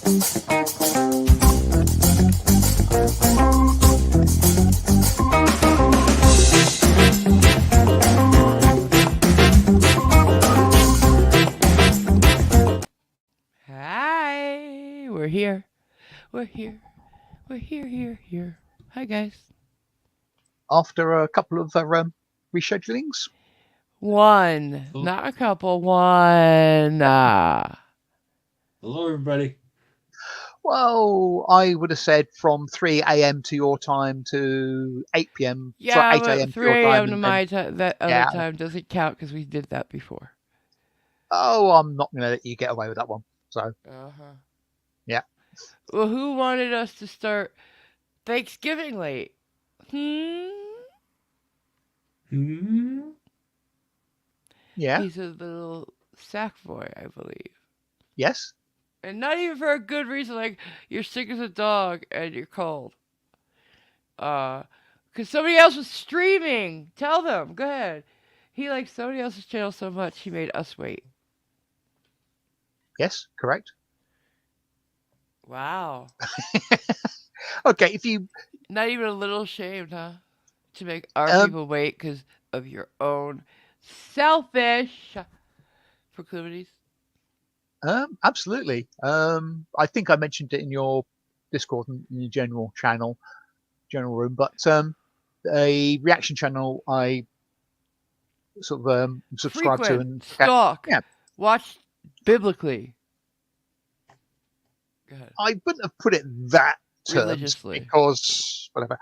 Hi, we're here. We're here. We're here. Hi, guys. After a couple of reschedulings. One, Oh, not a couple. One. hello, everybody. Well, I would have said from 3 a.m. to your time to 8 p.m. Sorry, Yeah, 8 but a.m. to your 3 time, a.m. to and then my time, that other yeah. time doesn't count because we did that before. Oh, I'm not going to let you get away with that one. So Uh huh. yeah, Well, who wanted us to start Thanksgiving late? Hmm? yeah, He's a little sack boy, I believe. yes. And not even for a good reason, like you're sick as a dog and you're cold. Because somebody else was streaming. Tell them. Go ahead. He likes somebody else's channel so much he made us wait. Yes, correct. Wow. Okay, if you Not even a little ashamed, huh? To make our um, people wait because of your own selfish proclivities. absolutely. I think I mentioned it in your Discord and in your general room, but a reaction channel I sort of subscribe to Frequent. and Stalk. yeah, Watch biblically. Go ahead. I wouldn't have put it that terms Religiously. because whatever.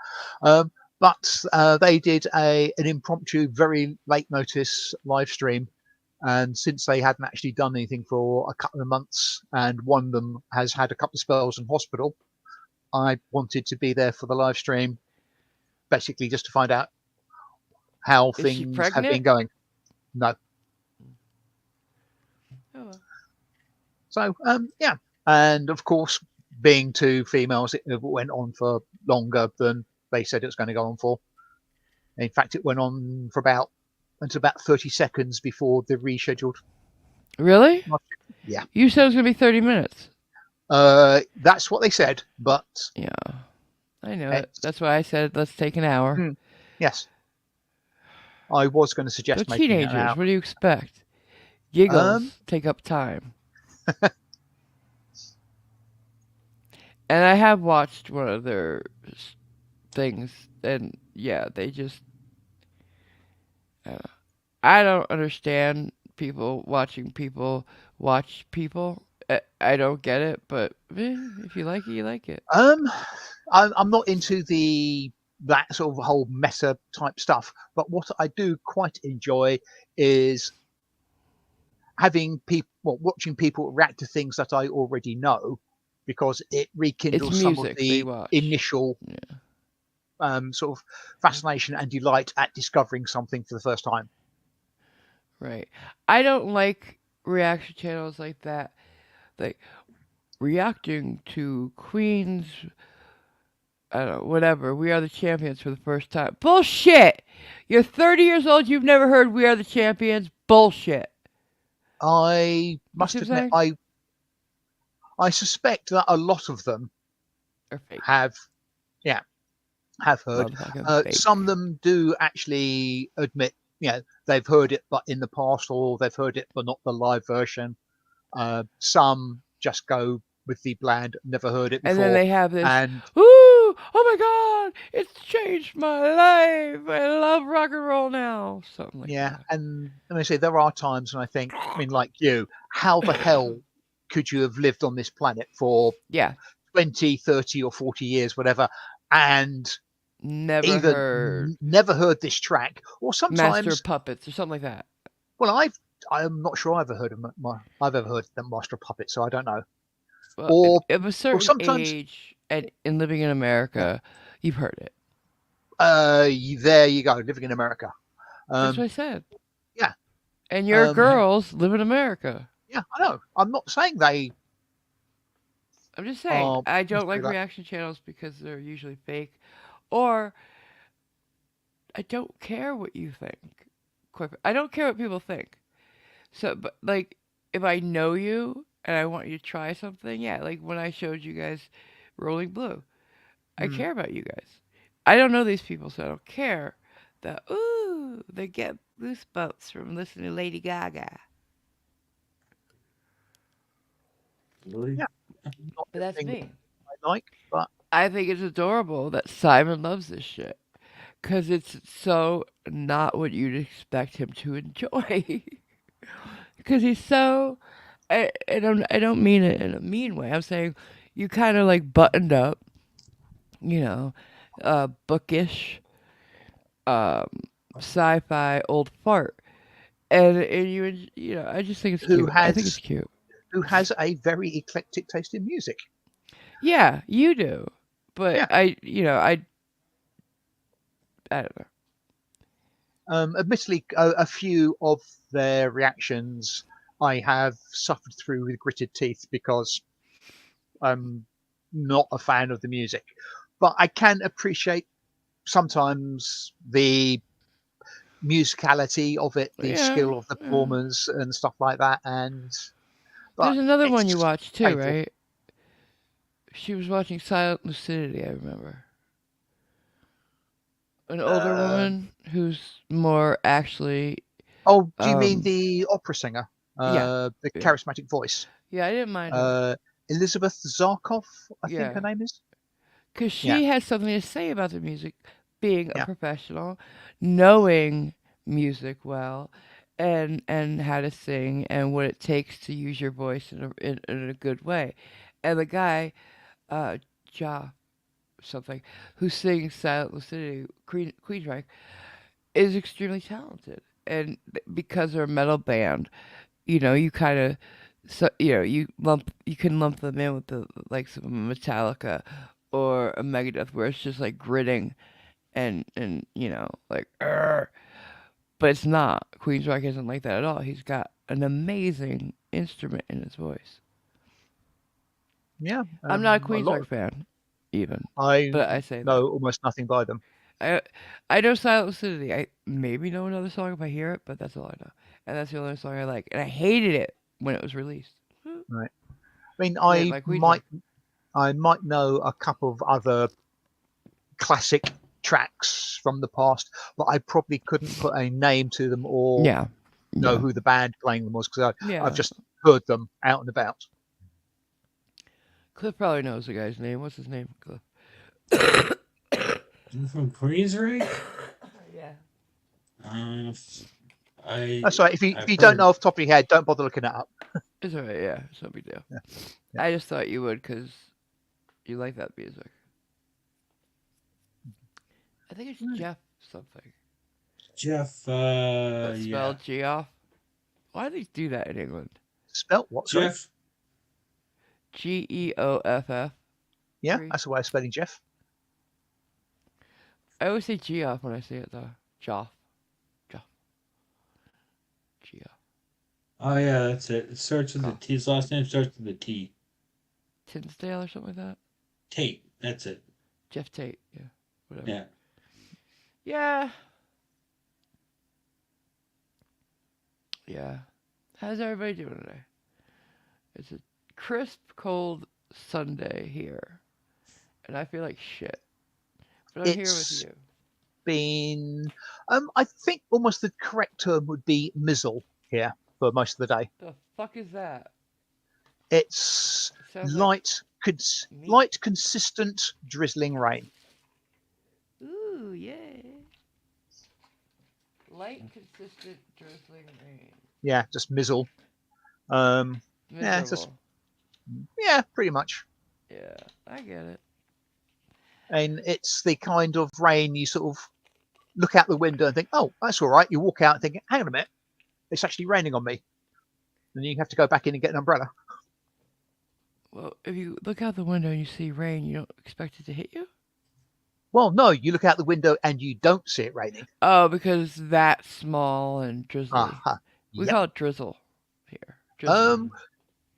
But they did an impromptu, very late notice live stream, and since they hadn't actually done anything for a couple of months, and one of them has had a couple of spells in hospital, I wanted to be there for the live stream, basically just to find out how Is she things have been pregnant? going. No, Oh, well. so yeah, and of course, being two females, it went on for longer than they said it was going to go on for. In fact, it went on for about until about 30 seconds before the rescheduled. Really? Yeah, You said it was going to be 30 minutes. that's what they said, but Yeah. I know it. it's That's why I said let's take an hour. yes, I was going to They're suggest making it an teenagers. hour. What do you expect? Um, Giggles take up time. And I have watched one of their things, and yeah, they just. Uh, I don't understand people watching people watch people. I don't get it, but if you like it, you like it. um, I'm not into the that sort of whole meta type stuff, but what I do quite enjoy is having people, well, watching people react to things that I already know, because it It's rekindles some of music they the watch. initial Yeah. sort of fascination and delight at discovering something for the first time. Right. I don't like reaction channels like that. Like reacting to Queen's, I don't know, whatever. We are the champions for the first time. Bullshit. You're 30 years old. You've never heard "We Are the Champions." Bullshit. I You see must what I'm admit, saying? I suspect that a lot of them Or fake. have, yeah, have heard. Motherfucking Some of fake. them do actually admit, they've heard it, but in the past, or they've heard it, but not the live version. Some just go with the bland, never heard it And then before, they have this, and ooh, oh my god, it's changed my life. I love rock and roll now. Something like yeah, that. and let me say there are times when I think, I mean, like you, how the hell could you have lived on this planet for Yeah. 20, 30, or 40 years, whatever, and Never either heard never heard this track, or Master sometimes, of Puppets or something like that. well, I'm not sure I've ever heard of I've ever heard the Master of Puppets, so I don't know. Well, Or of a or certain sometimes, age and in living in yeah, America, you've heard it. there you go, living in America. That's what Um, I said. yeah, And your um, girls live in America. yeah, I know. I'm not saying they I'm just saying, are I don't like necessarily like, reaction channels because they're usually fake, or I don't care what you think. I don't care what people think. So, but like, if I know you and I want you to try something, yeah, like when I showed you guys Rolling Blue, I Mm. care about you guys. I don't know these people, so I don't care that, ooh, they get goosebumps from listening to Lady Gaga. Really? Yeah, not But that's everything me. I like, but I think it's adorable that Simon loves this shit. Because it's so not what you'd expect him to enjoy. Because he's so. I don't mean it in a mean way. I'm saying you kind of like buttoned up, you know, bookish, um, sci-fi old fart, and you know, I just think it's who cute. I think it's has cute. who has a very eclectic taste in music. Yeah, you do, but Yeah. I don't know. Admittedly, a few of their reactions I have suffered through with gritted teeth because I'm not a fan of the music, but I can appreciate sometimes the musicality of it, the Yeah, skill of the yeah. performers and stuff like that. And There's but another it's one you just watched too, painful. right? She was watching Silent Lucidity. I remember an older Uh, woman who's more actually. oh, do you mean Um, the opera singer, yeah, the yeah, charismatic voice, yeah. I didn't mind her. uh, Elizabeth Zarkov? I think her Yeah, name is. because Yeah, she has something to say about the music, being a yeah, professional, knowing music well, and how to sing and what it takes to use your voice in a good way. And the guy, uh, Ja something, who sings Silent Lucidity, Queensryche, is extremely talented. And because they're a metal band, you know, you kind of, so you can lump them in with the likes of a Metallica or a Megadeth, where it's just like gritting and like, "Arr." But it's not. Queensryche isn't like that at all. He's got an amazing instrument in his voice. yeah. I'm not a A lot Queensryche of fan, even, I but I say that. know almost nothing by them. I I know Silent Lucidity. I maybe know another song if I hear it, but that's all I know. And that's the only song I like. And I hated it when it was released. Right. I mean, I didn't like Queensryche. I might know a couple of other classic tracks from the past, but I probably couldn't put a name to them or Yeah, know yeah, who the band playing them was because I've yeah. just heard them out and about. Cliff probably knows the guy's name. What's his name? Cliff. You from Queensrÿche? Yeah. Uh, That's right. If I've you don't heard know off the top of your head, don't bother looking it up. It's alright. Yeah, it's no big deal. Yeah, yeah. I just thought you would because you like that music. I think it's Right. Jeff something, Jeff. but Yeah, spelled G off. Why do they do that in England? Spelt what? Sorry. Jeff. Geoff. Yeah, Free. that's the way of spelling Jeff. I always say G off when I say it though. Joff. Joff. Geoff. Oh yeah, that's it. It starts with the Goff. T. His last name starts with the T. Tinsdale or something like that. Tate. That's it. Jeff Tate. Yeah. Whatever. Yeah. Yeah. Yeah. How's everybody doing today? It's a crisp, cold Sunday here, and I feel like shit. But I'm here with It's you. been, I think almost the correct term would be mizzle here for most of the day. The fuck is that? It's It sounds like meat. light, consistent drizzling rain. Ooh, yeah. Light, consistent, drizzling rain. Yeah, just mizzle. Um, yeah, it's just Miserable. yeah, pretty much. Yeah, I get it. And it's the kind of rain you sort of look out the window and think, oh, that's all right. You walk out and think, hang on a minute, it's actually raining on me. And you have to go back in and get an umbrella. Well, if you look out the window and you see rain, you don't expect it to hit you? Well, no, you look out the window and you don't see it raining. Oh, because it's that small and drizzly. Uh-huh. We Yep. call it drizzle here. Drizzle.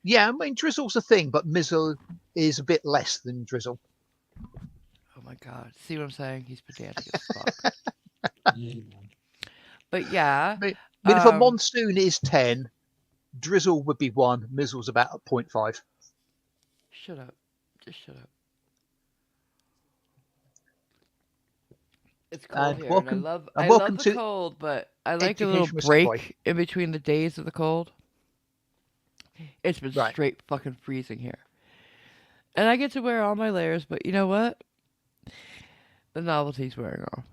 Yeah, I mean, drizzle's a thing, but mizzle is a bit less than drizzle. Oh my god. See what I'm saying? He's pedantic as fuck. Yeah. But yeah, I mean, if a um, monsoon is 10, drizzle would be 1, mizzle's about at 0.5. Shut up. Just shut up. It's cold And here, and welcome I love welcome the to cold, but I like a little Educational Segway. break in between the days of the cold. It's been Right. straight fucking freezing here. And I get to wear all my layers, but you know what? The novelty's wearing off.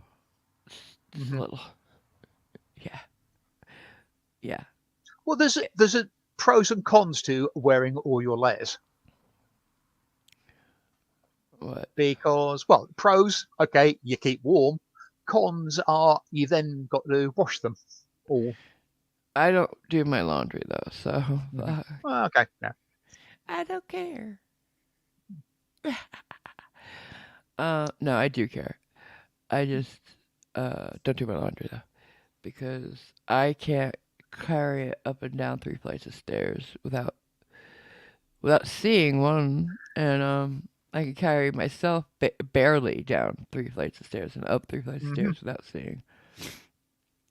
Just a Hmm. little. Yeah. Yeah. Well, there's a pros and cons to wearing all your layers. What? Because, well, pros, okay, you keep warm. Cons are you then got to wash them all. I don't do my laundry though, so Hmm. fuck. Well, okay, yeah. I don't care. No, I do care. I just don't do my laundry though because I can't carry it up and down 3 flights of stairs without seeing one, and I can carry myself barely down 3 flights of stairs and up 3 flights of Hmm. stairs without seeing,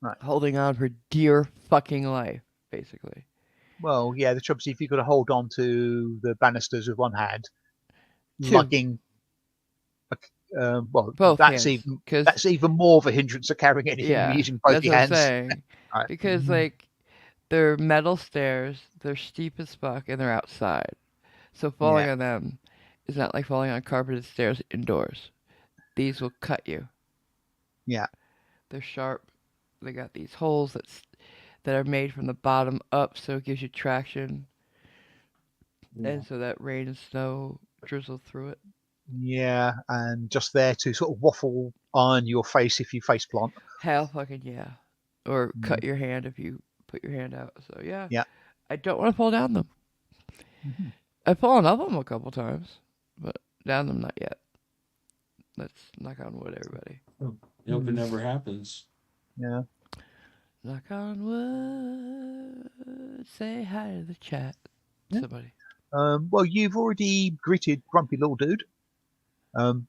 Right. holding on for dear fucking life, basically. Well, yeah, the trouble is if you've got to hold on to the banisters with one hand, Two, lugging, well, both hands, because that's even more of a hindrance of carrying anything yeah, using both that's your what I'm hands. saying. Right. Because like they're metal stairs, they're steep as fuck, and they're outside. So falling Yeah, on them is not like falling on carpeted stairs indoors. These will cut you. yeah, They're sharp. They got these holes that are made from the bottom up, so it gives you traction, yeah, and so that rain and snow drizzle through it. yeah, and just there to sort of waffle on your face if you face plant. Hell fucking yeah. Or cut Mhm. your hand if you put your hand out. So yeah, Yeah. I don't want to fall down them. Mhm. I've fallen up them a couple times, but down them not yet. Let's knock on wood, everybody. I hope it never happens. Yeah. Knock on wood. Say hi to the chat. Yeah. Somebody. Well, you've already greeted Grumpy Little Dude. Um,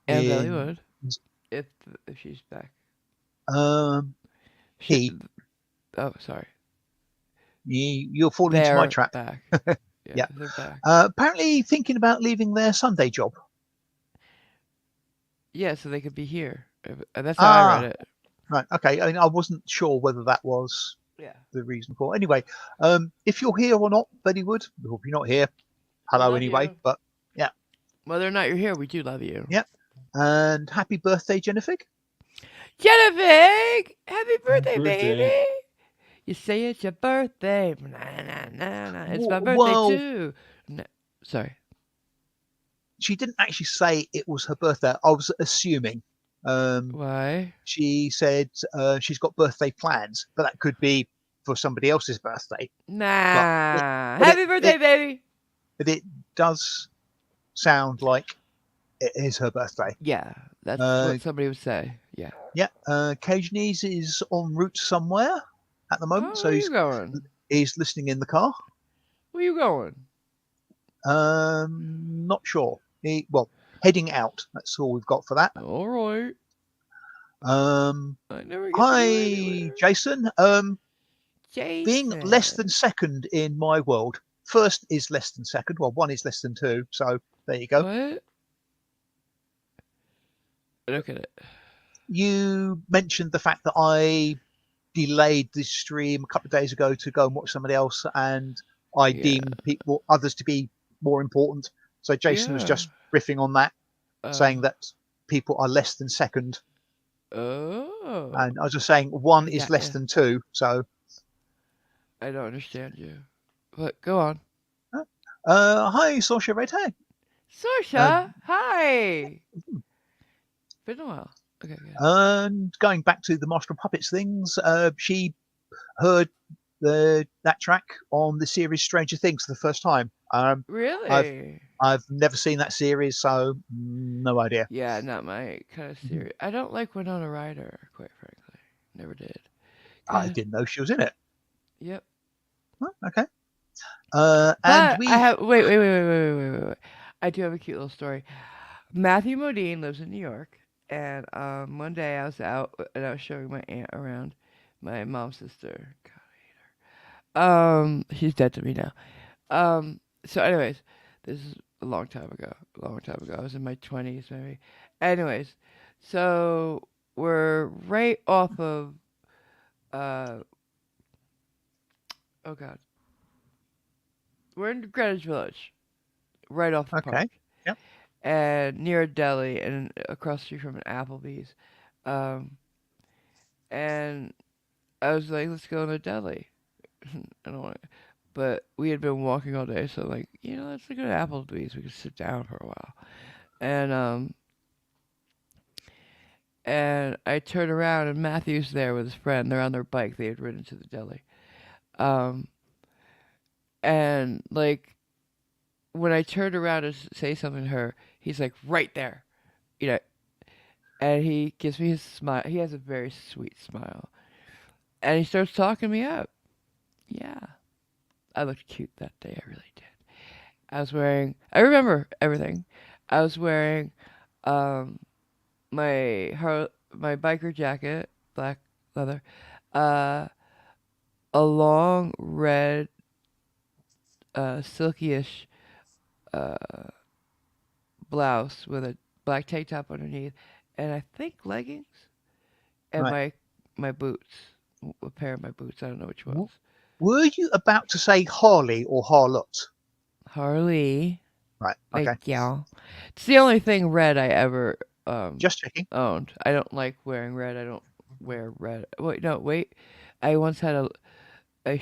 And Belly in would if if she's back. um, She, he, oh, sorry. you're falling into my They're trap. back. Yeah, Yeah. they're back. Apparently thinking about leaving their Sunday job. Yeah, so they could be here. That's how I read Ah, it. right. Okay. I mean, I wasn't sure whether that was Yeah. the reason for. Anyway, if you're here or not, Betty Wood. If you're not here, We hello love anyway. you. But yeah, Whether or not you're here, we do love you. yeah. And happy birthday, Jennifer. Genevieve! Happy Happy birthday, birthday. baby! You say it's your birthday. Nah, nah, nah, nah. It's my birthday Well, too. No, sorry. she didn't actually say it was her birthday. I was assuming. Um, Why? she said she's got birthday plans, but that could be for somebody else's birthday. But it, Nah. but it, Happy birthday, it, baby! but it does sound like it is her birthday. Yeah, that's Uh, what somebody would say. Yeah. yeah, Cajunese is en route somewhere at the moment, Oh, so where you going? he's listening in the car. Where you going? Not sure. Well, heading out. That's all we've got for that. All right. Um, I never get to go Hi, anywhere. Jason. Being less Jason. than second in my world. First is less than second. Well, one is less than two. So there you go. What? Look at it. You mentioned the fact that I delayed this stream a couple of days ago to go and watch somebody else, and I Yeah. deem people others to be more important. So Jason was Yeah. just riffing on that, Uh, saying that people are less than second, oh. and I was just saying one I is got less you. than two. So I don't understand you. But go on. hi, Sasha Red Hair. Uh, Sorsha, hi. Been a while. Okay, good. and going back to the Master of Puppets things, she heard that track on the series Stranger Things for the first time. I've Really? I've never seen that series, so no idea. Yeah, not my kind of Mhm. series. I don't like Winona Ryder, quite frankly. Never did. Go I ahead. didn't know she was in it. Yep. Huh, okay. And But I we have wait. I do have a cute little story. Matthew Modine lives in New York, and one day I was out and I was showing my aunt around, my mom's sister. God, I hate He's dead to me now. So anyways, this is a long time ago. A long time ago. I was in my 20s maybe. Anyways, so we're right off of uh oh god. We're in Greenwich Village, right off the park. Okay. Yep. And near a deli and across the street from an Applebee's. Um and I was like, let's go in the deli. I don't want to, but we had been walking all day, so like, let's go to Applebee's. We could sit down for a while. And I turn around and Matthew's there with his friend. They're on their bike. They had ridden to the deli. Um, and like when I turned around to say something to her, he's like right there, you know. And he gives me his smile. He has a very sweet smile, and he starts talking me up. Yeah, I looked cute that day. I really did. I was wearing. I remember everything. I was wearing um, my biker jacket, black leather, uh, a long red silkyish uh, blouse with a black tank top underneath, and I think leggings and Right. my boots, a pair of my boots. I don't know which W- ones. Were you about to say Harley or Harlot? Harley, Right. thank Okay. you. It's the only thing red I ever Just checking. owned. I don't like wearing red. I don't wear red. Wait, no, wait. I once had a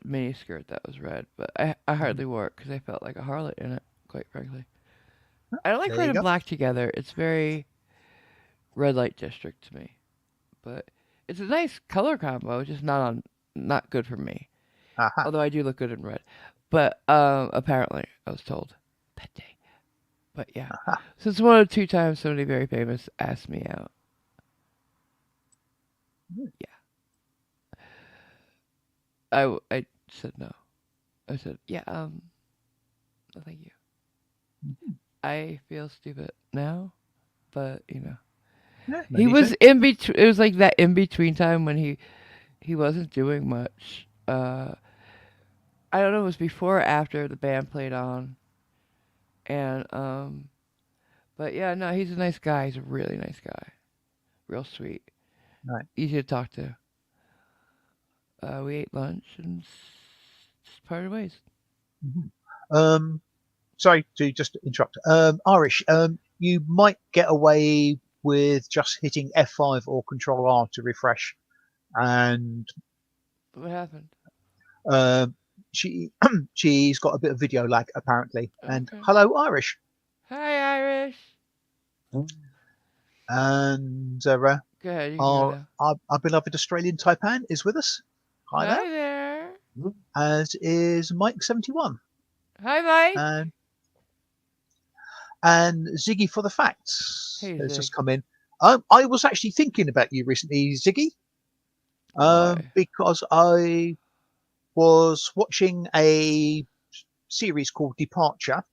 mini skirt that was red, but I Mhm. hardly wore it because I felt like a harlot in it. Quite frankly, I don't like There red you and go. black together. It's very red light district to me. But it's a nice color combo, just not good for me. Aha. Although I do look good in red. But apparently I was told that day. But yeah. Aha. So it's one of two times somebody very famous asked me out. Mm. Yeah. I said no. I said, yeah, no thank you. Mhm. I feel stupid now, but Yeah, no he need was to. in between. It was like that in between time when he wasn't doing much. I don't know. It was before or after the band played on, and but yeah, no, he's a nice guy. He's a really nice guy, real sweet, Right. easy to talk to. We ate lunch and just parted ways. Mhm. Um, Sorry to just interrupt. Irish, you might get away with just hitting F5 or Control R to refresh, and What happened? um, she she's got a bit of video lag apparently. And Okay. hello, Irish, Hi, Irish. and Go ahead. You can go now. our beloved Australian Taipan is with us. Hi there, Hi there. as is Mike71, Hi, Mike. and Ziggy for the facts Hey, has Zig. just come in. I was actually thinking about you recently, Ziggy, Why? because I was watching a series called Departure,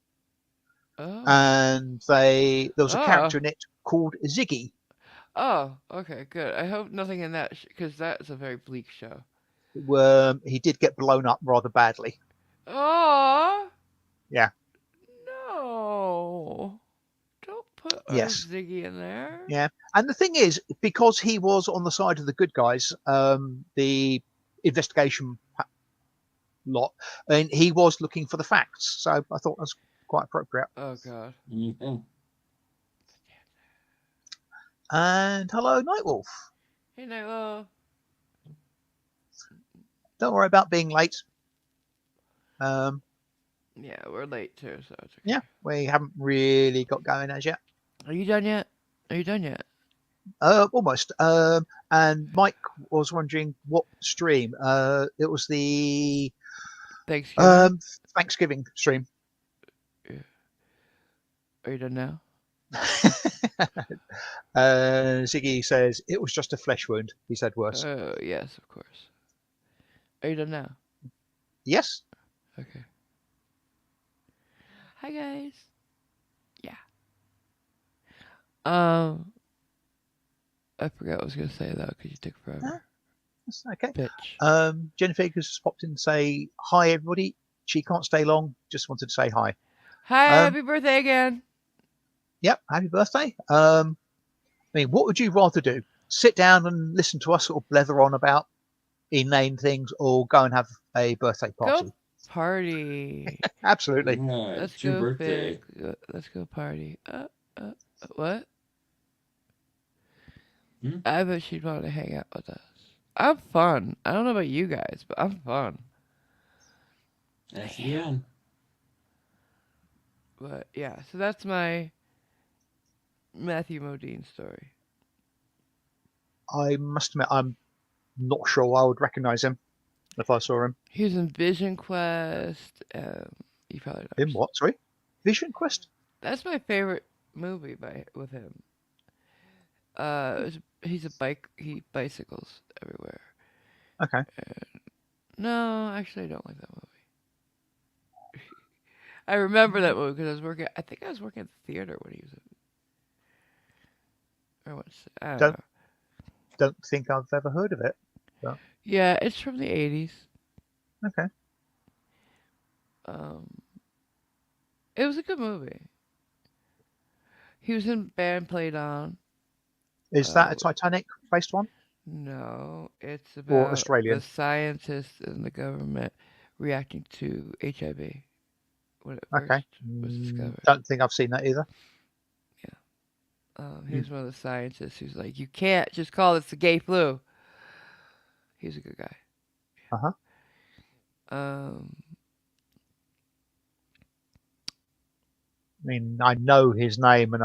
Oh. and there was a Oh. character in it called Ziggy. Oh. Okay. Good. I hope nothing in that because that is a very bleak show. He did get blown up rather badly. Oh. Yeah. No. Don't put our Yes. Ziggy in there. Yeah. And the thing is, because he was on the side of the good guys, the investigation lot, and he was looking for the facts. So I thought that's quite appropriate. Oh God. Yeah. And hello, Nightwolf. Hey, Nightwolf. Don't worry about being late. Um, Yeah, we're late too, so it's okay. yeah, we haven't really got going as yet. Are you done yet? Are you done yet? Almost. And Mike was wondering what stream. It was the Thanksgiving. um, Thanksgiving stream. Yeah. Are you done now? Ziggy says it was just a flesh wound. He said worse. Oh yes, of course. Are you done now? Yes. Okay. Hi guys. Yeah. Um, I forgot what I was gonna say though, because you took Huh? forever. That's okay. Bitch. Jennifer has just popped in to say hi, everybody. She can't stay long. Just wanted to say hi. Hi, Um, happy birthday again. yep, happy birthday. I mean, what would you rather do? Sit down and listen to us sort of blether on about inane things, or go and have a birthday Go party? party. Absolutely. Yeah, Let's it's your go big. birthday. Let's go party. What? Hmm? I bet she'd want to hang out with us. I'm fun. I don't know about you guys, but I'm fun. Yes, again. But yeah, so that's my Matthew Modine story. I must admit, I'm not sure I would recognise him if I saw him. He was in Vision Quest. You probably never In seen. what? Sorry, Vision Quest. That's my favorite movie by with him. He's a bike. He bicycles everywhere. Okay. No, actually, I don't like that movie. I remember that movie because I was working. I think I was working at the theater when he was. Or what's? I don't Don't know. don't think I've ever heard of it. But Yeah, it's from the '80s. okay. Um, it was a good movie. He was in Band Played On. Is that Uh, a Titanic based one no, it's or about the Australian? scientists and the government reacting to HIV when it Okay. first was discovered. Don't think I've seen that either. Yeah. He Mm, was one of the scientists who's like, you can't just call this the gay flu. He was a good guy. uh-huh. Um, I mean, I know his name, and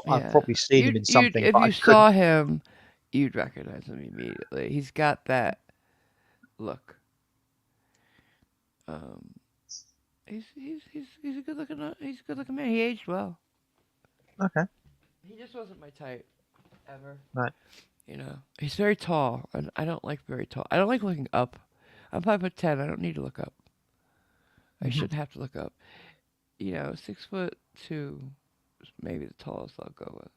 I've yeah. probably seen him in You'd something, if but I you couldn't. saw him, you'd recognize him immediately. He's got that look. Um, he's a good looking man. He aged well. Okay. He just wasn't my type ever. Right. You know, he's very tall, and I don't like very tall. I don't like looking up. I'm 5'10". I don't need to look up. I Hmm. shouldn't have to look up. 6'2" is maybe the tallest I'll go with.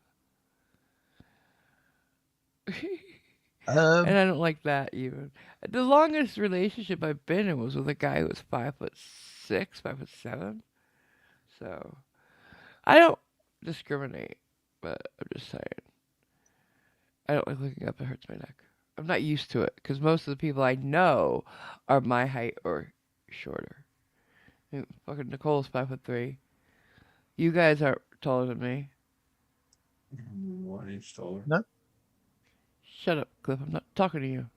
And Um. I don't like that even. The longest relationship I've been in was with a guy who was 5'6", 5'7". So I don't discriminate, but I'm just saying I don't like looking up. It hurts my neck. I'm not used to it because most of the people I know are my height or shorter. Fucking Nicole's 5'3". You guys are taller than me. 1 inch taller. No. Shut up, Cliff. I'm not talking to you.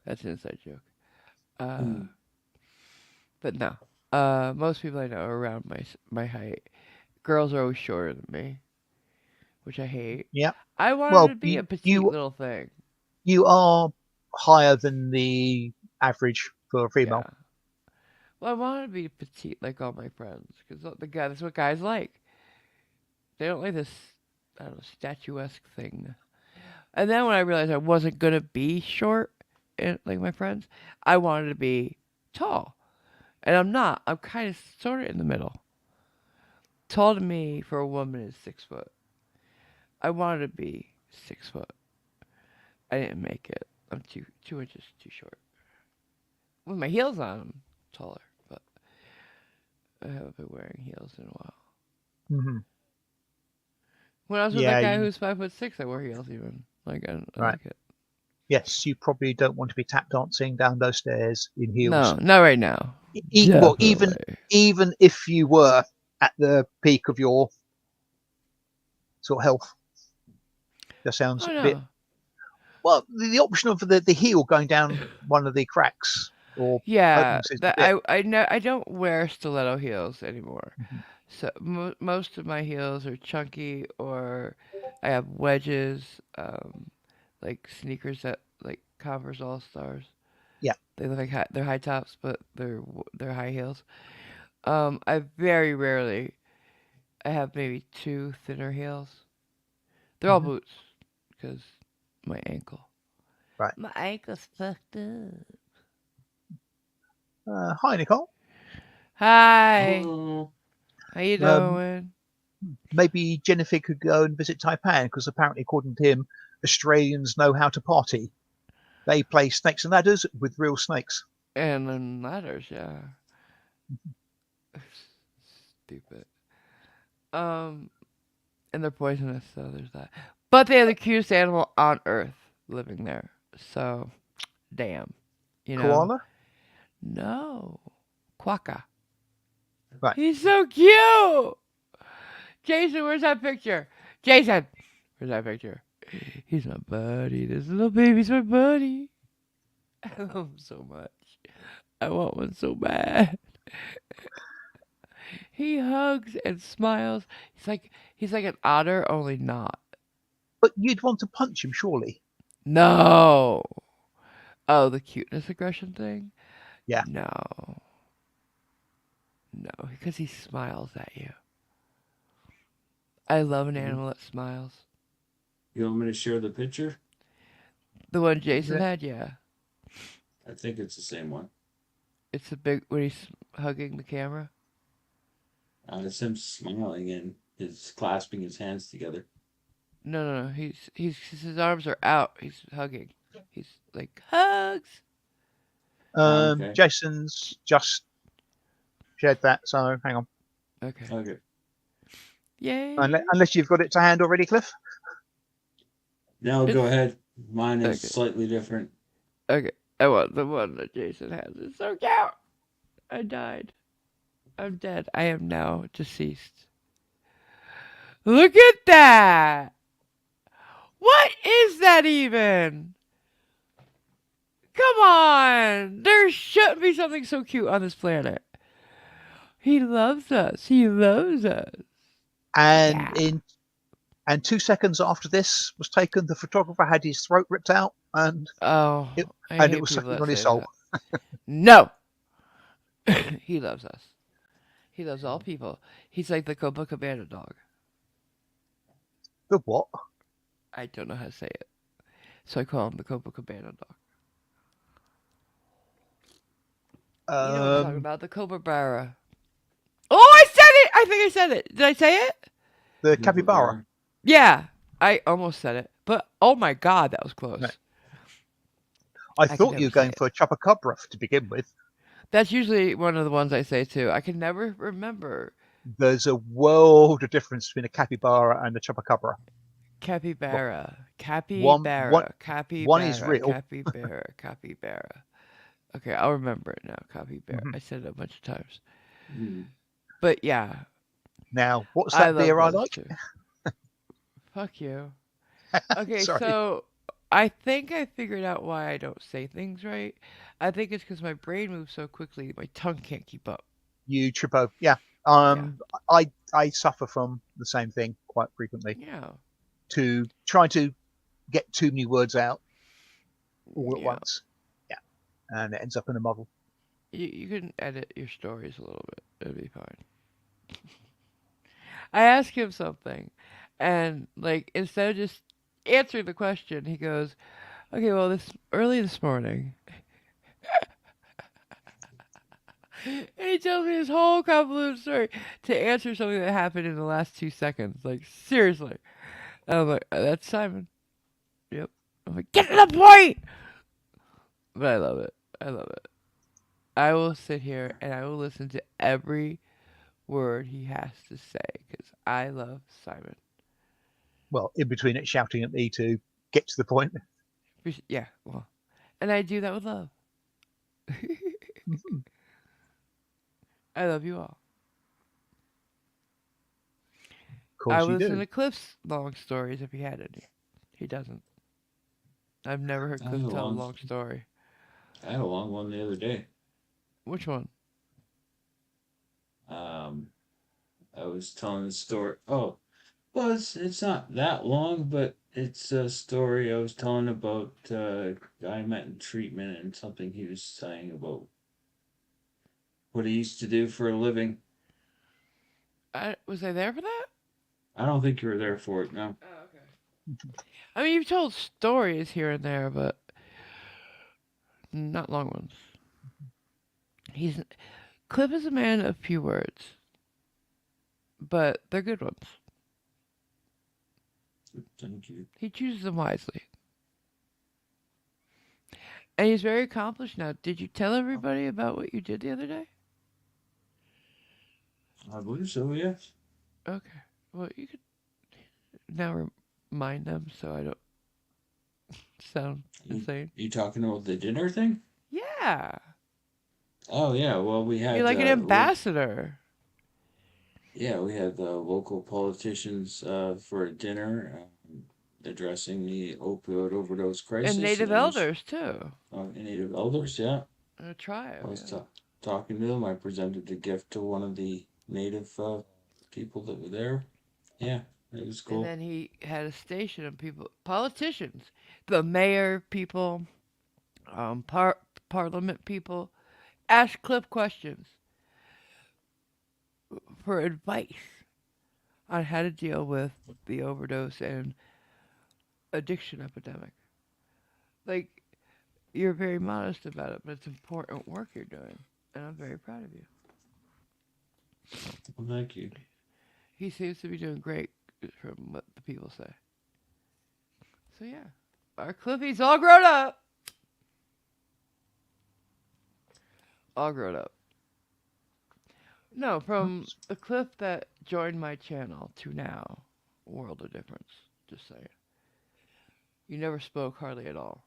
That's an inside joke. Uh, Hmm. but no. Most people I know are around my height. Girls are always shorter than me, which I hate. Yeah. I wanted Well, to be you a petite you little thing. you are higher than the average for a Yeah. female. Well, I wanted to be petite like all my friends, because that's what guys like. They don't like this, I don't know, statuesque thing. And then when I realized I wasn't gonna be short, like my friends, I wanted to be tall, and I'm not. I'm kind of sort of in the middle. Tall to me for a woman is 6 foot. I wanted to be 6 foot. I didn't make it. I'm 2 inches too short. With my heels on, I'm taller, but I haven't been wearing heels in a while. Hmm. When I was with that Yeah. guy who's 5'6", I wore heels even. Like I Right. like it. Yes, you probably don't want to be tap dancing down those stairs in No, heels. not right now. Well, even Definitely. even if you were at the peak of your sort of health, that sounds Oh a bit. no. Well, the option of the heel going down one of the cracks or Yeah, openings is a that bit. I don't wear stiletto heels anymore. Mhm. So most of my heels are chunky, or I have wedges, like sneakers that like Converse All Stars. Yeah. They look like they're high tops, but they're high heels. I very rarely. I have maybe two thinner heels. They're all Hmm. boots because my ankle. Right. My ankle's fucked up. Hi, Nicole. Hi, Hello. how you Um, doing? maybe Jennifer could go and visit Taipan because apparently, according to him, Australians know how to party. They play snakes and ladders with real snakes. And then ladders, yeah. Stupid. Um, and they're poisonous, so there's that. But they are the cutest animal on Earth living there. So, damn. You know? Koala? No. Quokka. Right. He's so cute! Jason, where's that picture? Jason! Where's that picture? He's my buddy. This little baby's my buddy. I love him so much. I want one so bad. He hugs and smiles. He's like an otter, only not. But you'd want to punch him, surely. No. Oh, the cuteness aggression thing? Yeah. No. No, because he smiles at you. I love an animal that smiles. You want me to share the picture? The one Jason had, yeah. I think it's the same one. It's a big when he's hugging the camera. It's him smiling and his clasping his hands together. No. He's his arms are out. He's hugging. He's like hugs. Okay. Jason's just shared that, so hang on. Okay. Okay. Yay. Unless you've got it to hand already, Cliff. Now go ahead. Mine is Okay. slightly different. Okay. I want the one that Jason has. It's so cute. I died. I'm dead. I am now deceased. Look at that. What is that even? Come on. There shouldn't be something so cute on this planet. He loves us. He loves us. And Yeah. 2 seconds after this was taken, the photographer had his throat ripped out, and Oh, it, I and hate it was people sucking that on his say soul. that. No. He loves us. He loves all people. He's like the Copacabana dog. The what? I don't know how to say it. So I call him the Copacabana dog. You know what I'm talking about. The Copacabana. Oh, I said it! I think I said it. Did I say it? The capybara. Yeah. I almost said it. But, oh my God, that was close. No. I can thought never you were say going it. for a chupacabra to begin with. That's usually one of the ones I say too. I can never remember. There's a world of difference between a capybara and a chupacabra. Capybara. One Capybara. is Capybara. real. Capybara. Capybara. Okay, I'll remember it now. Capybara. Mhm. I said it a bunch of times. Mm. But yeah, Now, what's I that love beer I those like? too. Fuck you. Okay, Sorry. so I think I figured out why I don't say things right. I think it's because my brain moves so quickly, my tongue can't keep up. You trip over. Yeah. Yeah. I suffer from the same thing quite frequently. Yeah. To try to get too many words out all at Yeah. once. Yeah. And it ends up in a muddle. You can edit your stories a little bit. It'll be fine. I ask him something, and like instead of just answering the question, he goes, "Okay, well, this early this morning," and he tells me his whole convoluted story to answer something that happened in the last 2 seconds. Like seriously, and I'm like, "That's Simon." Yep. I'm like, "Get to the point." But I love it. I love it. I will sit here and I will listen to every word he has to say because I love Simon. Well, in between it shouting at me to get to the point. Yeah, well, and I do that with love. Mhm. I love you all. Of I course would you listen do. to Cliff's long stories if he had any. He doesn't. I've never heard I had Cliff a tell a long, long story. I had a long one the other day. Which one? Um, I was telling the story. Oh, well, it's not that long, but it's a story I was telling about a guy I met in treatment and something he was saying about what he used to do for a living. Was I there for that? I don't think you were there for it, no. Oh, okay. I mean, you've told stories here and there, but not long ones. He's Cliff is a man of few words, but they're good ones. Thank you. He chooses them wisely. And he's very accomplished now. Did you tell everybody about what you did the other day? I believe so. Yes. Okay. Well, you could now remind them so I don't sound You insane. you talking about the dinner thing? Yeah. Oh yeah. Well, we You're had like an ambassador. we had the local politicians for dinner addressing the opioid overdose And crisis, native and I was elders, too. native elders. Yeah, A tribe, I was yeah. talking to them. I presented a gift to one of the native people that were there. Yeah, it was And cool. then he had a station of people, politicians, the mayor people, parliament people, ask Cliff questions for advice on how to deal with the overdose and addiction epidemic. Like, you're very modest about it, but it's important work you're doing. And I'm very proud of you. Well, thank you. He seems to be doing great from what the people say. So, yeah. Our Cliffy's all grown up. All grown up. No, from Oops. the Cliff that joined my channel to now. World of difference. Just saying. You never spoke hardly at all.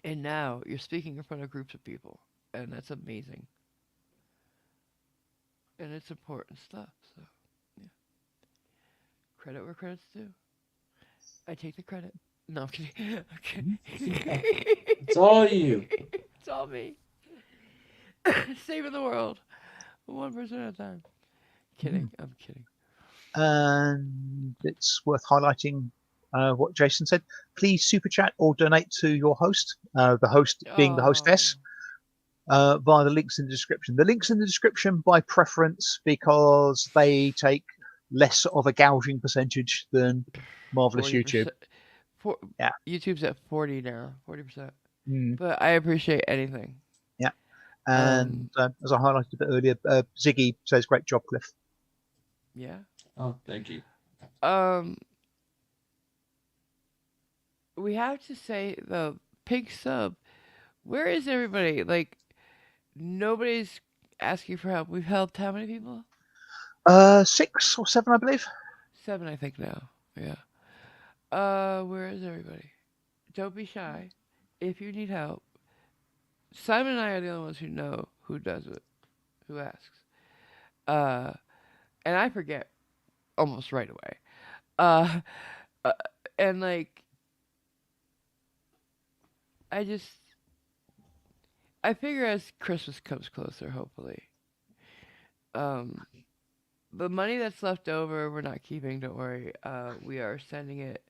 And now you're speaking in front of groups of people. And that's amazing. And it's important stuff. So, yeah. Credit where credit's due. I take the credit. No, I'm kidding. I'm kidding. It's all you. It's all me. Saving the world. One person at a time. Mm. Kidding. I'm kidding. And it's worth highlighting what Jason said. Please super chat or donate to your host, the host being the Oh. hostess, via the links in the description. The links in the description by preference because they take less of a gouging percentage than Marvelous YouTube. 40%. For, Yeah. YouTube's at 40 now. 40%. Mm, But I appreciate anything. yeah. Um, And as I highlighted a bit earlier, Ziggy says, great job, Cliff. yeah. Oh, thank you. Um, we have to say the pink sub. Where is everybody? Like nobody's asking for help. We've helped how many people? 6 or 7, I believe. 7, I think now. Yeah. Where is everybody? Don't be shy. If you need help, Simon and I are the only ones who know who does it, who asks. Uh, and I forget almost right away. Uh, uh and like I just I figure as Christmas comes closer, hopefully, um, the money that's left over, we're not keeping. Don't worry. We are sending it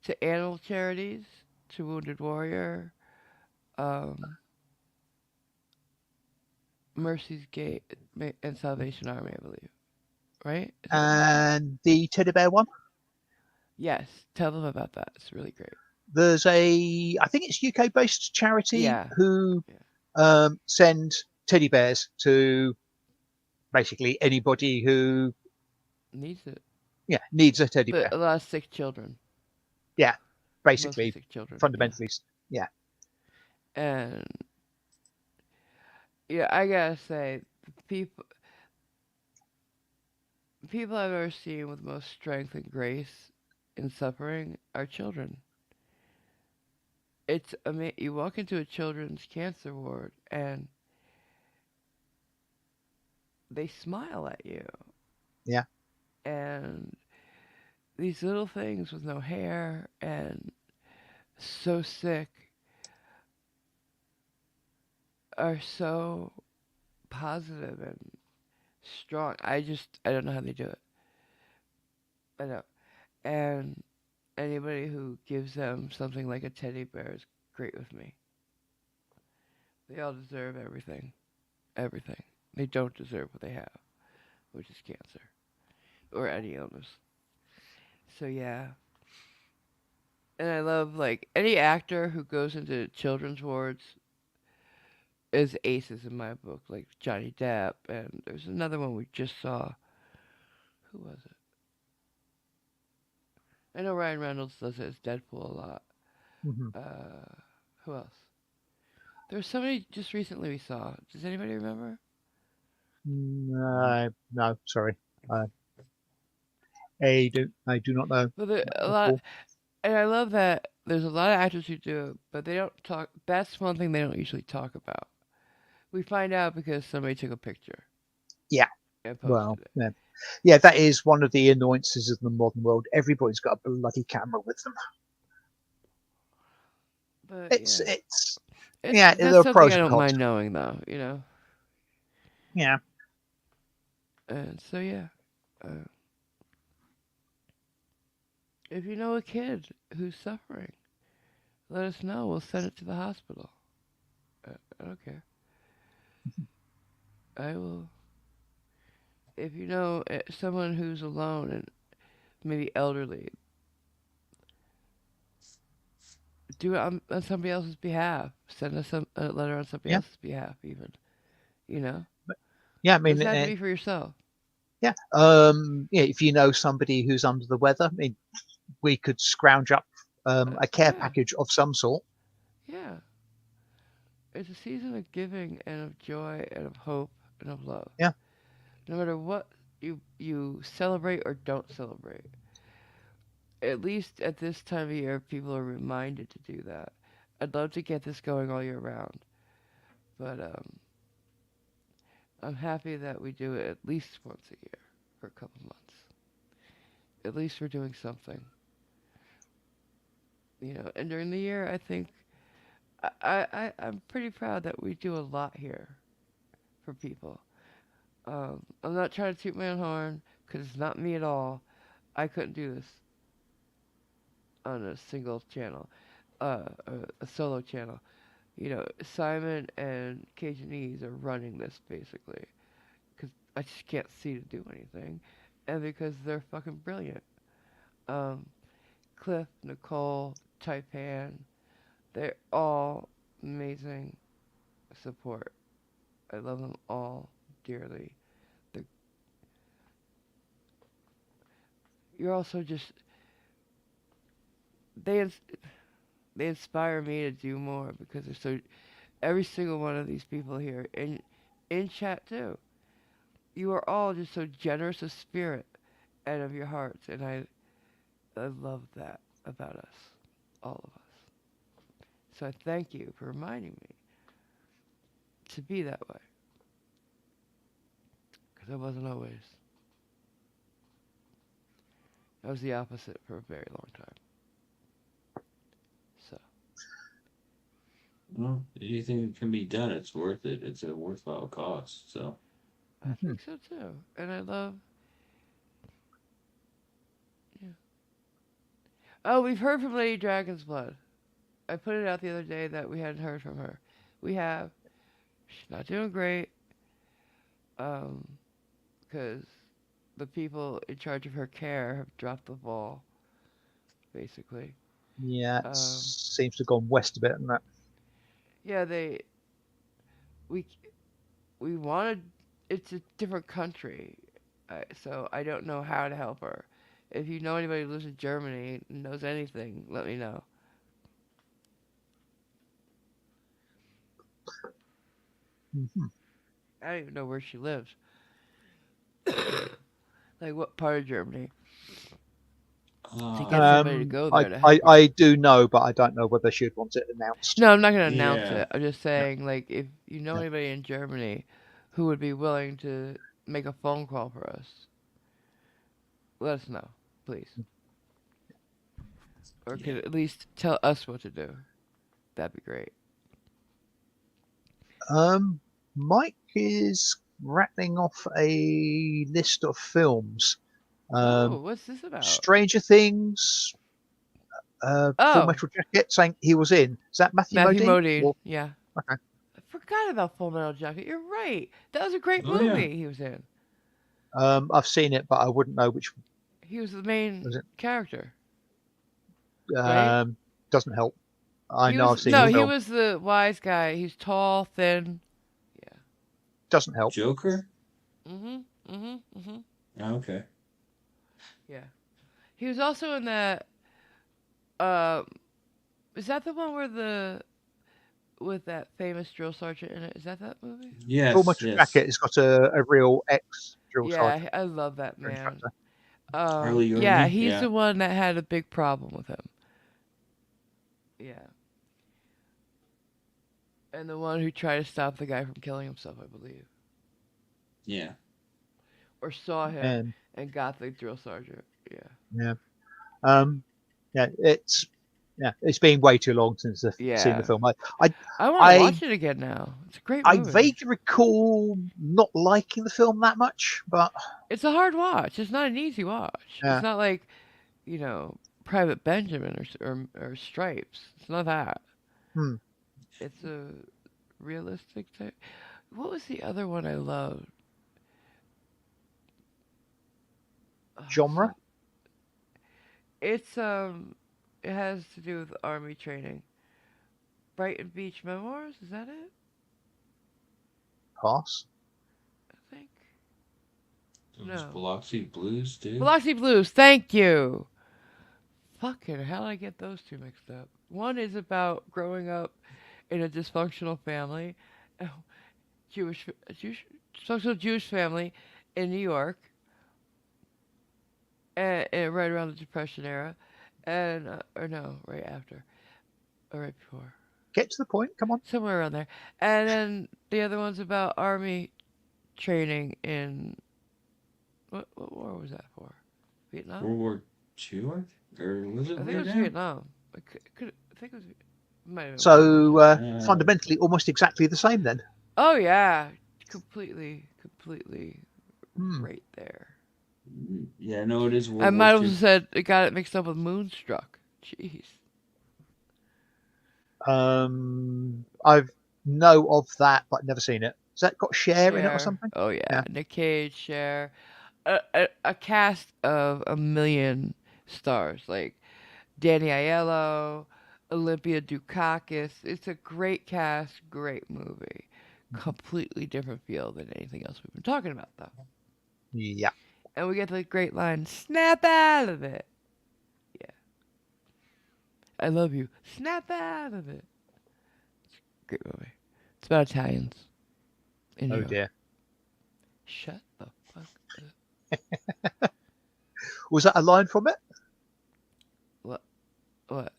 to animal charities, to Wounded Warrior, um, Mercy's Gate, and Salvation Army, I believe. Right? Is that right? And the teddy bear one, Yes. Tell them about that. It's really great. there's I think it's UK based charity Yeah. who Yeah. send teddy bears to basically anybody who Needs it. needs a teddy But bear. a lot of sick children. Yeah, Mostly basically, sick children. Yeah. fundamentally, yeah. And yeah, I gotta say, people people I've ever seen with most strength and grace in suffering are children. It's amazing. You walk into a children's cancer ward and they smile at you. Yeah. And these little things with no hair and so sick are so positive and strong. I don't know how they do it. I know. And anybody who gives them something like a teddy bear is great with me. They all deserve everything. Everything. They don't deserve what they have, which is cancer or any illness. So yeah. And I love like any actor who goes into children's wards is aces in my book, like Johnny Depp, and there's another one we just saw. Who was it? I know Ryan Reynolds does it as Deadpool a lot. Mhm. Who else? There's somebody just recently we saw. Does anybody remember? No, sorry. Uh, I do not know Well, there a at lot, all. and I love that there's a lot of actors who do it, but they don't talk. That's one thing they don't usually talk about. We find out because somebody took a picture Yeah, and posted well, it. yeah. Yeah, that is one of the annoyances of the modern world. Everybody's got a bloody camera with them. But It's yeah, it's it's yeah, that's there are something pros I and don't cons. mind knowing, though. Yeah. And so yeah, uh, if you know a kid who's suffering, let us know. We'll send it to the hospital. I don't care. I will. If you know someone who's alone and maybe elderly, do it on somebody else's behalf. Send us a letter on somebody Yeah. else's behalf, even. You know, Yeah, I mean, doesn't have to be for yourself. yeah. Yeah, if you know somebody who's under the weather, I mean, we could scrounge up a care Yeah, package of some sort. yeah. It's a season of giving and of joy and of hope and of love. Yeah. No matter what you celebrate or don't celebrate, at least at this time of year, people are reminded to do that. I'd love to get this going all year round, but I'm happy that we do it at least once a year for a couple months. At least we're doing something, And during the year, I think I'm pretty proud that we do a lot here for people. I'm not trying to toot my own horn because it's not me at all. I couldn't do this on a single channel, a solo channel. Simon and Cajunese are running this basically because I just can't see to do anything, and because they're fucking brilliant. Um, Cliff, Nicole, Taipan, they're all amazing support. I love them all dearly. They're, you're also just they they inspire me to do more because they're so. Every single one of these people here in chat too. You are all just so generous of spirit and of your hearts, and I love that about us, all of us. So I thank you for reminding me to be that way because I wasn't always. I was the opposite for a very long time. So Well, anything that can be done, it's worth it. It's a worthwhile cost. So, I Mhm. think so too, and I love. Yeah. Oh, we've heard from Lady Dragon's Blood. I put it out the other day that we hadn't heard from her. We have. She's not doing great. Um, because the people in charge of her care have dropped the ball, basically. Yeah, it Um, seems to have gone west a bit, and that. yeah, we we wanted. It's a different country, so I don't know how to help her. If you know anybody who lives in Germany and knows anything, let me know. Mhm. I don't even know where she lives. Like what part of Germany? To get somebody to go I, there to I help her. I do know, but I don't know whether she'd want it announced. No, I'm not gonna announce yeah. it. I'm just Yeah, saying, like, if you know yeah. anybody in Germany who would be willing to make a phone call for us, let us know, please. Or Yeah. could at least tell us what to do. That'd be great. Um, Mike is rattling off a list of films. Oh, Um, what's this about? Stranger Things, Full Oh, Metal Jacket, saying he was in. Is that Matthew Matthew Modine? Modine. Or Yeah. okay. I forgot about Full Metal Jacket. You're right. That was a great Oh, yeah. movie he was in. I've seen it, but I wouldn't know which He was the main was it. character, right? Um, doesn't help. I know I've seen the No, he Joke, film. was the wise guy. He's tall, thin. Yeah. Doesn't help. Joker? Mhm. Mhm. Mhm. Okay. Yeah. He was also in that. Uh, is that the one where the with that famous drill sergeant in it? Is that movie? Former Yes, yes. jacket has got a real ex drill Yeah, sergeant I love that or man. instructor. Harley Yeah, Yuri. he's Yeah. the one that had a big problem with him. Yeah, and the one who tried to stop the guy from killing himself, I believe, Yeah. or saw him And and got the drill sergeant. Yeah, yeah, um, yeah, it's been way too long since I've seen the yeah. film. I, I want to I, watch it again now. It's a great I movie. vaguely recall not liking the film that much, but It's a hard watch. It's not an easy watch. It's yeah, not like Private Benjamin or Stripes. It's not that. hmm, It's a realistic type. What was the other one I loved? genre, So it's it has to do with army training. Brighton Beach Memoirs, is that it? pass. I think. There was No. Biloxi Blues too. Biloxi Blues, thank you. Fucking how did I get those two mixed up? One is about growing up in a dysfunctional family, Jewish, Jewish, dysfunctional Jewish family in New York, and right around the Depression era, and or no, right after, or right before, Get to the point. Come on. somewhere around there. And then the other one's about army training in what war was that for? Vietnam? World War II, or was it I think it was Vietnam? Vietnam. I think it was. Might have been World War So Two. fundamentally, almost exactly the same then. Oh yeah, completely Hmm. right there. Yeah, no, it is I World War might have Two. said it got it mixed up with Moonstruck. Jeez. I've know of that, but never seen it. Has that got Cher in it or Cher. something? Oh yeah, Yeah. Nick Cage, Cher. A cast of a million stars like Danny Aiello, Olympia Dukakis. It's a great cast, great movie. Completely different feel than anything else we've been talking about though. Yeah. And we get the great line, "Snap out of it." Yeah, I love you. Snap out of it. Great movie. It's about Italians in New Oh York. dear. Shut the fuck up. Was that a line from it? What? What?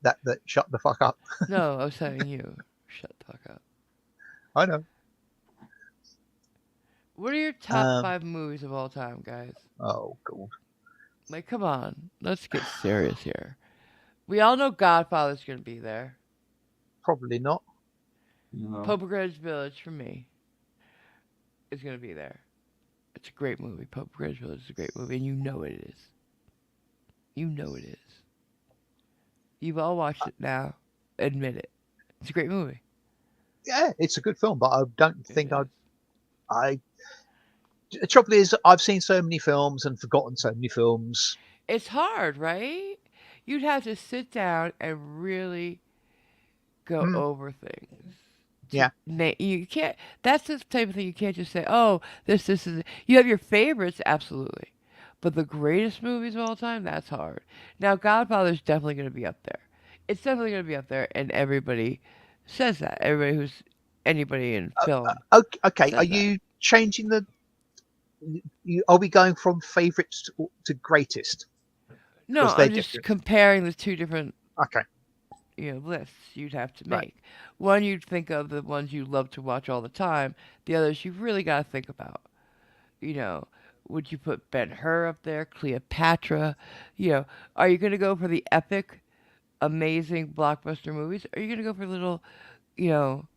That shut the fuck up. No, I was telling you. Shut the fuck up. I know. What are your top Um. five movies of all time, guys? Oh god. Like, come on. Let's get serious here. We all know Godfather's gonna be there. Probably not. No. Pope Greenwich Village for me is gonna be there. It's a great movie. Pope Greenwich Village is a great movie, and you know it is. You know it is. You've all watched it now. Admit it. It's a great movie. Yeah, it's a good film, but I don't It think is. I. The trouble is, I've seen so many films and forgotten so many films. It's hard, right? You'd have to sit down and really go Hmm. over things. Yeah. You can't. That's the type of thing you can't just say. Oh, this is. You have your favorites, absolutely, but the greatest movies of all time. That's hard. Now, Godfather's definitely going to be up there. It's definitely going to be up there, and everybody says that. Everybody who's anybody in film Okay. Are says that. you changing the? Are we going from favourites to greatest? No, Because they're I'm just different. comparing the two different Okay. lists you'd have to Right. make. One you'd think of the ones you love to watch all the time. The others you've really got to think about. You know, would you put Ben Hur up there, Cleopatra? Are you going to go for the epic, amazing blockbuster movies? Or are you going to go for little, you know,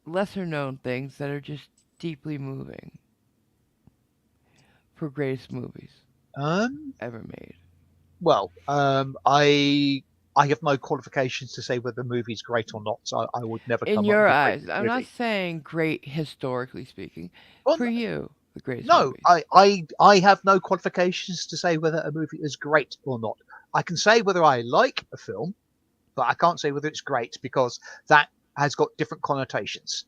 lesser known things that are just deeply moving for greatest movies Um. ever made? Well. I have no qualifications to say whether the movie's great or not, so I would never In come up your with a eyes, greatest I'm not movie. saying great historically speaking. Well, For you, the greatest no, movies. I have no qualifications to say whether a movie is great or not. I can say whether I like a film, but I can't say whether it's great because that has got different connotations.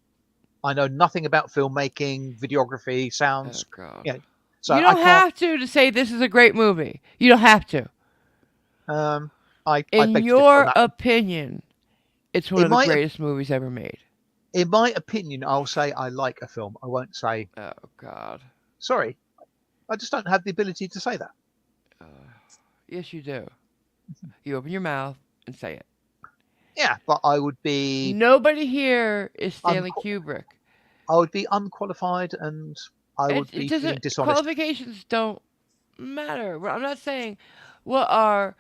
I know nothing about filmmaking, videography, Oh sounds. God. Yeah. So You I don't can't. have to say this is a great movie. You don't have to. Um, I In beg to differ on your that one. opinion, it's one In of the my greatest movies ever made. in my opinion, I'll say I like a film. I won't say Oh God. sorry. I just don't have the ability to say that. Uh, yes, you do. You open your mouth and say it. Yeah, but I would be Nobody here is Stanley unqu- Kubrick. I would be unqualified and I would It be doesn't. being dishonest. Qualifications don't matter. I'm not saying what are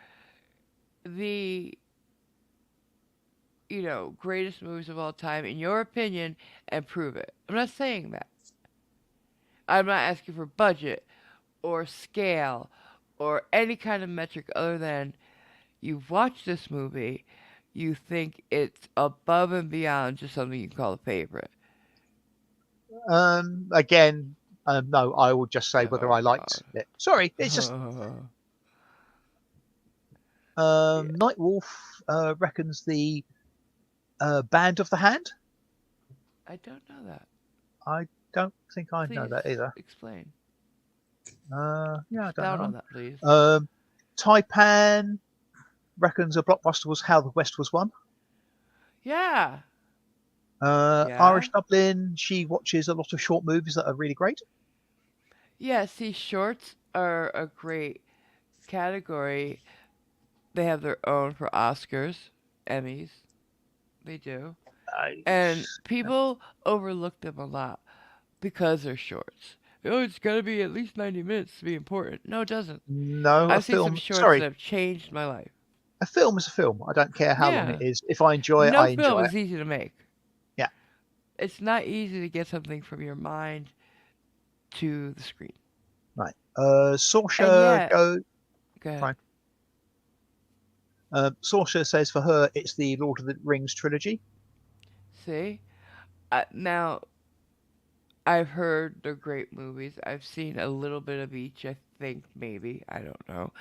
the greatest movies of all time in your opinion and prove it. I'm not saying that. I'm not asking for budget or scale or any kind of metric other than you've watched this movie, you think it's above and beyond just something you can call a favorite. Again, no, I will just say whether Oh I liked it. Sorry, it's just God. Yeah, Nightwolf reckons the Band of the Hand. I don't know that. I don't think I know Please that either. explain. Yeah, I don't Expound know. on that, please. Taipan reckons a blockbuster was How the West Was Won. Yeah. Irish Yeah. Dublin, she watches a lot of short movies that are really great. Yeah, see, shorts are a great category. They have their own for Oscars, Emmys. They do. I, And people overlook them a lot because they're shorts. Oh, it's got to be at least 90 minutes to be important. No, it doesn't. no, a I've seen some film. shorts that Sorry, have changed my life. a film is a film. I don't care how long it Yeah. is. If I enjoy it, No I film enjoy it. is easy to make. Yeah, It's not easy to get something from your mind to the screen. right. And Saoirse yet, go. go ahead. Fine. Saoirse says for her it's the Lord of the Rings trilogy. See? Now, I've heard they're great movies. I've seen a little bit of each, I think, maybe. I don't know.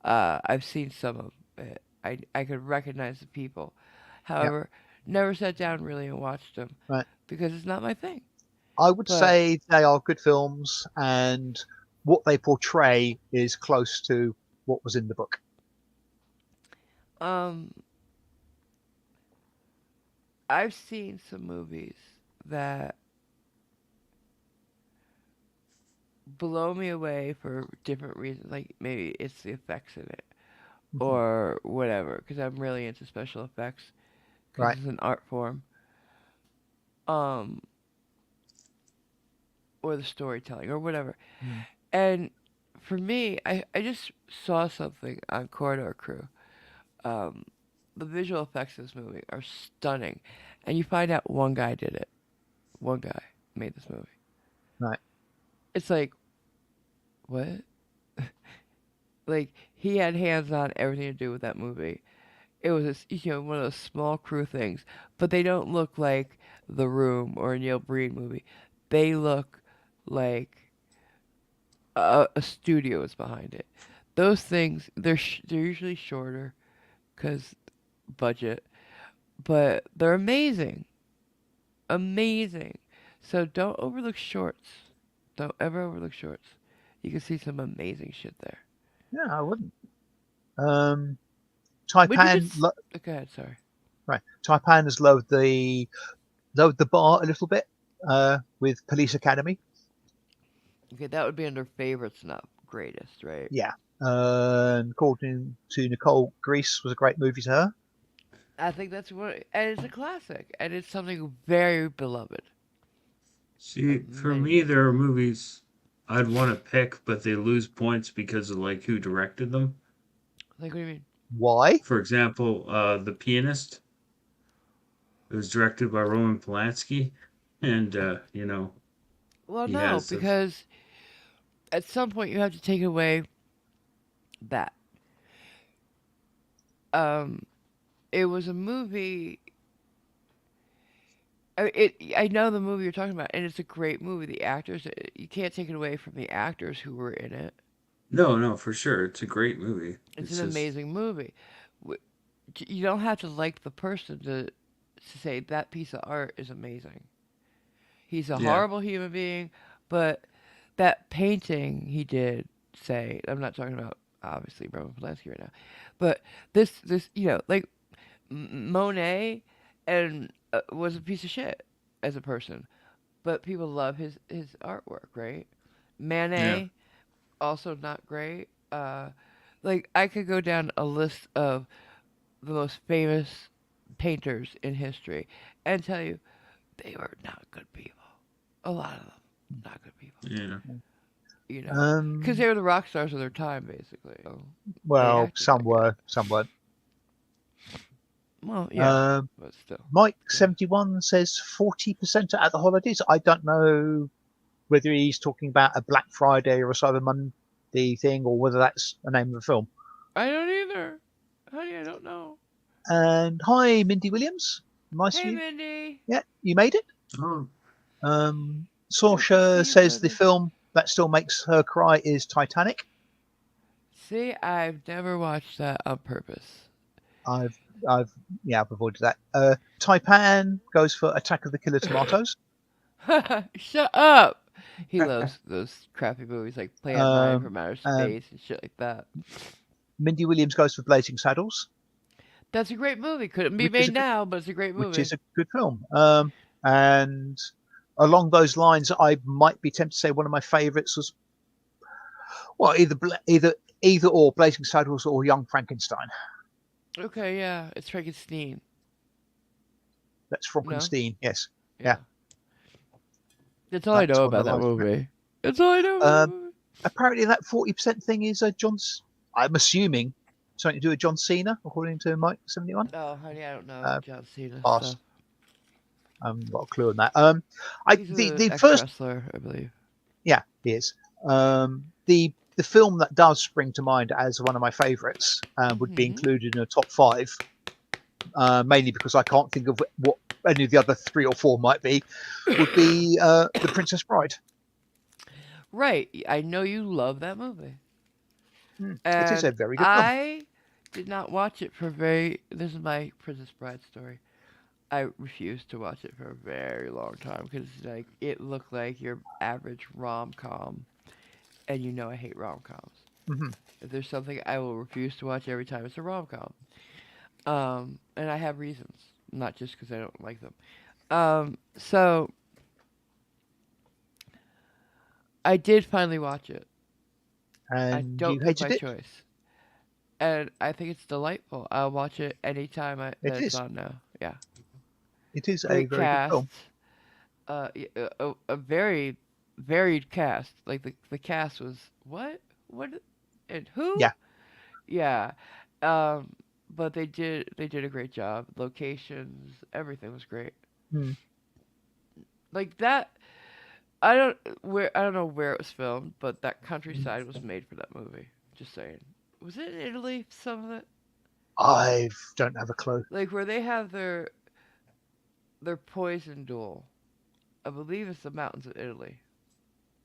I've seen some of it. I could recognize the people. Yeah, However, never sat down really and watched them right. because it's not my thing. I would But say they are good films, and what they portray is close to what was in the book. um, I've seen some movies that blow me away for different reasons. Like maybe it's the effects in it Mhm. or whatever. Because I'm really into special effects because Right. it's an art form. Um, or the storytelling or whatever. Mm. And for me, I just saw something on Corridor Crew. Um, the visual effects of this movie are stunning, and you find out one guy did it. One guy made this movie. Right. It's like what? Like he had hands on everything to do with that movie. It was one of those small crew things, but they don't look like The Room or a Neil Breen movie. They look like a studio is behind it. Those things they're usually shorter because budget, but they're amazing, amazing. So don't overlook shorts. Don't ever overlook shorts. You can see some amazing shit there. Yeah, I wouldn't. Um, Would you Taipan, just go ahead? Sorry. right? Taipan has lowered the bar a little bit with Police Academy. Okay, that would be under favorites, not greatest, right? Yeah. And according to Nicole, Grease was a great movie to her. I think that's what, and it's a classic, and it's something very beloved See, of for many me, people. there are movies I'd want to pick, but they lose points because of like who directed them. Like, what do you mean? Why? For example, The Pianist. It was directed by Roman Polanski, and Well, he no, has the because at some point you have to take away that. Um, it was a movie. I know the movie you're talking about, and it's a great movie. The actors, you can't take it away from the actors who were in it. no, no, for sure, it's a great movie. It's an It's just amazing movie. You don't have to like the person to say that piece of art is amazing. He's a yeah, horrible human being, but that painting he did, say, I'm not talking about obviously Roman Polanski right now, but this like Monet and was a piece of shit as a person, but people love his artwork, right? Yeah. Manet also not great. Like I could go down a list of the most famous painters in history and tell you they were not good people. A lot of them not good people. Yeah. Because they Um, were the rock stars of their time, basically. So they well, acted some like it. were, some weren't. Well, yeah, Um, but still. Mike Go ahead. 71 says 40% at the holidays. I don't know whether he's talking about a Black Friday or a Cyber Monday thing, or whether that's the name of the film. I don't either. Honey, I don't know. And hi, Mindy Williams. Nice of Hey, you. Mindy. Yeah, you made it. Oh, Good to see Sorsha you, says the brother. film that still makes her cry is Titanic. See, I've never watched that on purpose. I've, I've, yeah, I've avoided that. Taipan goes for Attack of the Killer Tomatoes. Shut up. He loves those crappy movies like Plan 9 Um, from Outer um, Space and shit like that. Mindy Williams goes for Blazing Saddles, That's a great movie. Couldn't be which is made a good, now, but it's a great which movie. is a good film. And along those lines, I might be tempted to say one of my favourites was well, either or Blazing Saddles or Young Frankenstein. Okay, yeah, it's Frankenstein. That's No? Frankenstein. Yes, yeah, Yeah. That's all I that's know one I about that like. movie. That's all I know about that Um, movie. apparently, that 40% thing is John's. I'm assuming something to do with John Cena, according to Mike 71. Oh, honey, I don't know Uh, John Cena Pass. stuff. Got a clue on that. I He's the an the ex first, wrestler, I believe. yeah, he is. The film that does spring to mind as one of my favourites would be Mm-hmm. included in a top five, mainly because I can't think of what any of the other three or four might be. Would be The Princess Bride. Right. I know you love that movie. It is And a very good film. I did not watch it for very. This is my Princess Bride story. I refused to watch it for a very long time because like it looked like your average rom com, and you know I hate rom coms. Hmm. If there's something I will refuse to watch every time, it's a rom com. And I have reasons, not just because I don't like them. So I did finally watch it. I And don't you took hated my it. choice, and I think it's delightful. I'll watch it anytime It that it's is. on now. Yeah, It is a great very good cast. film. A very varied cast. Like the cast was what and who? Yeah. Yeah. Um, but they did a great job. Locations, everything was great. Mm. Like that. I don't know where it was filmed, but that countryside was made for that movie. Just saying. Was it in Italy? Some of it, I don't have a clue. like where they have their poison duel. I believe it's the mountains of Italy.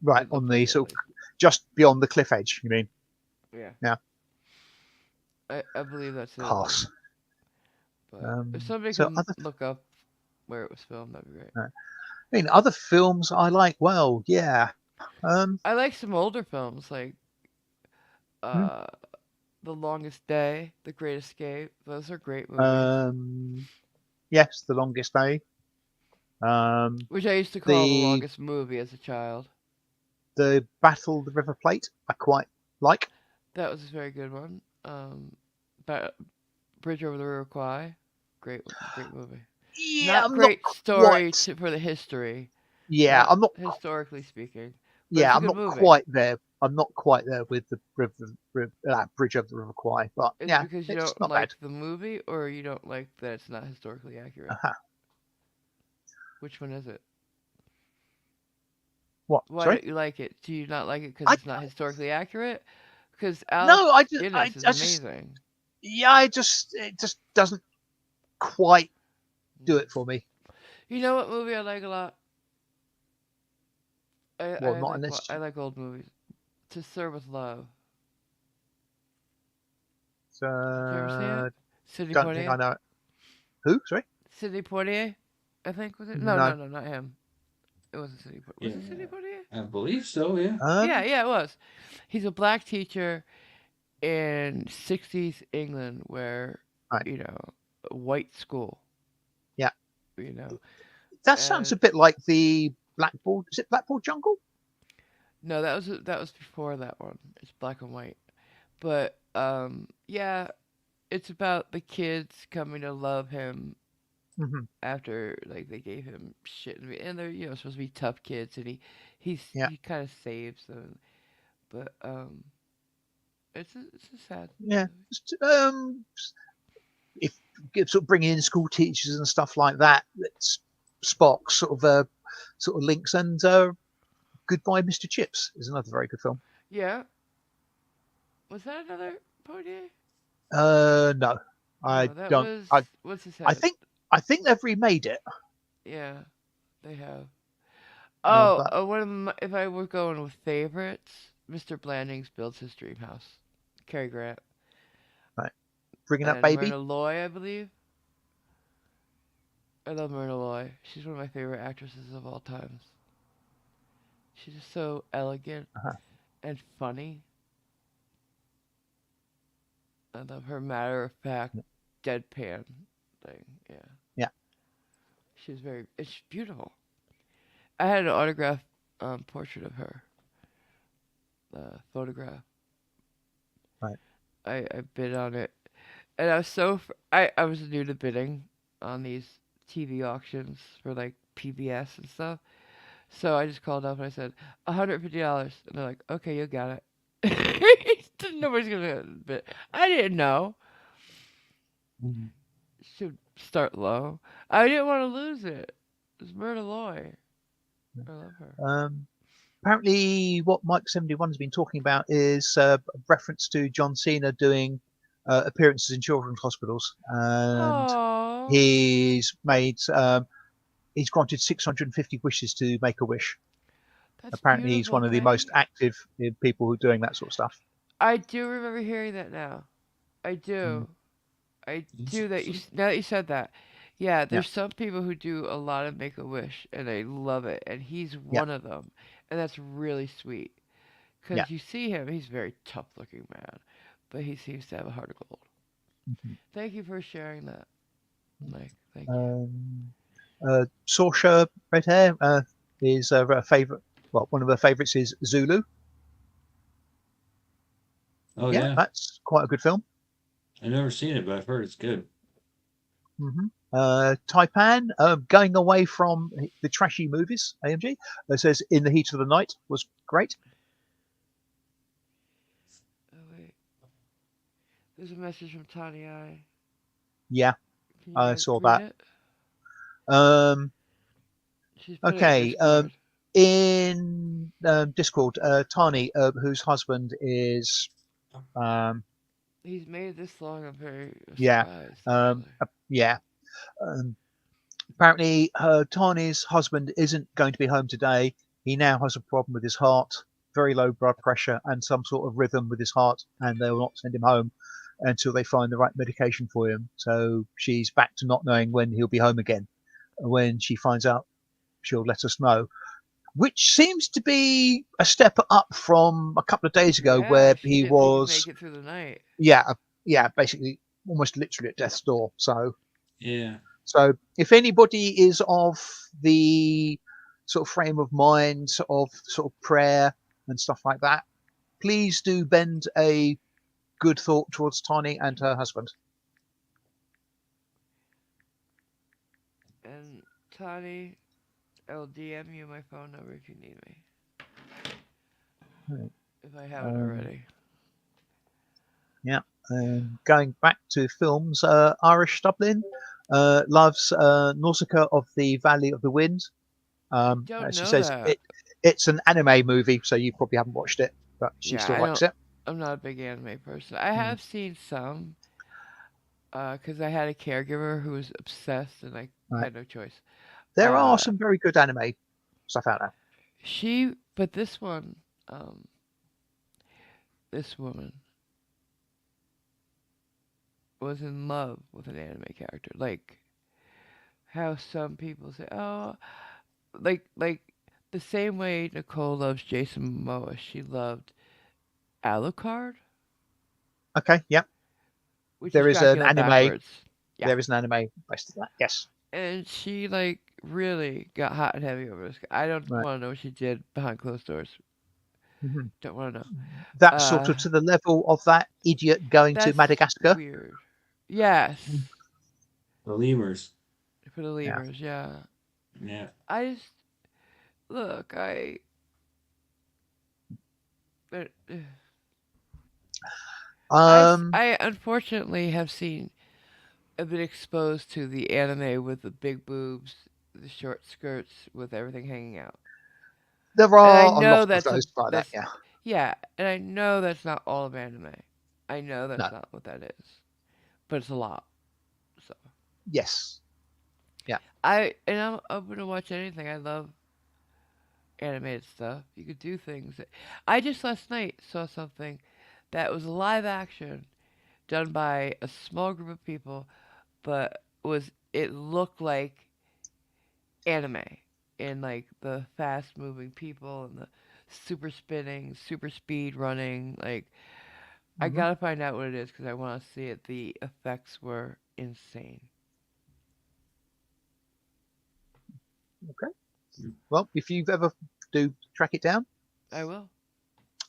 Right, It on looked the like sort of Italy. just beyond the cliff edge, you mean? Yeah, Yeah. I believe that's Italy. Pass. But if somebody So can other, look up where it was filmed, that'd be great. I mean, other films I like. Well, yeah. I like some older films like Hmm, uh, The Longest Day, The Great Escape. Those are great movies. um, yes, The Longest Day. Um, Which I used to call the the longest movie as a child. the Battle of the River Plate I quite like. That was a very good one. Ba- Bridge over the River Kwai, great, great movie. Yeah, Not I'm not great story quite. for the history, Yeah, not I'm not. historically speaking, but Yeah, it's a I'm good not movie. quite there. I'm not quite there with the Bridge of the River Kwai, but Is it yeah, because you it's don't not bad. like the movie, or you don't like that it's not historically accurate? Uh-huh. Which one is it? What? Why Sorry? don't you like it? Do you not like it because I it's not historically accurate? Because Alec no, Guinness is I just amazing. yeah, it just doesn't quite do it for me. You know what movie I like a lot? Well, not I unless like old movies. To Serve with Love. Did you ever see it? Sidney don't think I Poitier. know it. Who? Sorry? Sidney Poitier, I think was it? No, No. no, no, not him. It wasn't Sidney Poitier. Was Yeah, it Sidney Poitier? I believe so. Yeah. Yeah, Um, yeah, it was. He's a black teacher in 60s England where, right. you know, a white school, Yeah. you know. That sounds And a bit like the Blackboard. Is it Blackboard Jungle? no, that was before that one. It's black and white. But yeah, it's about the kids coming to love him Hmm. after like they gave him shit and they're supposed to be tough kids and Yeah. he kind of saves them. But it's a sad Yeah. movie. If sort of bringing in school teachers and stuff like that, that's Spock sort of links. And Goodbye, Mr. Chips is another very good film. Yeah, was that another Poitier? No, I No, that don't. was what's his I head? think I think they've remade it, Yeah, they have. but One of my, if I were going with favorites, Mr. Blandings builds his dream house. Cary Grant right, bringing up and baby. Myrna Loy, I believe. I love Myrna Loy. She's one of my favorite actresses of all times. She's just so elegant Uh-huh. and funny. I love her matter of fact, deadpan thing. Yeah, Yeah, it's beautiful. I had an autographed portrait of her, photograph. right. I bid on it, and I was new to bidding on these TV auctions for like PBS and stuff. So I just called up and I said $150, and they're like, "Okay, you got it." Nobody's gonna bid. I didn't know. Mhm. Should start low. I didn't want to lose it. It's Myrna Loy. I love her. Um, Apparently, what Mike 71 has been talking about is a reference to John Cena doing appearances in children's hospitals, and Oh, he's made he's granted 650 wishes to make a wish. that's Apparently, he's beautiful, one of the most Clay. active people who are doing that sort of stuff. I do remember hearing that now. I Mm, do. I It's, do that. it's- Now that you said that, yeah. yeah, There's some people who do a lot of Make a Wish and they love it, and he's yeah, one of them, and that's really sweet. yeah. Cause you see him, he's a very tough looking man, but he seems to have a heart of gold. Mhm. Thank you for sharing that, Mike. Thank you. Um, Saoirse Red Hair is a favorite. Well, one of her favorites is Zulu. oh Yeah, yeah, that's quite a good film. I've never seen it, but I've heard it's good. Hmm. Taipan, going away from the trashy movies, AMG, says In the Heat of the Night was great. Oh wait, there's a message from Tanya. Yeah, Can you I guys saw read that. it? Um, She's put it in okay, Discord. in Discord, Tani, whose husband is, um, He's made it this long. I'm very yeah, surprised, actually. yeah. Um, Apparently, Tani's husband isn't going to be home today. He now has a problem with his heart, very low blood pressure, and some sort of rhythm with his heart, and they will not send him home until they find the right medication for him. So she's back to not knowing when he'll be home again. When she finds out, she'll let us know. Which seems to be a step up from a couple of days ago, Yeah, where she he didn't think he'd was, make it through the night. yeah, yeah, basically almost literally at death's door. Yeah. So if anybody is of the sort of frame of mind of sort of prayer and stuff like that, please do bend a good thought towards Tani and her husband. And Tani, I'll DM you my phone number if you need me, Right. if I haven't Um, already. yeah. And going back to films, Irish Dublin loves Nausicaa of the Valley of the Wind. I don't As she know says, that. it's an anime movie, so you probably haven't watched it, but she Yeah, still I likes don't. it. I'm not a big anime person. I Mm. have seen some, cause I had a caregiver who was obsessed, and I Right. had no choice. There are Uh, some very good anime stuff out there. but this one, um, this woman was in love with an anime character. Like how some people say, oh, like the same way Nicole loves Jason Momoa, she loved Alucard, Okay, yeah. which is There is an Dracula anime. backwards. Yeah. There is an anime based on that. Yes. And she like really got hot and heavy over this. I don't Right. want to know what she did behind closed doors. hmm Don't want to know. That's sort Uh, of to the level of that idiot going to that's Madagascar. weird. Yes, Mm. The lemurs. for the Yeah. lemurs. Yeah. Yeah. I just look. Uh, Um. I unfortunately have seen a bit exposed to the anime with the big boobs, the short skirts with everything hanging out. There And I are a lot know of those like that. that's Yeah. yeah, and I know that's not all of anime. I know No. that's not what that is, but it's a lot. So Yes. Yeah. I'm open to watch anything. I love animated stuff. You could do things. I just last night saw something that was live action done by a small group of people, but was it looked like anime in like the fast moving people and the super spinning, super speed running. Like I hmm gotta find out what it is because I want to see it. The effects were insane. Okay. Well, if you've ever do track it down, I will.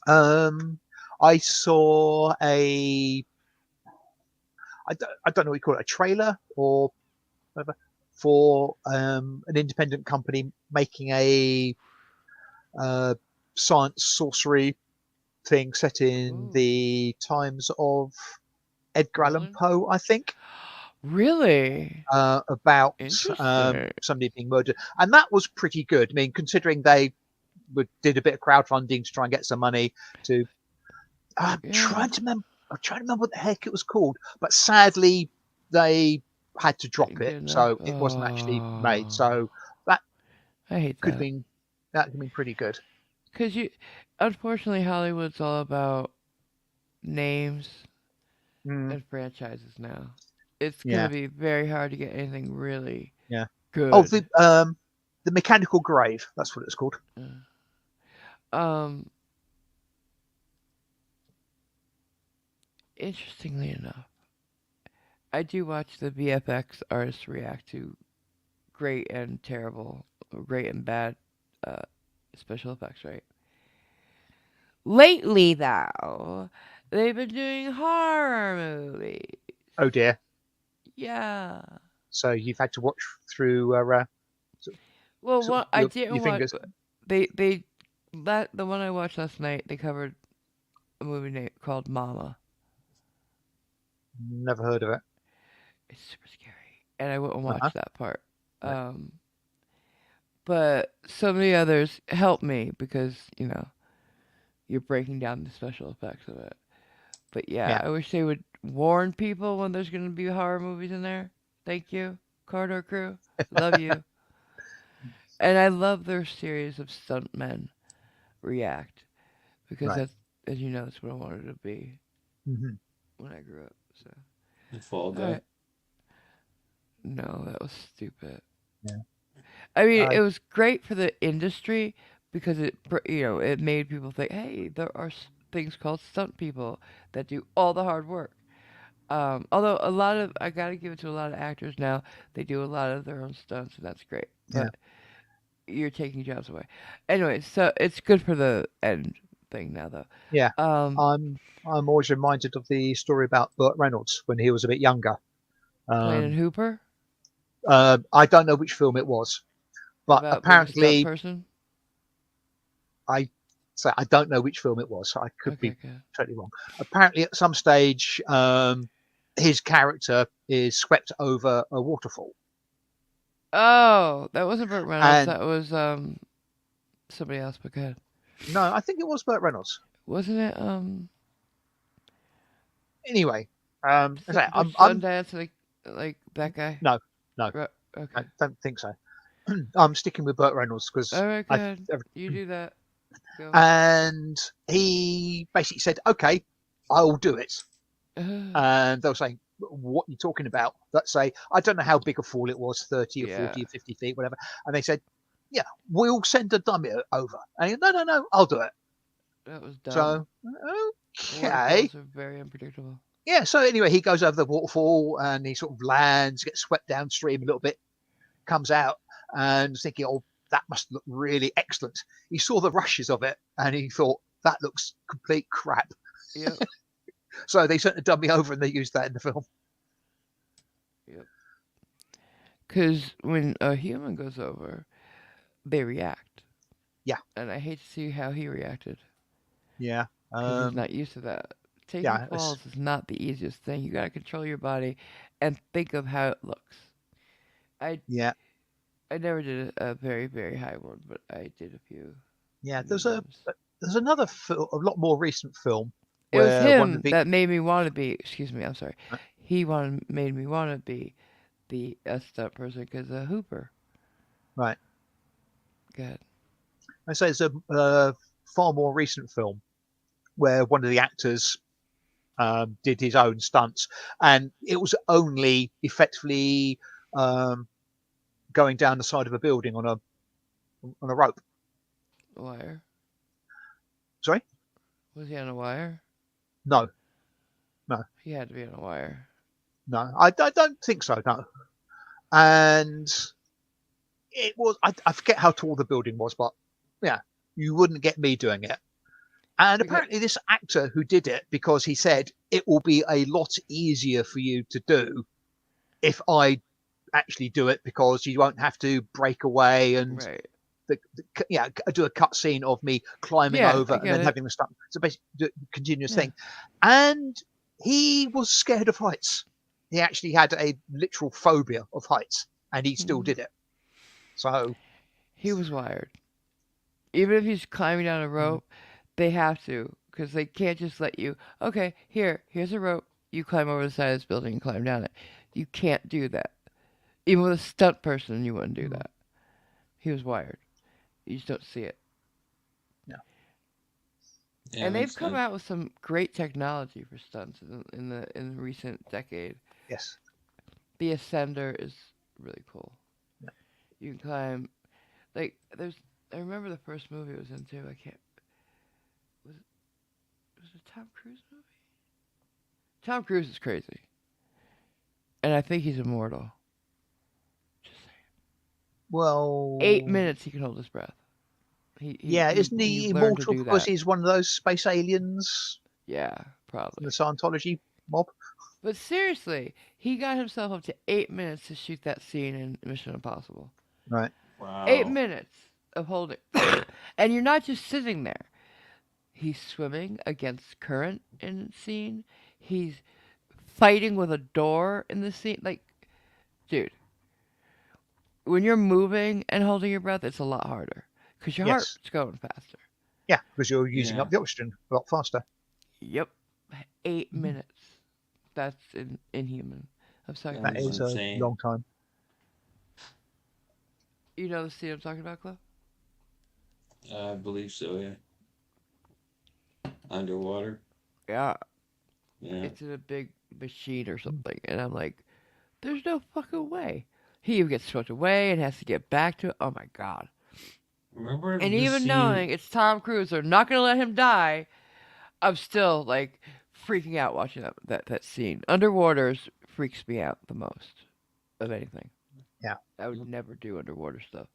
um, I saw a I don't know what you call it, a trailer or whatever for an independent company making a uh, science sorcery thing set in Ooh, the times of Edgar Allan Merlin. Poe, I think, Really about interesting. somebody being murdered, and that was pretty good. I mean, considering they did a bit of crowdfunding to try and get some money to. I'm Yeah, trying to remember. I'm trying to remember what the heck it was called, but sadly they had to drop didn't it, get enough. so it wasn't actually made. Oh, So that I hate could have that. been pretty good. Cause unfortunately, Hollywood's all about names Mm, and franchises now. It's gonna yeah, be very hard to get anything really yeah. Oh, good. the mechanical grave. That's what it's called. Um, interestingly enough, I do watch the VFX artists react to great and terrible, great and bad uh, special effects, right? Lately, though, they've been doing horror movies. Oh dear. Yeah. So you've had to watch through Well, sort of what I your didn't watch, fingers. they that the one I watched last night. They covered a movie called Mama. Never heard of it. It's super scary, and I wouldn't Uh huh. watch that part. Right. Um, but so many others helped me because you're breaking down the special effects of it. But yeah, Yeah. I wish they would warn people when there's going to be horror movies in there. Thank you, Corridor Crew. Love you. And I love their series of stuntmen react because Right. that's, as you know, that's what I wanted to be hmm when I grew up. So, The Fall all Guy. right. No, that was stupid. Yeah. I mean, I it was great for the industry because it made people think, hey, there are things called stunt people that do all the hard work. Although I gotta give it to a lot of actors now, they do a lot of their own stunts, and that's great. yeah. But you're taking jobs away. Anyway, so it's good for the end thing now, Yeah. though. I'm always reminded of the story about Burt Reynolds when he was a bit younger. Playing in Um, Hooper I don't know which film it was, but about being a stunt apparently person. I I don't know which film it was. I could Okay, be good. totally wrong. Apparently, at some stage, his character is swept over a waterfall, Oh, that wasn't Burt Reynolds. and That was somebody else. But good, no, I think it was Burt Reynolds. wasn't it? Anyway, I say Something for I'm Sundance, like that guy. no, no, I Okay. don't think so. I'm sticking with Burt Reynolds because All right, I good. You do that. Go. and he basically said, "Okay, I'll do it." And they'll say, "What are you talking about?" Let's say, I don't know how big a fall it was, 30 or Yeah. 40 or 50 feet, whatever. And they said, yeah, we'll send a dummy over. And he, no, I'll do it. That was dumb. So, okay. Waterfalls are very unpredictable. Yeah, so anyway, he goes over the waterfall and he sort of lands, gets swept downstream a little bit, comes out and thinking, oh, that must look really excellent. He saw the rushes of it and he thought, that looks complete crap. Yep. So they sent a dummy over and they used that in the film. Yep. Because when a human goes over, they react. Yeah, And I hate to see how he reacted yeah, because he's not used to that. Taking yeah, falls is not the easiest thing. You got to control your body and think of how it looks. I yeah, I never did a very very high one, but I did a few yeah. mediums. There's another a lot more recent film It was where one of him the that made me want to be. Excuse me, I'm sorry. uh, Made me want to be the stunt person because Hooper. right. Good. I say it's a far more recent film where one of the actors did his own stunts, and it was only effectively um, going down the side of a building on a rope. Wire. Sorry, Was he on a wire? no, no, He had to be on a wire. no. I don't think so. No, and it was I forget how tall the building was, but yeah, you wouldn't get me doing it. And Because apparently, this actor who did it because he said it will be a lot easier for you to do if I actually do it because you won't have to break away and right. yeah, do a cut scene of me climbing Yeah, over I and get then it. having the stuff. So basically, continuous Yeah. thing. And he was scared of heights. He actually had a literal phobia of heights, and he still Hmm. did it. So He was wired. Even if he's climbing down a mm, rope, they have to because they can't just let you. Okay, here's a rope. You climb over the side of this building and climb down it. You can't do that. Even with a stunt person, you wouldn't do mm, that. He was wired. You just don't see it. yeah, Yeah, And they've makes come sense. out with some great technology for stunts in the recent decade. yes, The Ascender is really cool. yeah. You can climb like there's. I remember the first movie I was into. I can't. Was it, was it a Tom Cruise movie? Tom Cruise is crazy, and I think he's immortal. Just saying. Eight Well, minutes he can hold his breath. yeah, isn't He he learned to immortal do because that. he's one of those space aliens Yeah, from the probably. Scientology mob? But seriously, he got himself up to 8 minutes to shoot that scene in Mission Impossible. Right. Eight Wow. minutes of holding, and you're not just sitting there. He's swimming against current in the scene. He's fighting with a door in the scene. Like, dude, when you're moving and holding your breath, it's a lot harder because your Yes. heart's going faster. Yeah, because you're using Yeah. up the oxygen a lot faster. Yep, 8 Mhm. minutes. That's inhuman. I'm sorry, That That is Cliff. is a insane. long time. You know the scene I'm talking about, Cliff? I believe so, yeah. Underwater. Yeah, Yeah. it's in a big machine or something, and I'm like, there's no fucking way. He even gets swept away and has to get back to it. Oh my god. Remember And the even scene? knowing it's Tom Cruise, they're not gonna let him die. I'm still like freaking out watching that scene. Underwaters freaks me out the most of anything. Yeah. I would never do underwater stuff.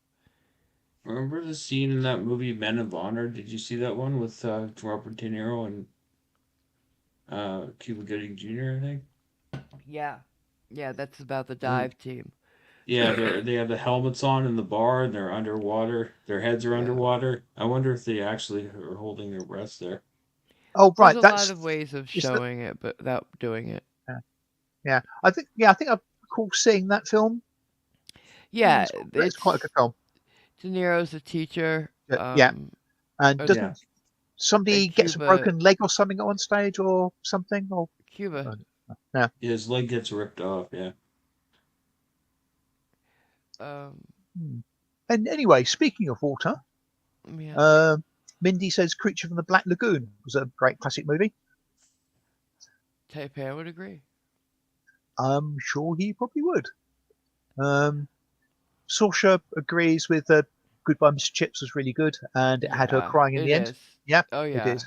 Remember the scene in that movie Men of Honor? Did you see that one with Robert De Niro and Cuba Gooding Jr., I think? Yeah. Yeah, that's about the When dive team. Yeah, they have the helmets on in the bar and they're underwater. Their heads are Yeah. underwater. I wonder if they actually are holding their breaths there. Oh, There's right. a lot That's of ways of is that. showing it, but without doing it. Yeah. Yeah. I think. Yeah. I think I recall seeing that film. Yeah, It's quite a it's good film. De Niro's a teacher. Yeah. And Uh, Yeah. doesn't somebody and gets a Cuba, broken leg or something at one stage or something? Or Cuba. yeah. His leg gets ripped off, yeah. Um, Hmm. And anyway, speaking of water, yeah, uh, Mindy says "Creature from the Black Lagoon" was a great classic movie. Taipan would agree. I'm sure he probably would. Um, Saoirse agrees with Goodbye, Mr. Chips was really good, and it had her Yeah, crying in it the end. is. Yeah, Oh it yeah. is.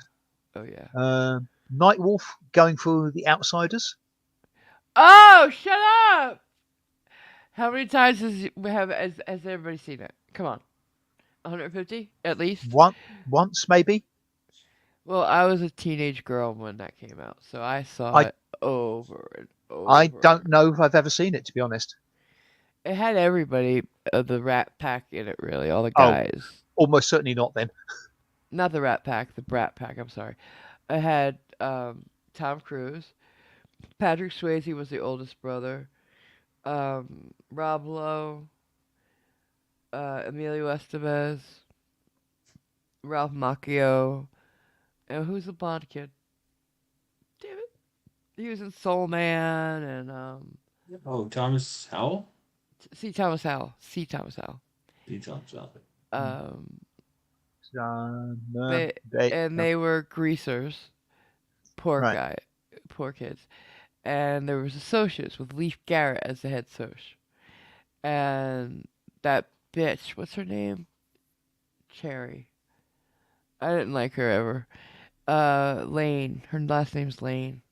Oh yeah. Nightwolf going for the outsiders. Oh, shut up! How many times has everybody seen it? Come on, 150 at least. One once maybe. Well, I was a teenage girl when that came out, so I saw I it over and I don't over. know if I've ever seen it, to be honest. It had everybody of the Rat Pack in it, really, all the Oh, guys. almost certainly not then. Not the Rat Pack, the Brat Pack. I'm sorry. It had Tom Cruise. Patrick Swayze was the oldest brother. Rob Lowe, Emilio Estevez, Ralph Macchio, and who's the blonde kid? Damn it. He was in Soul Man and Oh, Thomas Howell? C. Thomas Howell. C. Thomas Howell. D. Thomas Howell. Um, No, they and no. they were greasers. Poor Right. guy, poor kids. And there was associates with Leif Garrett as the head soc. And that bitch, what's her name? Cherry. I didn't like her ever. Lane. Her last name's Lane.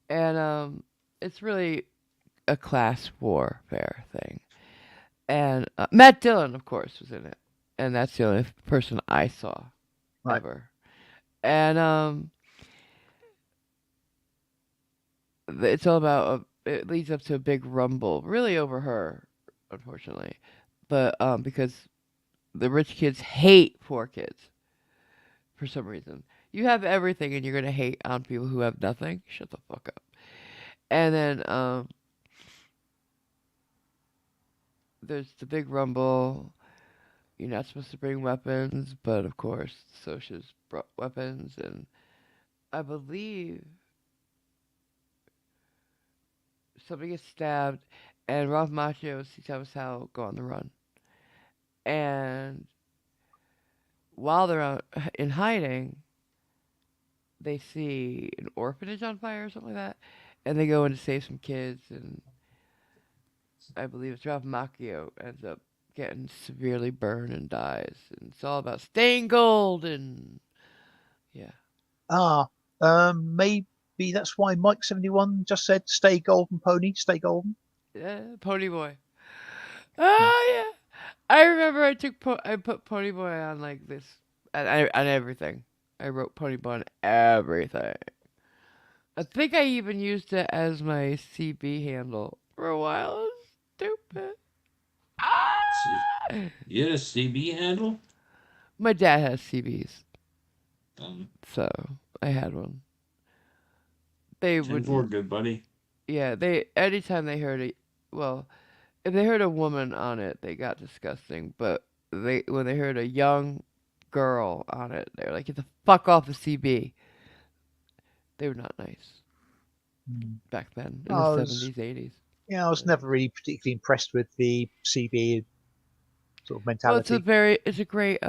And it's really a class warfare thing. And Matt Dillon, of course, was in it, and that's the only person I saw Right. ever. And it's all about it leads up to a big rumble, really over her, unfortunately, but because the rich kids hate poor kids for some reason. You have everything, and you're gonna hate on people who have nothing. Shut the fuck up. And then there's the big rumble. You're not supposed to bring weapons, but of course, Sosha's brought weapons, and I believe somebody gets stabbed, and Ralph Macchio and C. Thomas Howell go on the run. And while they're out in hiding, they see an orphanage on fire or something like that, and they go in to save some kids, and I believe it's Ralph Macchio ends up getting severely burned and dies. And it's all about staying gold, and yeah. Ah, maybe that's why Mike 71 just said, "Stay golden, pony, stay golden." Pony Boy. Yeah. Oh yeah. I remember I put Pony Boy on like this on everything. I wrote Pony Boy on everything. I think I even used it as my CB handle for a while. It was stupid. Ah! You had a CB handle? My dad has CBs, Um, so I had one. They 10-4, wouldn't. good buddy. Yeah, they anytime they heard it. Well, if they heard a woman on it, they got disgusting. But they when they heard a young girl on it, they were like, "Get the fuck off the CB." They were not nice Mm. back then in the I was, 70s, 80s. yeah, I was never really particularly impressed with the CB sort of Well, mentality. it's a great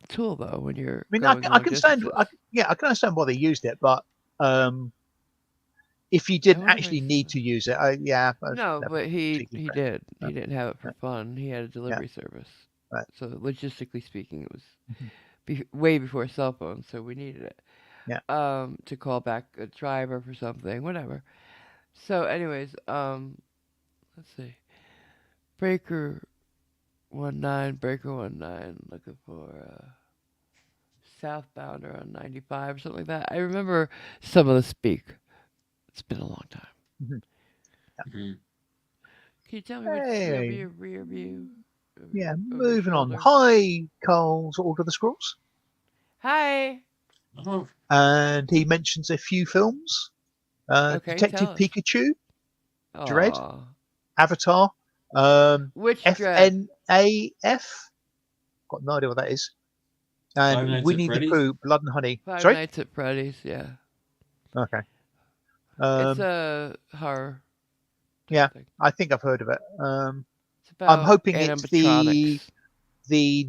tool though when you're I mean, going I long can stand, distances. yeah, I can understand why they used it, but um, if you I didn't wonder if I actually need still. to use it, yeah, I was No, never but he particularly he impressed. did. No, He didn't have it for no, fun. He had a yeah, delivery service. right. So logistically speaking, it was Mhm. way before cell phones, so we needed it Yeah. to call back a driver for something, whatever. So, anyways, let's see, Breaker 19, looking for southbounder on 95 or something like that. I remember some of the speak. It's been a long time. Mhm. Mhm. Can you tell me what's over Hey, your rear view, yeah, over your moving on. shoulder? Hi, Carl's Order of the Scrolls. Hi. Oh, And he mentions a few films: Okay, Detective tell us. Pikachu, Dread, Aw. Avatar, Which dread? FNAF. Got no idea what that is. And Five Nights at Winnie the Freddy's? Pooh, Blood and Honey. Five Sorry. Nights at Freddy's. Yeah, Okay. it's Um, a horror type yeah, thing. I think I've heard of it. It's I'm about hoping it's the animatronics.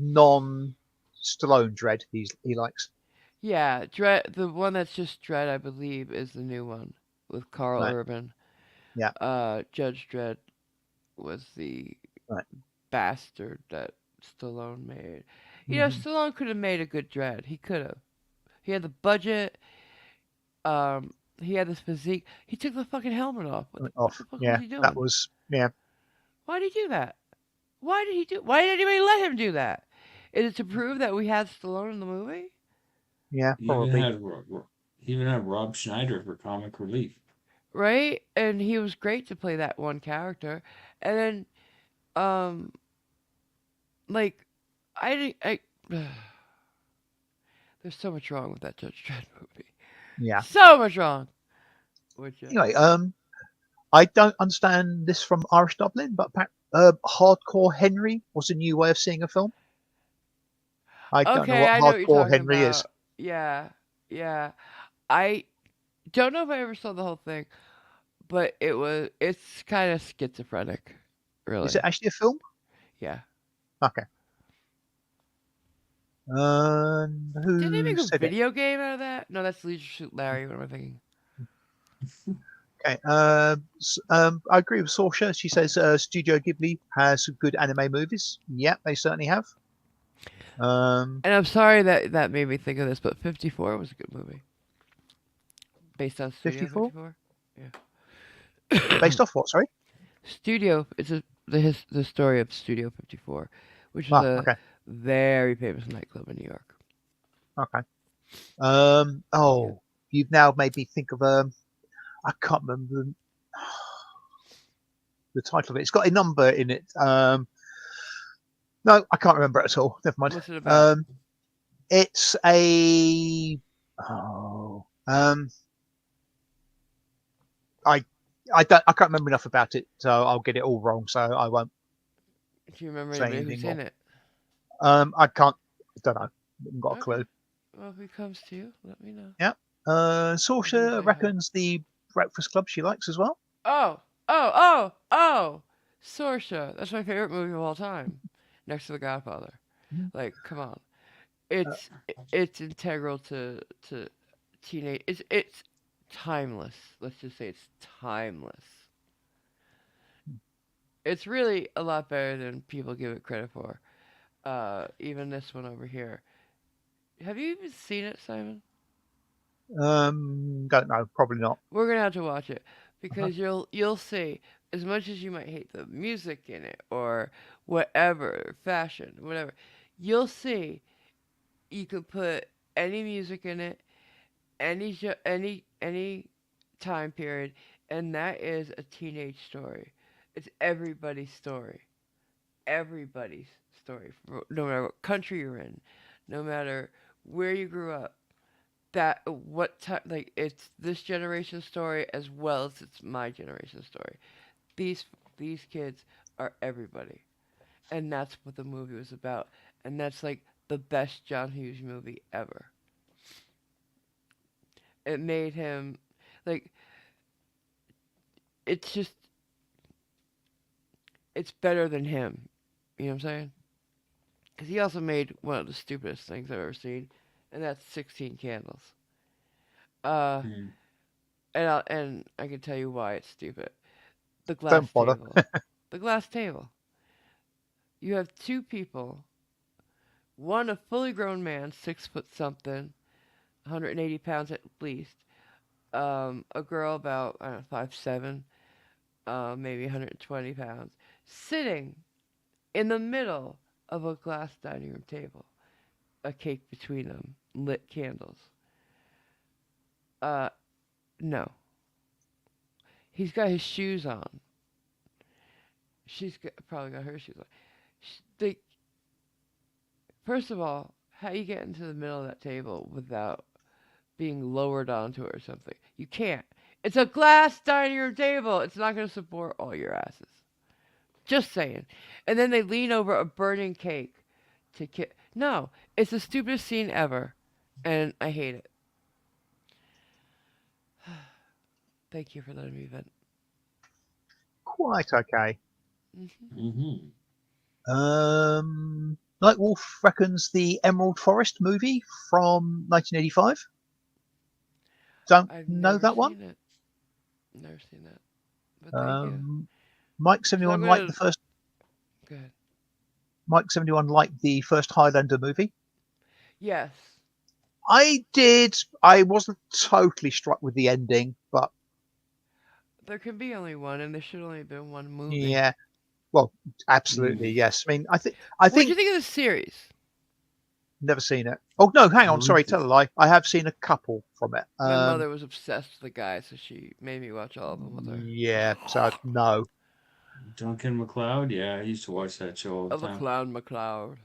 non Stallone Dread he likes. Yeah, Dread. The one that's just Dread, I believe, is the new one with Carl Right. Urban. Yeah. Judge Dredd was the Right. bastard that Stallone made. Hmm. Stallone could have made a good Dread. He could have. He had the budget. Um, he had this physique. He took the fucking helmet off. What Off. the fuck was Yeah, he that doing? was yeah, Why did he do that? Why did he do? Why did anybody let him do that? Is it to prove that we had Stallone in the movie, yeah, He even probably. had he even had Rob Schneider for comic relief. right? And he was great to play that one character. And then, um, like, I didn't. There's so much wrong with that Judge Dredd movie. Yeah. So much wrong. Which, Anyway, I don't understand this from Irish Dublin, but Hardcore Henry was a new way of seeing a film. I don't know okay, what I know what you're Hardcore talking Henry is. about. Yeah, yeah. I don't know if I ever saw the whole thing, but it's kind of schizophrenic, Is it really. actually a film? Yeah. Okay. Did they Who make a said it? video game out of that? No, that's Leisure Suit Larry. What am I thinking? Okay. I agree with Sorsha. She says Studio Ghibli has some good anime movies. Yeah, they certainly have. Um, And I'm sorry that that made me think of this, but 54 was a good movie based on Studio 54? 54. Yeah. Based off what? Sorry. Studio. It's the story of Studio 54, which was Ah, a okay, very famous nightclub in New York. okay. Yeah. Oh, you've now made me think of I can't remember the title of it. It's got a number in it. No, I can't remember it at all. Never mind. What's it about? Um, it's a oh I I can't remember enough about it, so I'll get it all wrong. So I won't Do you remember say anybody anything who's more. in it? I can't. I don't know. Haven't got a Okay. clue. Well, if he comes to you, let me know. Yeah. I can Sorsha say hi. reckons the Breakfast Club she likes as well. Oh, oh, oh, oh! Sorsha. That's my favorite movie of all time, next to The Godfather. Mhm. Like, come on. Uh, It's integral to teenage. It's timeless. Let's just say it's timeless. It's really a lot better than people give it credit for. Even this one over here. Have you even seen it, Simon? don't know. Probably not. We're gonna have to watch it Uh-huh. because you'll see. As much as you might hate the music in it or whatever, fashion, whatever, you'll see. You could put any music in it, any time period, and that is a teenage story. It's everybody's story. Everybody's story. No matter what country you're in, no matter where you grew up. That what time like it's this generation's story as well as it's my generation's story. These these kids are everybody, and that's what the movie was about. And that's like the best John Hughes movie ever. It made him like it's just it's better than him. You know what I'm saying? Because he also made one of the stupidest things I've ever seen, and that's 16 Candles. Uh, Hmm. and I can tell you why it's stupid. The glass Don't bother. table. The glass table. You have two people. One a fully grown man, 6 foot something, 180 pounds at least. A girl about I don't know 5'7", maybe 120 pounds, sitting in the middle of a glass dining room table, a cake between them, lit candles. Uh, no. He's got his shoes on. Probably got her shoes on. They, first of all, how you get into the middle of that table without being lowered onto it or something? You can't. It's a glass dining room table. It's not going to support all your asses. Just saying. And then they lean over a burning cake to No, it's the stupidest scene ever, and I hate it. Thank you for letting me vent. Quite okay. Hmm. Mm-hmm. Night Wolf reckons the Emerald Forest movie from 1985. Don't I've know never that one. seen it. Never seen that. But thank you. Um, Mike's Because I'm anyone like gonna the first? go ahead. Mike 71 like the first Highlander movie? Yes. I did. I wasn't totally struck with the ending, but There can be only one, and there should only have been one movie. yeah. Well, absolutely, Mm. yes. I mean, I What'd you think think of the series? never seen it. Oh no, hang I on. Sorry, liked tell it. a lie. I have seen a couple from it. My mother was obsessed with the guy, so she made me watch all of them with her. Yeah. So no, Duncan MacLeod. Yeah, I used to watch that show all the Of the time. Clown McCloud.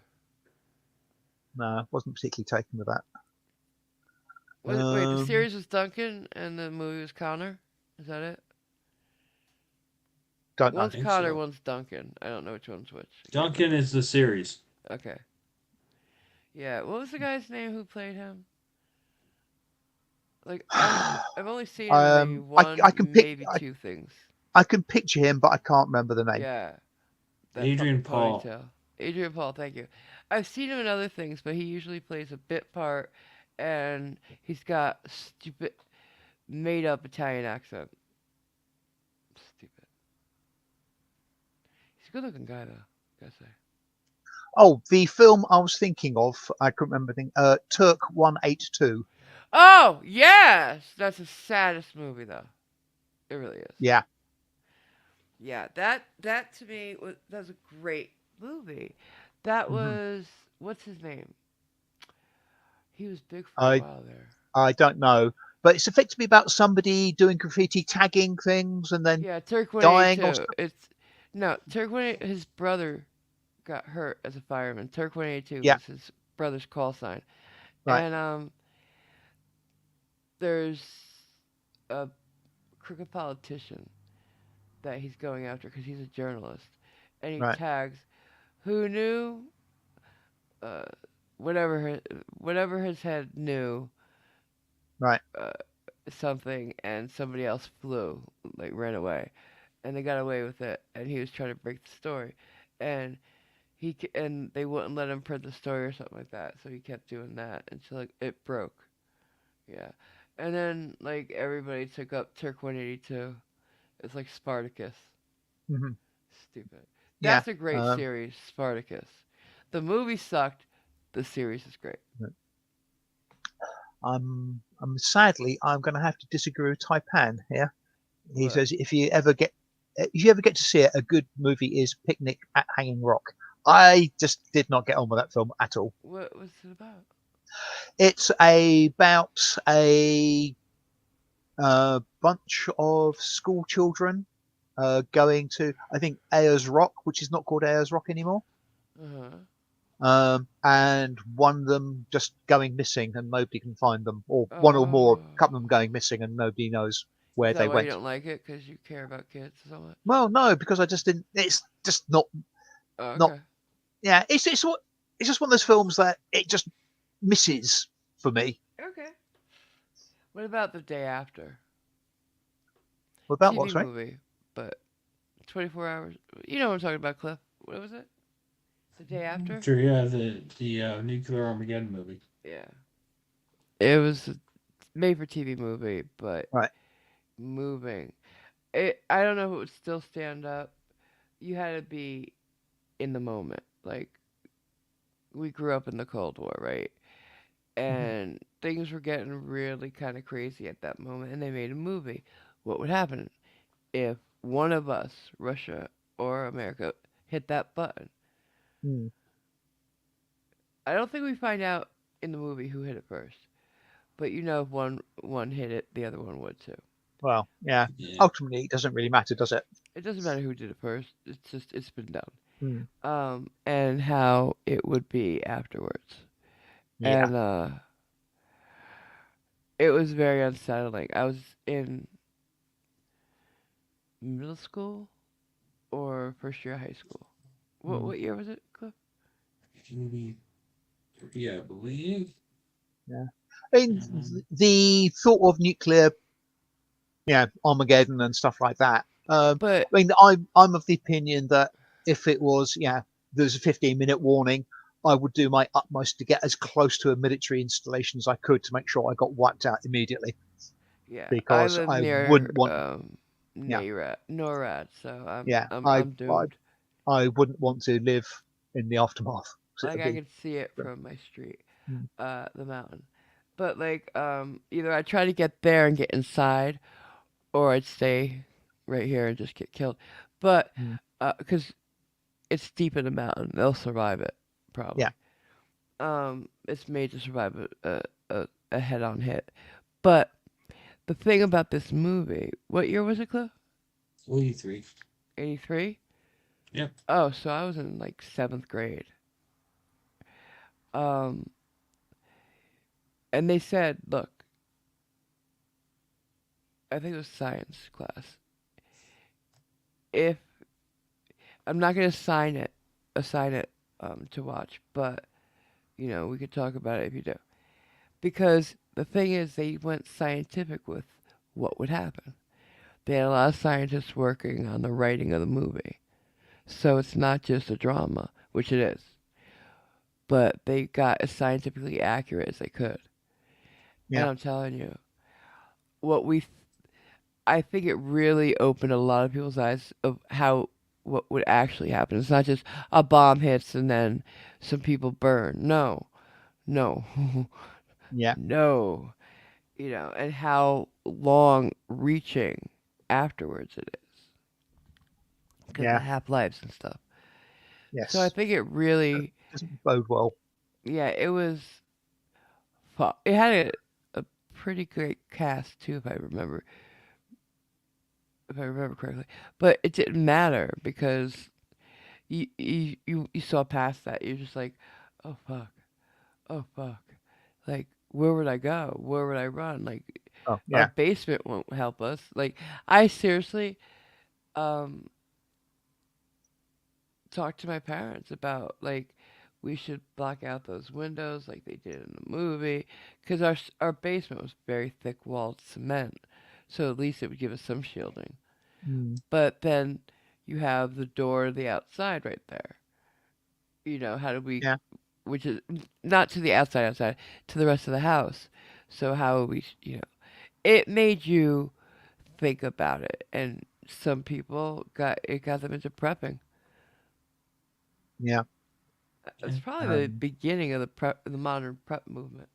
no, wasn't particularly taken with that. Wait, the Um, series was Duncan and the movie was Connor? Is that it? don't I know. One's think Connor, so. one's Duncan. I don't know which one's which. I can't Duncan remember. is the series. Okay. Yeah, what was the guy's name who played him? Like I've only seen him in maybe I one, can maybe two things. I can picture him, but I can't remember the name. Yeah, that Adrian Paul. ponytail. Adrian Paul, thank you. I've seen him in other things, but he usually plays a bit part, and he's got stupid, made up Italian accent. Stupid. He's a good looking guy though, gotta say. Oh, the film I was thinking of, I couldn't remember the thing. Turk 182. Oh yes, that's the saddest movie though. It really is. Yeah. Yeah, that to me was that's a great movie. That hmm was what's his name? He was big for a I while there. I don't know, but it's effectively about somebody doing graffiti, tagging things, and then Yeah, Turk dying or 182. It's no Turk 182. His brother got hurt as a fireman. Turk 182 yeah, was his brother's call sign, right, and there's a crooked politician that he's going after because he's a journalist, and he right, tags who knew uh, whatever his head knew right. uh, something, and somebody else flew, like ran away, and they got away with it, and he was trying to break the story, and and they wouldn't let him print the story or something like that, so he kept doing that until like, it broke. Yeah, and then like everybody took up Turk 182. It's like Spartacus. hmm Stupid. Yeah. That's a great Um, series, Spartacus. The movie sucked. The series is great. sadly, I'm going to have to disagree with Taipan here. He What? says if you ever get to see it, a good movie is Picnic at Hanging Rock. I just did not get on with that film at all. What was it about? It's about a bunch of school children going to, I think, Ayers Rock, which is not called Ayers Rock anymore. Uh huh. And one of them just going missing and nobody can find them, or one or more, Oh. a couple of them going missing and nobody knows Is where that they why you went. don't like it? Because you care about kids so much? Well, no, because I just didn't. It's just Oh, not. okay. Yeah, it's just one of those films that it just misses for me. Okay. What about the day after? What about TV what's right? movie, but 24 hours. You know what I'm talking about, Cliff. What was it? The day after? Sure, yeah, the nuclear Armageddon movie. Yeah. It was a made for TV movie, but Right. moving. I don't know if it would still stand up. You had to be in the moment. Like, we grew up in the Cold War, right? hmm And things were getting really kind of crazy at that moment, and they made a movie. What would happen if one of us, Russia or America, hit that button? Mm. I don't think we find out in the movie who hit it first, but you know if one hit it, the other one would too. Well, yeah. Yeah. Ultimately, it doesn't really matter, does it? It doesn't matter who did it first. It's just it's been done. Mm. And how it would be afterwards. Yeah. And it was very unsettling. I was in middle school or first year of high school. Mm. What year was it, Cliff? Maybe, yeah, I believe. Yeah. I mean, Um, the thought of nuclear, yeah, Armageddon and stuff like that. But I mean, I'm of the opinion that if it was, yeah, there's a 15-minute warning, I would do my utmost to get as close to a military installation as I could to make sure I got wiped out immediately, yeah, I because live I near wouldn't want, yeah, NARAD, NORAD, so yeah, I'm doomed. I wouldn't want to live. in the aftermath. So Like it'll I be could see it from my street, mm, the mountain. But like either I try to get there and get inside, or I'd stay right here and just get killed. But mm, because it's deep in the mountain, they'll survive it yeah, probably. It's made to survive a head-on hit. But the thing about this movie, what year was it, Cliff? 83. 83? Yep. Oh, so I was in like 7th grade. Um, and they said, look, I think it was science class. If I'm not gonna assign it to watch, but we could talk about it if you do. Because the thing is, they went scientific with what would happen. They had a lot of scientists working on the writing of the movie. So it's not just a drama, which it is, but they got as scientifically accurate as they could. And yeah, I'm telling you, what we, I think it really opened a lot of people's eyes of how what would actually happen. It's not just a bomb hits and then some people burn. No, no, yeah, no. And how long reaching afterwards it is because of yeah, half lives and stuff. So I yes. think it really, Doesn't bode well. yeah, it was. It had a pretty great cast too, if I remember correctly. But it didn't matter because you saw past that. You're just like, oh fuck, oh fuck. Like, where would I go? Where would I run? Like, Oh, our yeah. basement won't help us. Like, I seriously um talked to my parents about like we should block out those windows like they did in the movie because our basement was very thick walled cement, so at least it would give us some shielding. Mm, But then you have the door to the outside right there. How do we, yeah, which is not to the outside, to the rest of the house. So how would we, it made you think about it, and some people got them into prepping. yeah. It's probably the Um, beginning of the modern prep movement.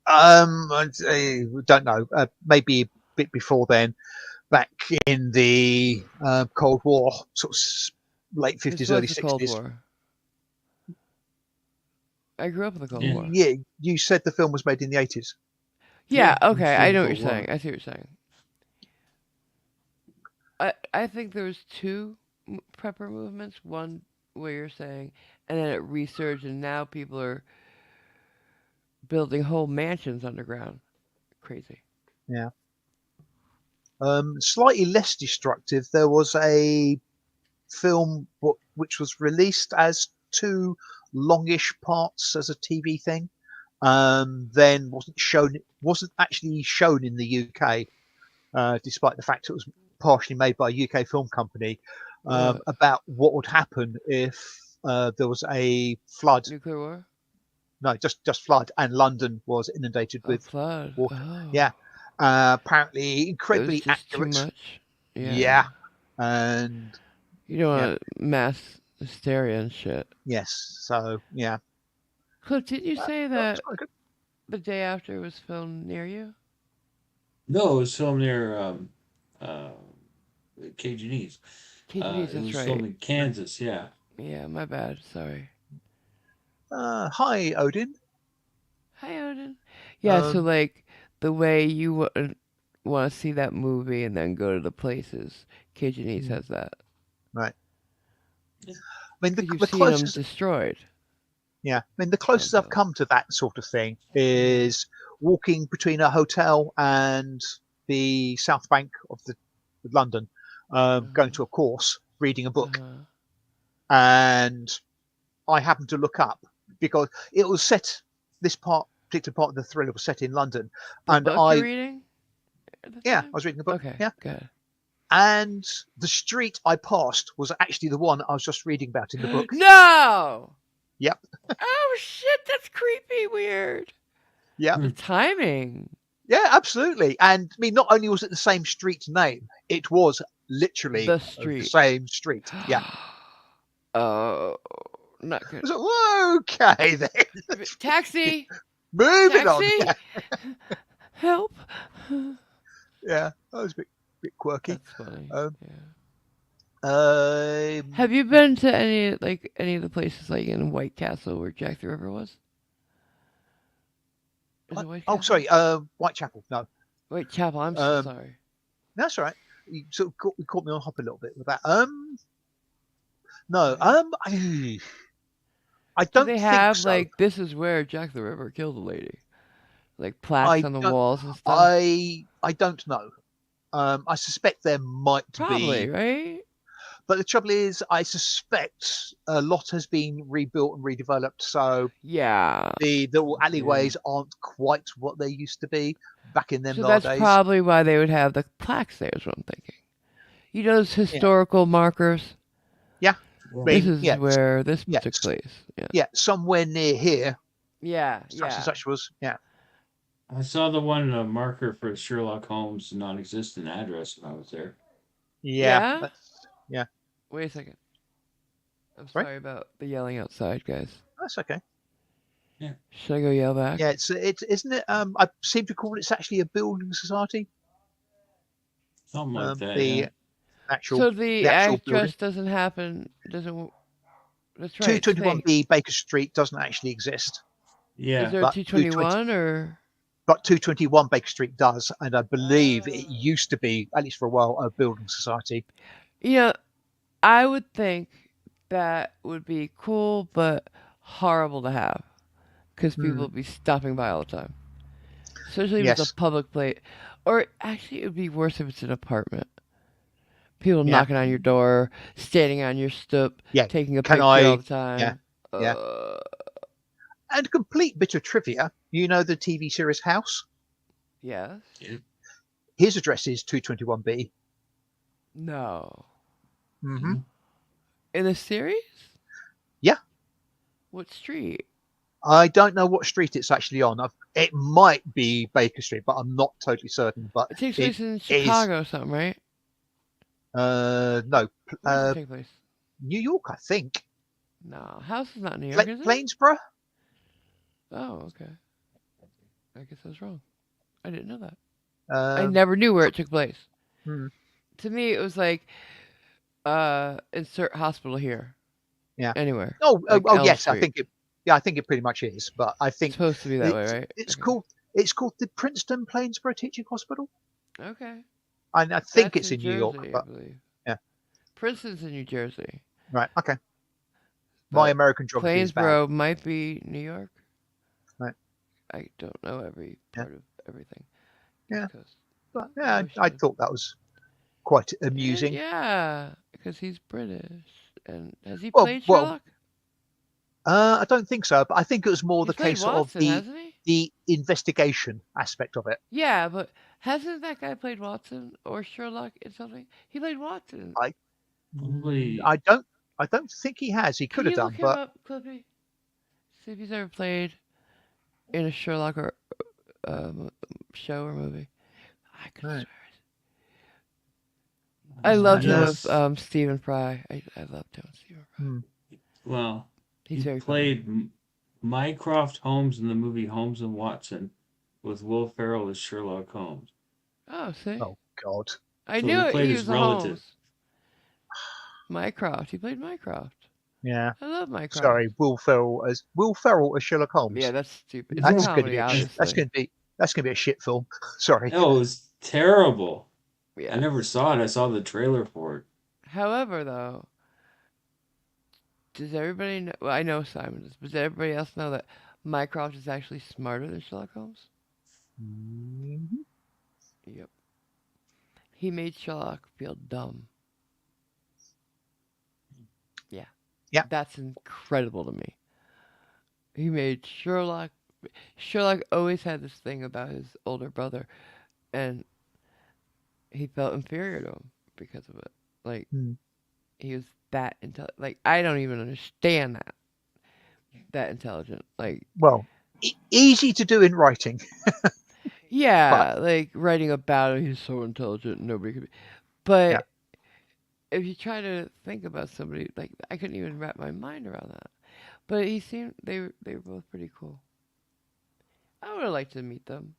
I don't know. Maybe a bit before then, back in the Cold War, sort of late This 50s, was early the Cold 60s. War. I grew up in the Cold Yeah. War. Yeah, you said the film was made in the 80s. Yeah, Yeah. okay, I Before the know what you're Cold saying. War. I see what you're saying. I think there was two prepper movements. One where you're saying, and then it resurged, and now people are building whole mansions underground. Crazy. Yeah. Slightly less destructive. There was a film which was released as two longish parts as a TV thing. Then wasn't actually shown in the UK, despite the fact it was partially made by a UK film company. What? About what would happen if there was a flood. Nuclear war? No, just flood, and London was inundated A with flood. water. Oh. Yeah, apparently It was incredibly just too accurate. much. Yeah. Yeah, and You don't yeah, want mass hysteria and shit. yes. So yeah, Cliff, did you say that was that quite good. the day after was filmed near you? No, it was filmed near uh, KGD's. KGD's, It that's was right. filmed in Kansas. Yeah. Yeah, my bad. Sorry. Hi, Odin. Hi, Odin. Yeah, so Um, like the way you would want to see that movie and then go to the places, KGD's mm, has that. right. Yeah. I mean, Because you've the seen them closest, destroyed. yeah. I mean, the closest I've So. come to that sort of thing is walking between a hotel and the South Bank of London, going Uh-huh. to a course, reading a book, Uh-huh. and I happened to look up because it was set. This particular part of the thriller was set in London, The and book you're reading at the yeah, I time? was reading a book. Okay, Yeah, good. and the street I passed was actually the one I was just reading about in the book. No! Yep, Oh shit, that's creepy weird. yep, The Hmm. timing. yeah, absolutely. And I mean, not only was it the same street name, it was literally The the street. same street. Yeah, Oh, not I good. was like, "Whoa, okay then, Taxi, moving on." taxi, Yeah, help. yeah, that was a bit quirky. That's funny. Um, Yeah. Have um, you been to any of the places like in White Castle where Jack the Ripper was? Is it White oh, Castle? sorry, Whitechapel. No, Whitechapel. I'm so um, sorry. that's all right. You sort of caught me on hop a little bit with that. No, Right. I Do don't they think have so. like this is where Jack the Ripper killed a lady? Like plaques I on the don't. walls and stuff? I don't know. I suspect there might Probably, be, right? but the trouble is, I suspect a lot has been rebuilt and redeveloped, so Yeah. the Yeah. alleyways aren't quite what they used to be back in them So that's days. probably why they would have the plaques there, is what I'm thinking. You know those Yeah, historical markers? yeah. I Yeah. This mean, is where this yeah, took place. Yeah. yeah. Somewhere near here, Yeah, such and yeah. such was. Yeah, I saw the one marker for Sherlock Holmes' non-existent address when I was there. yeah. Yeah? Yeah. Wait a second. I'm Sorry, sorry about the yelling outside, guys. that's okay. Yeah, Should I go yell back? Yeah, it's isn't it? I seem to call it's actually a building society. something like that. Yeah. The actual So the the actual building. address doesn't happen, doesn't. That's right, it's fake. 221B Baker Street doesn't actually exist, Is Yeah. there a but 220 221 or. 221 Baker Street does, and I believe Uh, it used to be, at least for a while, a building society. you know, I would think that would be cool, but horrible to have. Because people Hmm. would be stopping by all the time. Especially if it's a Yes. public place. Or actually, it would be worse if it's an apartment. People Yeah. knocking on your door, standing on your stoop, Yeah. taking a Can picture all I? the Yeah. time. Yeah. Uh, And a complete bit of trivia. You know the TV series House? yes. Yeah. His address is 221B. No. Mm-hmm. Mhm. In the series? Yeah. What street? I don't know what street it's actually on. It might be Baker Street, but I'm not totally certain. But It takes it place in is. Chicago or something, right? No. Where does it take place? New York, I think. No. House is not New York, is it? Plainsboro. Oh, okay. I guess I was wrong. I didn't know that. I Um, never knew where it took place. hmm, To me, it was like, insert hospital here. yeah. Anywhere. Oh, Like oh, Elm yes. I Street. think it. Yeah, I think it pretty much is. But I It's think supposed to be that way, it's right? it's Okay. called it's called the Princeton Plainsboro Teaching Hospital, Okay. and I think That's it's in in New York. Jersey, I But believe. yeah, Princeton's in New Jersey. right. Okay. My But American geography is bad. Plainsboro might be New York. Right. I don't know every Yeah. part of everything. Yeah. East Coast. But I yeah, wish I I did. thought that was quite amusing. Yeah, because he's British. And has he Well, played well, Sherlock? I don't think so, but I think it was more He's the played case of Watson, hasn't he? the investigation aspect of it. Yeah, but hasn't that guy played Watson or Sherlock in something? He played Watson. I Probably. I don't think he has. He Can could have you done, look him but up, Clippy? See if he's ever played in a Sherlock or show or movie. I could right. swear. I loved him with Yes. Stephen Fry. I loved him with Stephen Fry. Hmm. Well, He's he very funny. played Mycroft Holmes in the movie Holmes and Watson with Will Ferrell as Sherlock Holmes. Oh, see? Oh God. I So knew he it. played He his was a relative. Holmes. Mycroft. He played Mycroft. Yeah. I love Mycroft. Sorry, Will Ferrell as Sherlock Yeah, Holmes. that's stupid. It's a That's going to comedy, be obviously. that's going to be a shit film. Sorry. No, it was terrible. I Yeah. never saw it. I saw the trailer for it. However, though, does everybody know? Well, I know Simon does, but does everybody else know that Mycroft is actually smarter than Sherlock Holmes? Mhm. Yep. He made Sherlock feel dumb. Yeah. Yeah. That's incredible to me. He made Sherlock. Sherlock always had this thing about his older brother, and he felt inferior to him because of it. Like, Hmm. he was that intelligent. Like, I don't even understand that. That intelligent. Like, Well, easy to do in writing, but yeah, like writing about it, he's so intelligent, nobody could be. yeah. But if you try to think about somebody like I couldn't even wrap my mind around that. But he seemed they were both pretty cool. I would have liked to meet them.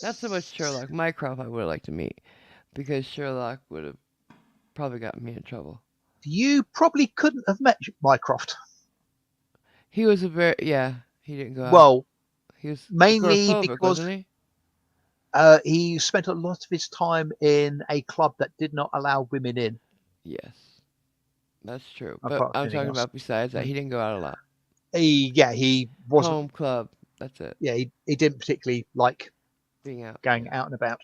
Not so much Sherlock. Mycroft I would have liked to meet because Sherlock would have probably gotten me in trouble. You probably couldn't have met Mycroft. He was a very yeah. He didn't go out. Well, He was mainly agoraphobic, because wasn't he? he spent a lot of his time in a club that did not allow women in, Yes, that's true. But apart from I'm anything talking else. about besides that, he didn't go out a lot. He wasn't. Home club. That's it. Yeah, he didn't particularly like Being out. going Yeah. out and about.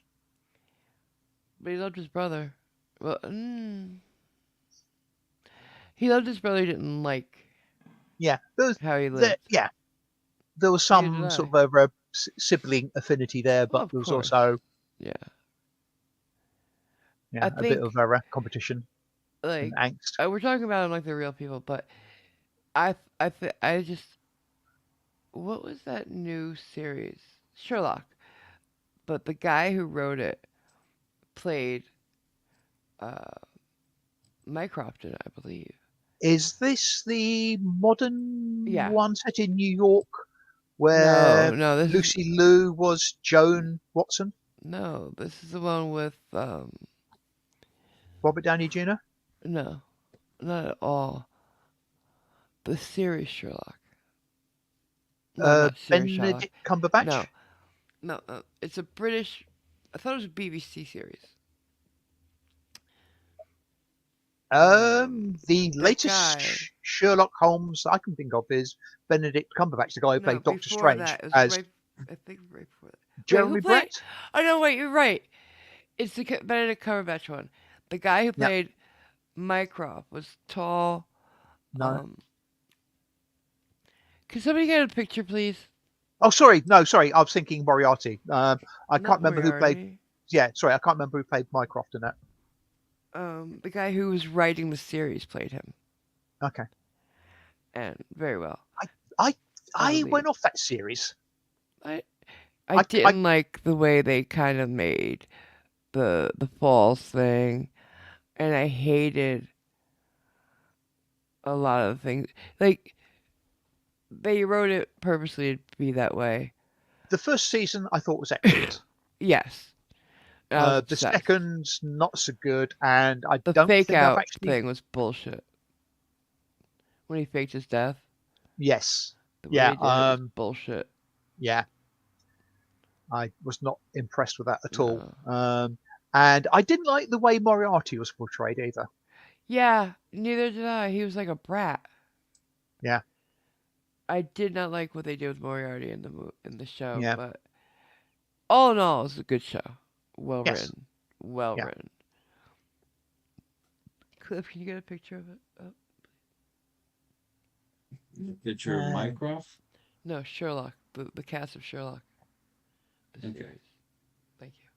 But he loved his brother. Well, he loved his brother. He didn't like Yeah, how he lived. yeah, there was Neither did some sort I. of a sibling affinity there, Well, but of there was course. also Yeah. I a bit think of competition and like angst. we're talking about them like they're real people, but I just what was that new series Sherlock? But the guy who wrote it played uh, Mycroft in it, I believe. Is this the modern Yeah. one set in New York No, where no, this is Lucy Liu was Joan Watson, no, this is the one with Robert Downey Jr.? no, not at all. The series Sherlock. No, not series Sherlock. Benedict Cumberbatch? No, no, no. It's a British. I thought it was a BBC series. The The latest guy. Sherlock Holmes I can think of is Benedict Cumberbatch, the guy who No, played Doctor before Strange, that it was as right. I think right before that. Wait, who Jeremy played? Brett. Oh no, wait, you're right. It's the Benedict Cumberbatch one. The guy who Yeah, played Mycroft was tall. no. Um, can somebody get a picture, please? Oh, sorry, no, sorry. I was thinking Moriarty. I can't Not remember who played. Moriarty. Yeah, sorry, I can't remember who played Mycroft in that. The guy who was writing the series played him, Okay, and very well, I I I I believe. went off that series. I I I didn't like the way they kind of made the falls thing, and I hated a lot of the things. Like they wrote it purposely to be that way. The first season I thought was excellent. Yes, I was The obsessed. second's not so good, and I The don't fake think I've out actually. thing was bullshit. When he faked his death, Yes, the way yeah, they did it was bullshit. yeah. I was not impressed with that at all. No. And I didn't like the way Moriarty was portrayed either. Yeah, neither did I. He was like a brat. Yeah, I did not like what they did with Moriarty in the show, yeah, but all in all, it was a good show. Well yes, written, well yeah. written. Cliff, can you get a picture of it? Oh. Picture of Uh, Mycroft. No, Sherlock. The cast of Sherlock. The Okay. series. Thank you.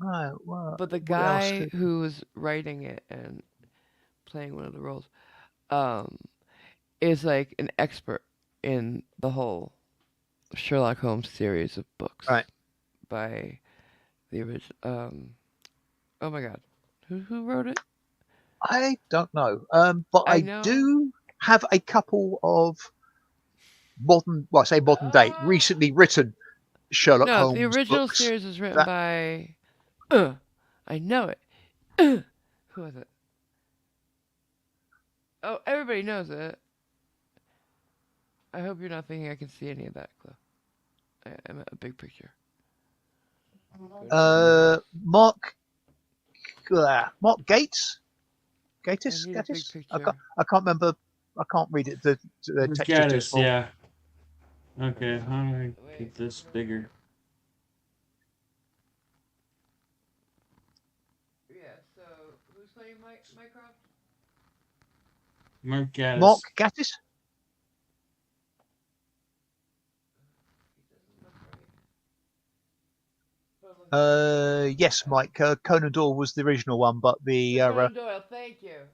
no, what, But the what else? guy who was writing it and playing one of the roles, um, is like an expert in the whole Sherlock Holmes series of books Right. by the original. Oh my God, who wrote it? I don't know. But I I know. do have a couple of modern, well, I say modern day, recently written Sherlock No, the Holmes original books series was written that by. I know it. Who was it? Oh, everybody knows it. I hope you're not thinking I can see any of that, Cliff. I'm at a big picture. Go to pictures. uh, Mark Mark Gates, I need a big Gatis. picture. I can't remember. I can't read it. The text is too Gaddis, small. yeah. Okay, how do I Wait. get this bigger? Yeah. So who's playing Mycroft? Mark Mark Gaddis. Gatiss. He doesn't look right. But looks Yes, Mike. Conan Doyle was the original one, but the Sir Conan Doyle. Thank you.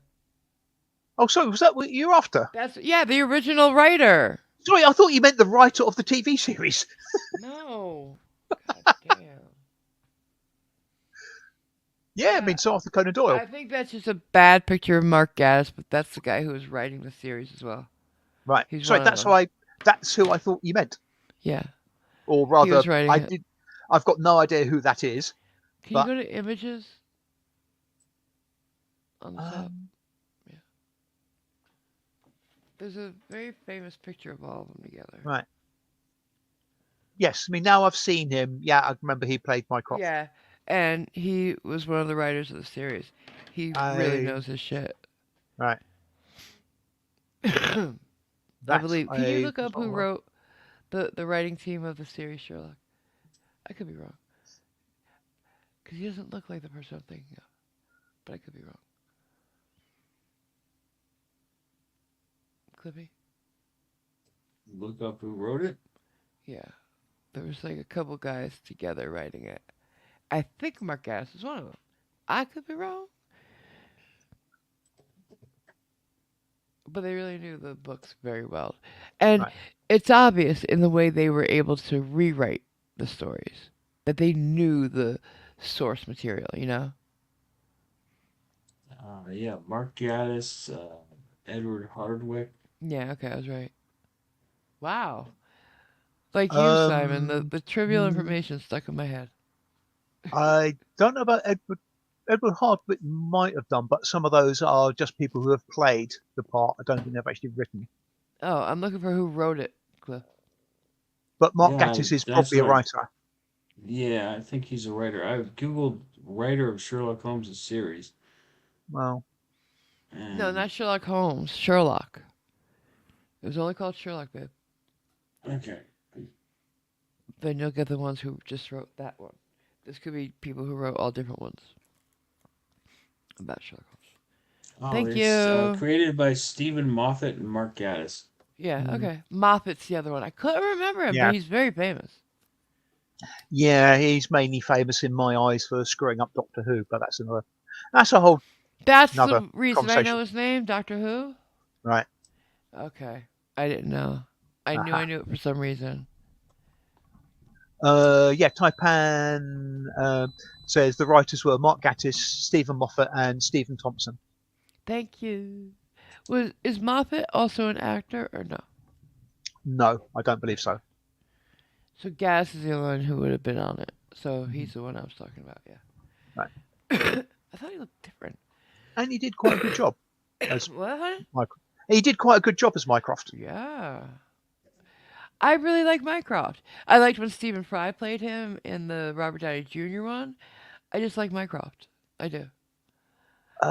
oh, sorry, was that what you're after? That's yeah, the original writer. Sorry, I thought you meant the writer of the TV series. No. God damn. Yeah, I Uh, mean, so Arthur Conan Doyle. I think that's just a bad picture of Mark Gaddis, but that's the guy who was writing the series as well. Right. He's Sorry, one of them. that's who I thought you meant. Yeah, Or he rather, was writing I it. did. I've got no idea who that is, Can you but go to images on the top? um, Yeah. There's a very famous picture of all of them together. right. Yes, I mean now I've seen him. Yeah, I remember he played Mycroft. Yeah, and he was one of the writers of the series. He really I knows his shit. right. I That believe. Can you I look was up not who aware of. wrote the writing team of the series Sherlock? I could be wrong because he doesn't look like the person I'm thinking of, but I could be wrong. Clippy. Look up who wrote it. Yeah, there was like a couple guys together writing it. I think Mark Gass is one of them. I could be wrong, but they really knew the books very well, and Right. it's obvious in the way they were able to rewrite the stories that they knew the source material. You know? Yeah, Mark Gaddis, Edward Hardwick. Yeah. Okay, I was right. Wow. Like you, Simon, the Um, the trivial mm, information stuck in my head. I don't know about Edward. Edward Hardwick might have done, but some of those are just people who have played the part. I don't think they've actually written. Oh, I'm looking for who wrote it, Cliff. But Mark Yeah, Gatiss is that's probably a what. writer. Yeah, I think he's a writer. I googled writer of Sherlock Holmes' series, Well, No, and not Sherlock Holmes. Sherlock. It was only called Sherlock, babe. okay. Then you'll get the ones who just wrote that one. This could be people who wrote all different ones about Sherlock Holmes. Oh, Thank it's you. created by Stephen Moffat and Mark Gatiss. Yeah, mm, okay. Moffat's the other one. I couldn't remember him, but yeah, he's very famous. yeah, he's mainly famous in my eyes for screwing up Doctor Who, but that's a whole That's another the reason I know conversation, his name, Doctor Who. right? Okay. I didn't know. I Aha. knew it for some reason. Yeah, Taipan says the writers were Mark Gatiss, Stephen Moffat, and Stephen Thompson. Thank you. Was is Moffat also an actor or no? No, I don't believe so. So Gas is the only one who would have been on it. So Mhm. he's the one I was talking about. Yeah. Right. I thought he looked different. And he did quite a good job as What? Honey? Mycroft. He did quite a good job as Mycroft. Yeah. I really like Mycroft. I liked when Stephen Fry played him in the Robert Downey Jr. one. I just like Mycroft. I do.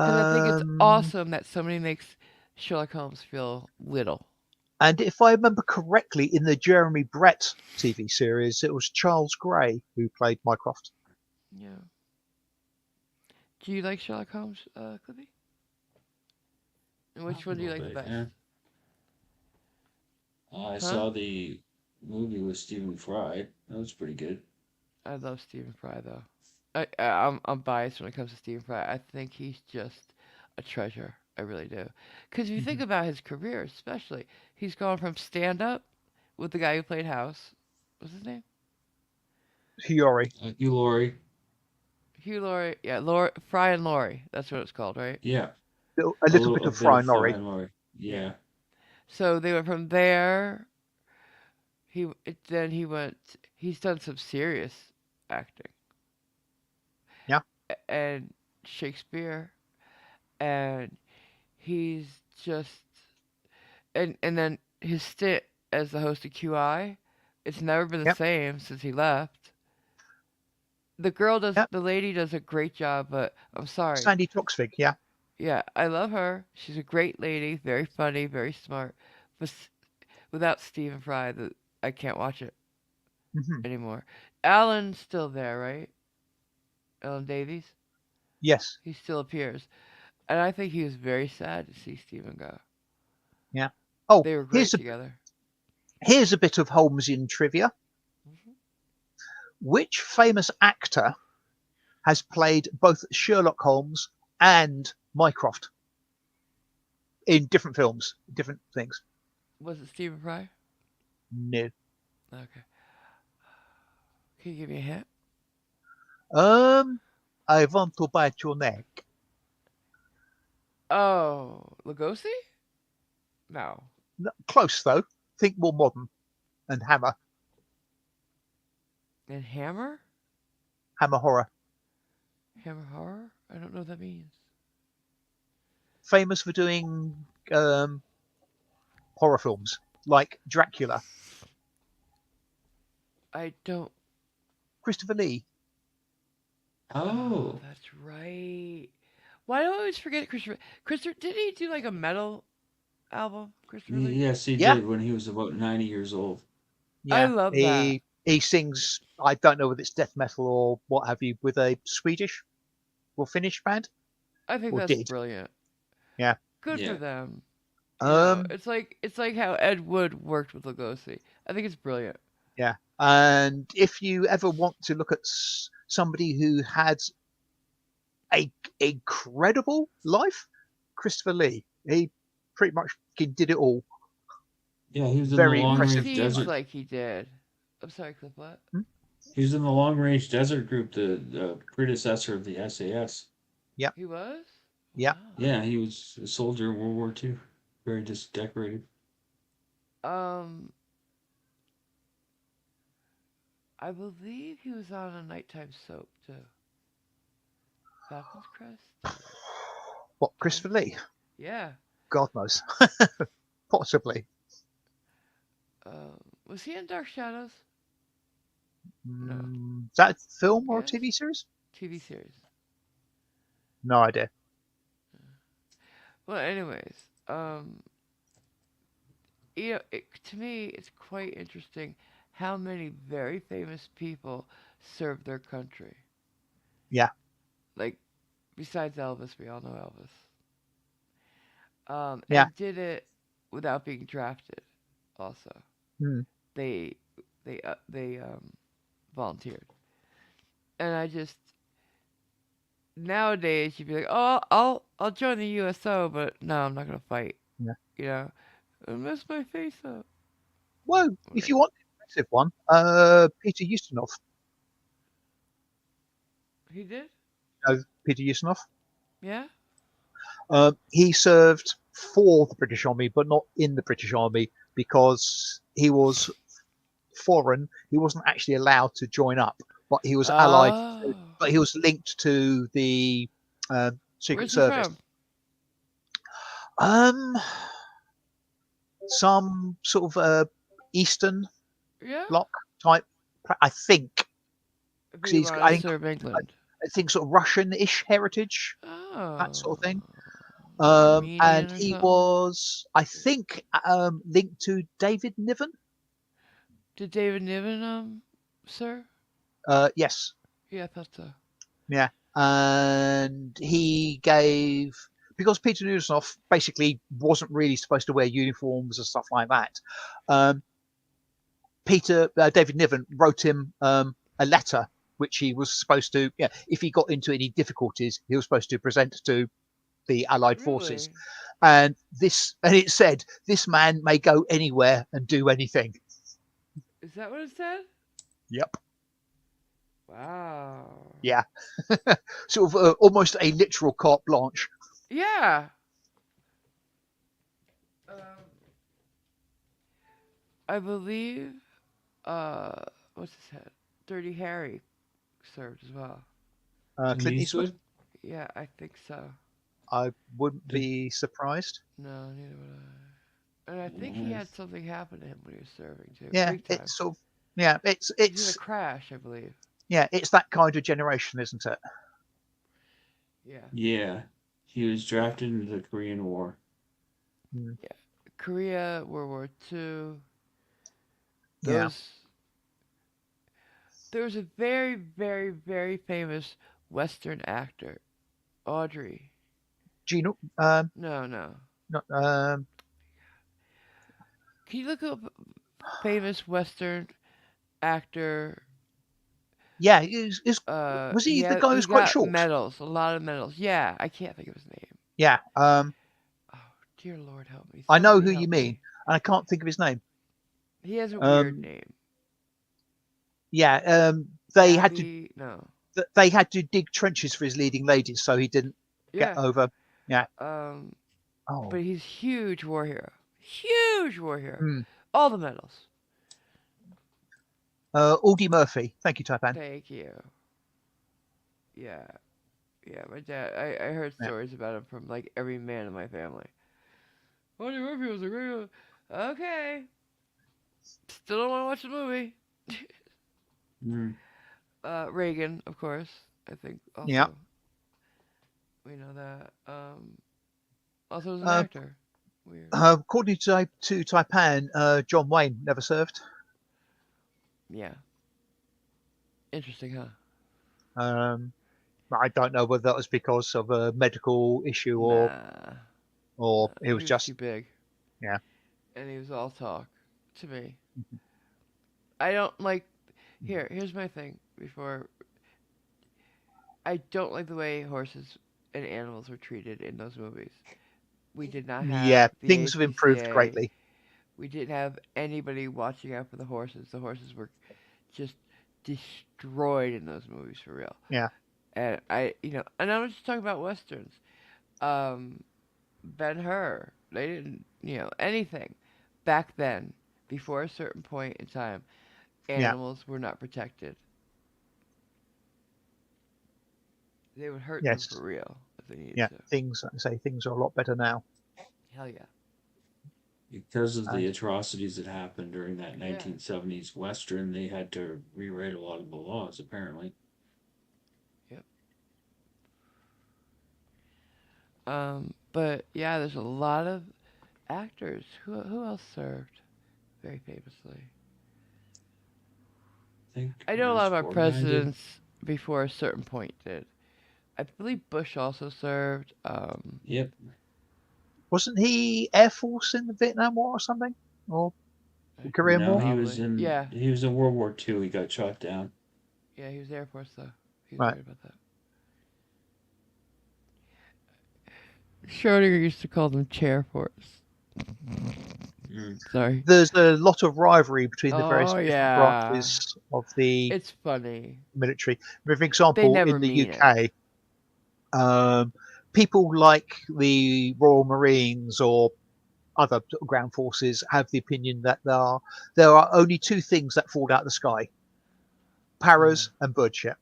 Because I think it's Um, awesome that somebody makes Sherlock Holmes feel little. and if I remember correctly, in the Jeremy Brett TV series, it was Charles Gray who played Mycroft. Yeah. Do you like Sherlock Holmes, Clippy? And A which one do you little like the bit, best? yeah. I Huh? saw the movie with Stephen Fry. That was pretty good. I love Stephen Fry though. I'm biased when it comes to Stephen Fry. I think he's just a treasure. I really do. Because if you think Mhm. about his career, especially, he's gone from stand up with the guy who played House. What's his name? Hiyori. Hugh Laurie. Hugh Laurie. Yeah, Laurie, Fry and Laurie. That's what it's called, right? Yeah, A little bit a of bit Fry of and Laurie. Fry and Laurie. Yeah. Yeah. So they went from there. Then he went. He's done some serious acting Yeah, and Shakespeare, and he's just and then his stint as the host of QI, it's never been the yep, same since he left. The girl does, yep. the lady does a great job, but I'm sorry. Sandy Toksvig. Yeah. Yeah, I love her. She's a great lady, very funny, very smart. But without Stephen Fry, I can't watch it Hmm. anymore. Alan's still there, right? Alan Davies. Yes. He still appears, and I think he was very sad to see Stephen go. Yeah. Oh, They were great together. here's a bit of Holmesian trivia. Hmm. Which famous actor has played both Sherlock Holmes and Mycroft in different films, different things? Was it Stephen Fry? No. Okay. Can you give me a hint? Um, I want to bite your neck. Oh, Lugosi? No. Close though. Think more modern. And Hammer. And Hammer? Hammer horror. Hammer horror? I don't know what that means. Famous for doing horror films like Dracula. I don't. Christopher Lee. Oh, Oh, that's right. Why do I always forget Christopher? Christopher, did he do like a metal album? Christopher Lee. yes, he Yeah, did when he was about 90 years old. I yeah. love that. He sings. I don't know whether it's death metal or what have you, with a Swedish or Finnish band, I think or that's did. brilliant. Yeah. Good for Yeah. them. You know, Um. it's like how Ed Wood worked with Lugosi. I think it's brilliant. Yeah. And if you ever want to look at somebody who had a incredible life, Christopher Lee. He pretty much did it all. Yeah, he was in the Very long It impressive range seems desert. life. like he did. I'm sorry, Cliff. What? Hmm? He was in the long range desert group, the predecessor of the SAS. Yeah. He was. Yeah. Yeah, he was a soldier in World War II. Very just decorated. Wow. I believe he was on a nighttime soap too. Falcon's Crest or What, Palace? Christopher Lee? Yeah. God knows. Possibly. Was he in Dark Shadows? No. Is that a film or a Yes. TV series? TV series. No idea. Well, anyways, to me, it's quite interesting how many very famous people served their country. Yeah. Like, besides Elvis, we all know Elvis. Yeah. And did it without being drafted. Also, Hmm. they they volunteered, and I just nowadays you'd be like, oh, I'll join the USO, but no, I'm not gonna fight. Yeah. You know, I mess my face up. Well, if Whatever. you want an impressive one, Peter Ustinov. He did? Peter Ustinov. Yeah. He served for the British Army, but not in the British Army because he was foreign. He wasn't actually allowed to join up, but he was allied. Oh. But he was linked to the Secret Where's he Service. from? Um, some sort of Eastern Yeah. Bloc type. I think. If he wanted to serve England. I think sort of Russian-ish heritage, that Oh. sort of thing. And Armenian or he something. was, I think, linked to David Niven. Did David Niven serve? Yes, Yeah, I thought so. yeah, and he gave, because Peter Ustinov basically wasn't really supposed to wear uniforms and stuff like that. David Niven wrote him a letter which he was supposed to, yeah, if he got into any difficulties, he was supposed to present to the Allied forces. Really? And it said, "This man may go anywhere and do anything." Is that what it said? Yep. Wow. Yeah. Sort of almost a literal carte blanche. Yeah. Um, I believe, what's his head? Dirty Harry served as well. Clint Clint Eastwood. Eastwood? Yeah, I think so. I wouldn't Did, be surprised. No, neither would I. And I think he uh, had something happen to him when he was serving too. Yeah, Big time. it's sort of, yeah, He was in a crash, I believe. it's that kind of generation, isn't it? Yeah. yeah, he was drafted into the Korean War. Mm. Yeah. Korea, World War II. Yeah. Those. There was a very, very, very famous Western actor, Audrey. Gino, No, no. not, Can you look up famous Western actor? yeah, was he the guy He who's quite got short? medals, a lot of medals. Yeah, I can't think of his name. Yeah. Oh, dear Lord, help me! I know Somebody who you help mean, me. and I can't think of his name. He has a weird Um, name. yeah. They had to Abby? No. they had to dig trenches for his leading ladies, so he didn't get Yeah. over. Yeah. Um, Oh. but he's huge war hero. Huge war hero. Hmm. All the medals. Audie Murphy. Thank you, Taipan. Thank you. Yeah. Yeah, my dad. I heard Yeah. stories about him from like every man in my family. Eddie Murphy was a great. Okay. Still don't want to watch the movie. Mm. Reagan, of course. I think Yeah. also we know that. Also was an Uh, actor. Weird. according to Taipan, John Wayne never served. Yeah. Interesting, huh? Um, I don't know whether that was because of a medical issue Nah. or it was He was just too big, yeah. and he was all talk to me. I don't like. Here's my thing. Before I don't like the way horses and animals were treated in those movies. We did not have Yeah, the things have improved ACCA. greatly. We didn't have anybody watching out for the horses. The horses were just destroyed in those movies for real. Yeah. And and I'm just talking about westerns. Um, Ben Hur. They didn't, anything back then. Before a certain point in time, Yeah. animals were not protected. They would hurt them for Yes. real if they needed Yeah. to. Things, like I say, things are a lot better now. Hell yeah. Because of the And atrocities that happened during that Yeah. 1970s Western, they had to rewrite a lot of the laws, apparently. Yep. But yeah, there's a lot of actors. Who else served very famously? I think I know a lot Ernest of our Borgnine did. presidents before a certain point did. I believe Bush also served. Yep. wasn't he Air Force in the Vietnam War or something, or the Korean No, War? Probably. Yeah. he was in World War II. He got shot down. Yeah, he was Air Force though. He was Right. right about that. Schrodinger used to call them chair force. Mm. Sorry. There's a lot of rivalry between the various Oh different yeah. branches of the It's funny. military. For They example, never in the mean it. UK, people like the Royal Marines or other ground forces have the opinion that there are only two things that fall out of the sky: Uh, paras and birdshit.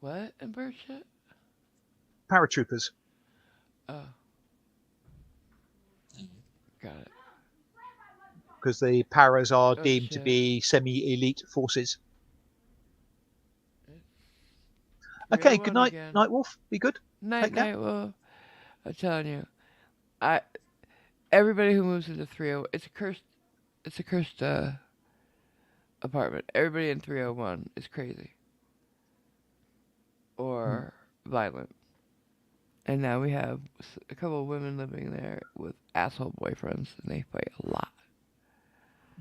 what in bird shit? Paratroopers, Oh, got it. because the paras are Oh deemed to shit. be semi-elite forces. It's Okay, good 301 night, again. Nightwolf. Be good. Night Take care. night. Well, I'm telling you, I everybody who moves into 30, it's a cursed. It's a cursed apartment. Everybody in 301 is crazy Hmm. or violent. And now we have a couple of women living there with asshole boyfriends, and they fight a lot.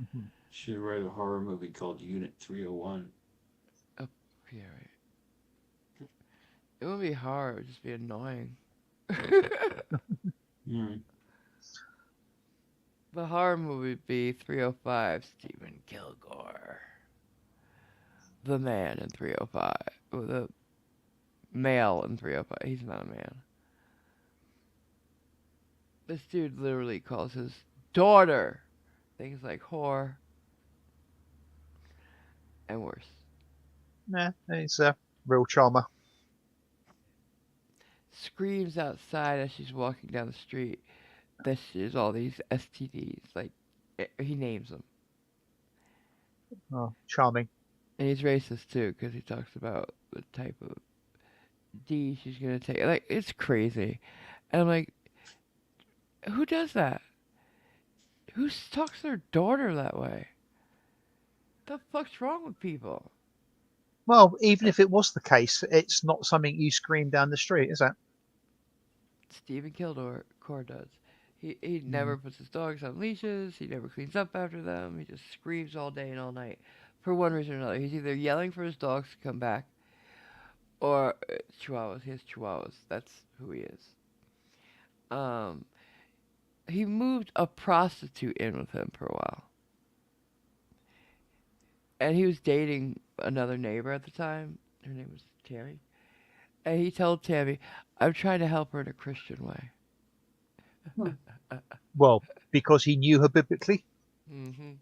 Mhm. Should write a horror movie called Unit 301. Oh, yeah, right. It wouldn't be hard. It would just be annoying. Mm. The horror movie would be 305, Stephen Kilgore. The man in 305. Or the male in 305. He's not a man. This dude literally calls his daughter things like whore and worse. Yeah, he's a real charmer. Screams outside as she's walking down the street that she has all these STDs. Like, he names them. Oh, charming. And he's racist too, because he talks about the type of D she's gonna take. Like, it's crazy. And I'm like, who does that? Who talks to their daughter that way? The fuck's wrong with people? Well, even Uh, if it was the case, it's not something you scream down the street, is it? Stephen Kilgore Core does. He Mm. never puts his dogs on leashes. He never cleans up after them. He just screams all day and all night, for one reason or another. He's either yelling for his dogs to come back, or chihuahuas. He has chihuahuas. That's who he is. Um, he moved a prostitute in with him for a while, and he was dating another neighbor at the time. Her name was Tammy. And he told Tammy, I'm trying to help her in a Christian way. Huh. Well, because he knew her biblically. Hmm.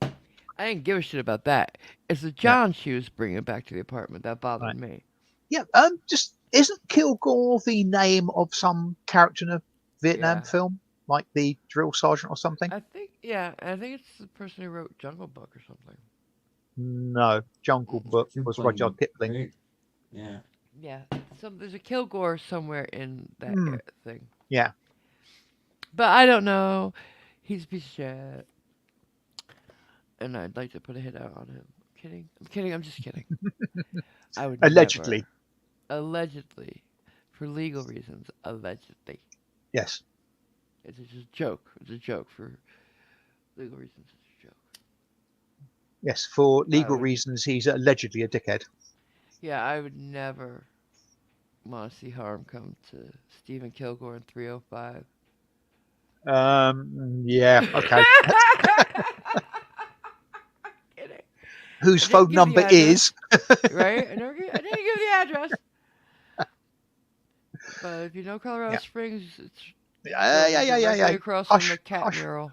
I didn't give a shit about that. It's the Yeah. John she was bringing back to the apartment that bothered Right. me. Yeah. Just isn't Kilgore the name of some character in a Vietnam Yeah. film, like the drill sergeant or something? I think it's the person who wrote Jungle Book or something. No, Jungle Mm. Book was Rudyard Kipling, Kipling. right? Yeah. Yeah. There's a Kilgore somewhere in that Hmm. thing. Yeah. But I don't know. He's a piece of shit. And I'd like to put a hit out on him. Kidding. I'm kidding. I'm just kidding. I would never. Allegedly. Allegedly. For legal reasons. Allegedly. Yes. It's just a joke. It's a joke for legal reasons. It's a joke. Yes. For I legal would. reasons, he's allegedly a dickhead. Yeah, I would never want to see harm come to Stephen Kilgore in 305. Yeah. Okay. Kidding. Whose I didn't phone give the number address, is? right? I didn't give the address. But if you know Colorado Yeah. Springs, it's Yeah. building Yeah. Yeah. Yeah. directly Yeah. across from the Hush. cat Hush. mural.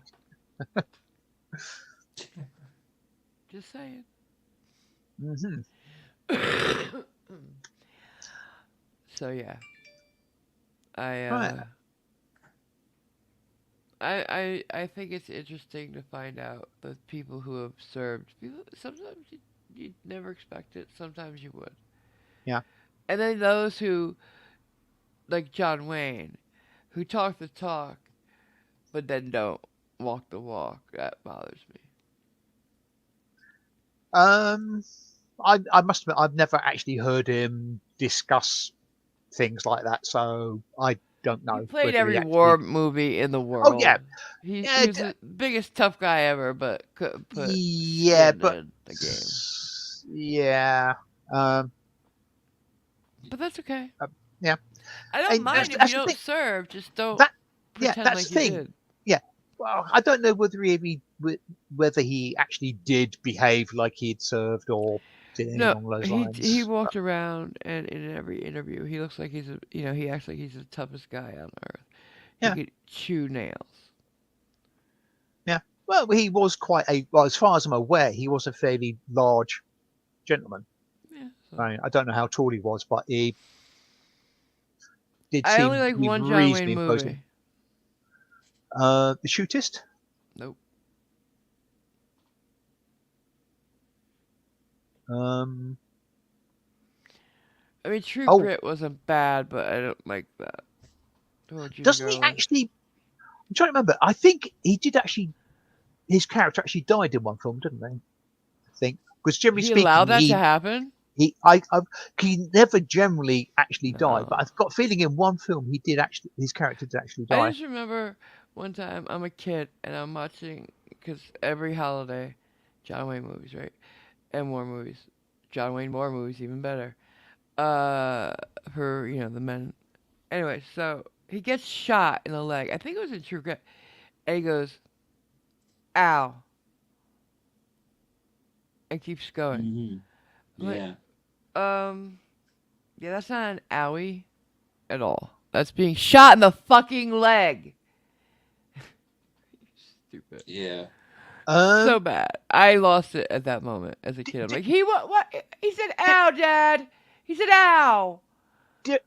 Just saying. Hmm. So yeah, I Right. uh, I think it's interesting to find out the people who have served. People, sometimes you'd never expect it. Sometimes you would. Yeah. And then those who, like John Wayne, who talk the talk, but then don't walk the walk. That bothers me. Um. I must admit, I've never actually heard him discuss things like that, so I don't He know played whether he every war actually. movie in the Oh yeah. world. He Yeah. was the biggest tough guy ever, but couldn't put Yeah. skin But in the game. yeah. Um. But that's okay. uh, yeah. I don't And mind if you that's the don't thing. serve. Just don't That yeah, pretend that's like the you thing. did. Yeah. Well, I don't know whether he actually did behave like he'd served or did anything No, along those he lines. walked around, and in every interview, he looks like he acts like he's the toughest guy on earth. He Yeah, could chew nails. yeah. Well, he was quite a. Well, as far as I'm aware, he was a fairly large gentleman. Yeah. So I don't know how tall he was, but he did I only seem to like be one John Wayne reasonably imposing. movie. The shootist. Nope. Um. I mean, True Oh, Grit wasn't bad, but I don't like that. Or Judy doesn't he Garland. actually? I'm trying to remember. I think he did actually. His character actually died in one film, didn't he? I think because generally He allowed speaking, that to happen. he never generally actually died, but No. I've got a feeling in one film he did actually his character did actually I die. just remember one time I'm a kid and I'm watching because every holiday, John Wayne movies, right? And more movies. John Wayne more movies, even better. Uh, for the men. Anyway, so he gets shot in the leg. I think it was in True Grit, and he goes, "Ow," and keeps going. Hmm. I'm like, Yeah. um, yeah, that's not an owie at all. That's being shot in the fucking leg. Stupid. Yeah. So Um, bad. I lost it at that moment as a kid. I'm di- like, he what? He said, di- "Ow, Dad." He said, "Ow." di-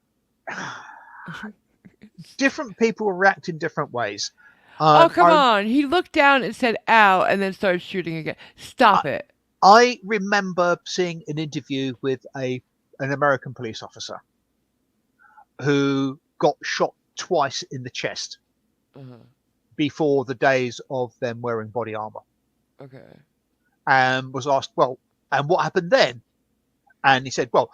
different people react in different ways. Oh, come I, on. He looked down and said, "Ow," and then started shooting again. I Stop it. I remember seeing an interview with an American police officer who got shot twice in the chest Uh-huh. before the days of them wearing body armor, Okay. and was asked, "Well, and what happened then?" And he said, "Well,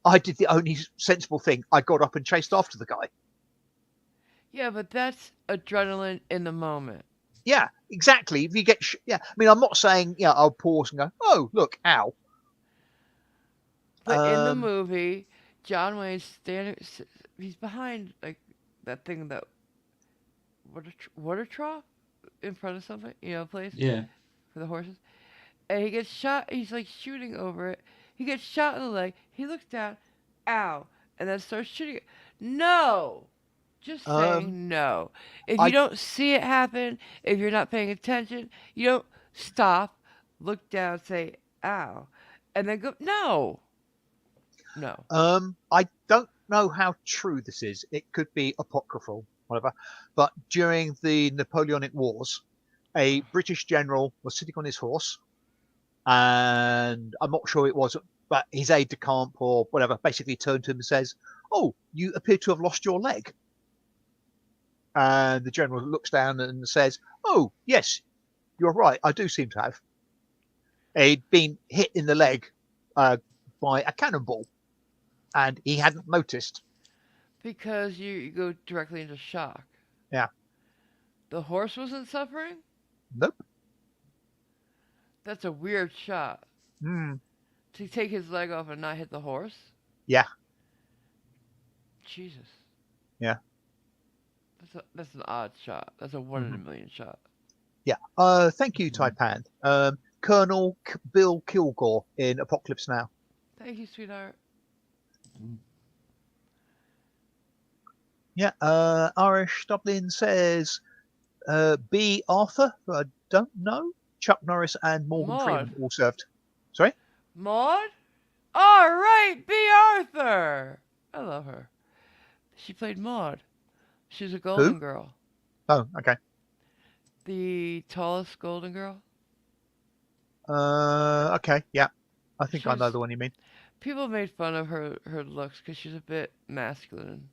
I did the only sensible thing. I got up and chased after the guy." Yeah, but that's adrenaline in the moment. Yeah, exactly. If you get, yeah, I mean, I'm not saying, yeah, I'll pause and go, "Oh, look, ow." But in the Um, movie, John Wayne's standing. He's behind like that thing that water trough in front of something. Place Yeah. for the horses. and he gets shot. He's like shooting over it. He gets shot in the leg. He looks down, ow, and then starts shooting it. No, just Um, saying no. If you I don't see it happen, if you're not paying attention, you don't stop, look down, say ow, and then go no, no. I don't know how true this is. It could be apocryphal, whatever. But during the Napoleonic Wars, a British general was sitting on his horse, and I'm not sure it was, but his aide de camp or whatever basically turned to him and says, "Oh, you appear to have lost your leg." And the general looks down and says, "Oh, yes, you're right. I do seem to have." He'd been hit in the leg uh, by a cannonball, and he hadn't noticed. Because you go directly into shock. Yeah, The horse wasn't suffering? nope. That's a weird shot. Mm, To take his leg off and not hit the horse? yeah, Jesus. yeah. That's an odd shot. That's a one in Hmm. a million shot. Yeah. Thank you, Taipan. Colonel Bill Kilgore in Apocalypse Now. Thank you, sweetheart. Yeah. Irish Dublin says B. Arthur. I don't know. Chuck Norris and Morgan Maud. Freeman all served. Sorry. Maud? Alright, B. Arthur! I love her. She played Maud. She's a Who? golden girl. Oh, okay. The tallest golden girl. Okay. Yeah. I think I know She's the one you mean. people made fun of her looks because she's a bit masculine,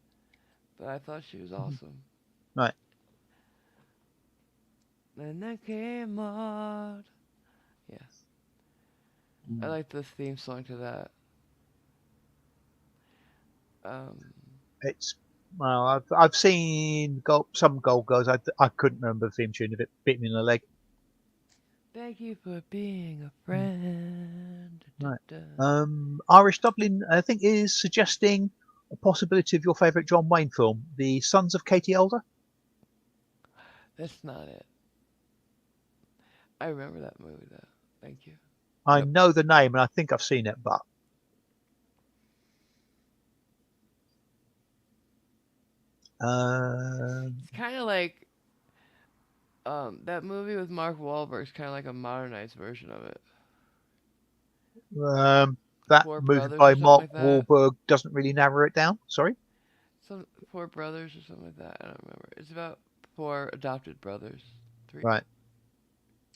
but I thought she was Mhm. awesome. Right. And then came Maud. Yeah, I like the theme song to that. Um, It's well, I've seen some Gold Girls. I couldn't remember the theme tune if it bit me in the leg. Thank you for being a friend. Da, Right. da, da. Irish Dublin, I think, is suggesting a possibility of your favourite John Wayne film, The Sons of Katie Elder. That's not it. I remember that movie though. Thank you. I Nope. know the name and I think I've seen it, but um, It's kind of like that movie with Mark Wahlberg is kind of like a modernized version of it. um, that Four movie Brothers or by something Mark like that. Wahlberg doesn't really narrow it down. Sorry. Some Four Brothers or something like that. I don't remember. It's about four adopted brothers. Three. Right.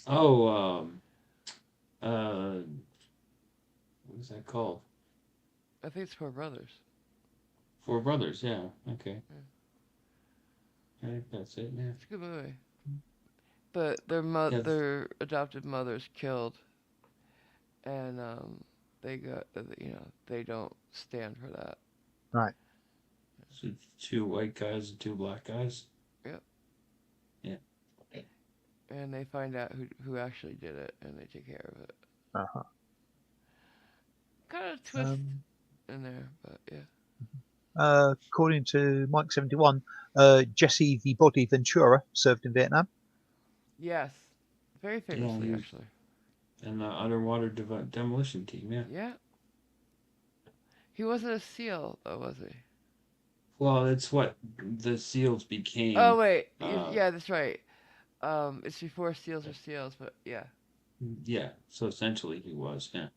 Oh, uh, what is that called? I think it's Four Brothers. Four Brothers. Yeah. Okay. Yeah. I think that's it. Yeah. It's a good movie. But Yeah. their adopted mother's killed, and they got they don't stand for that. Right. So two white guys and two black guys. Yep. Yeah. And they find out who actually did it, and they take care of it. Uh-huh. Kind of a twist Um, in there, but yeah. according to Mike 71, Jesse the Body Ventura served in Vietnam. Yes. Very Yeah. famously, actually. And the underwater demolition team. Yeah. Yeah. He wasn't a SEAL, though, was he? Well, it's what the SEALs Oh became. wait, Uh, yeah, that's right. It's before SEALs or SEALs, but yeah, yeah. So essentially, he was. Yeah.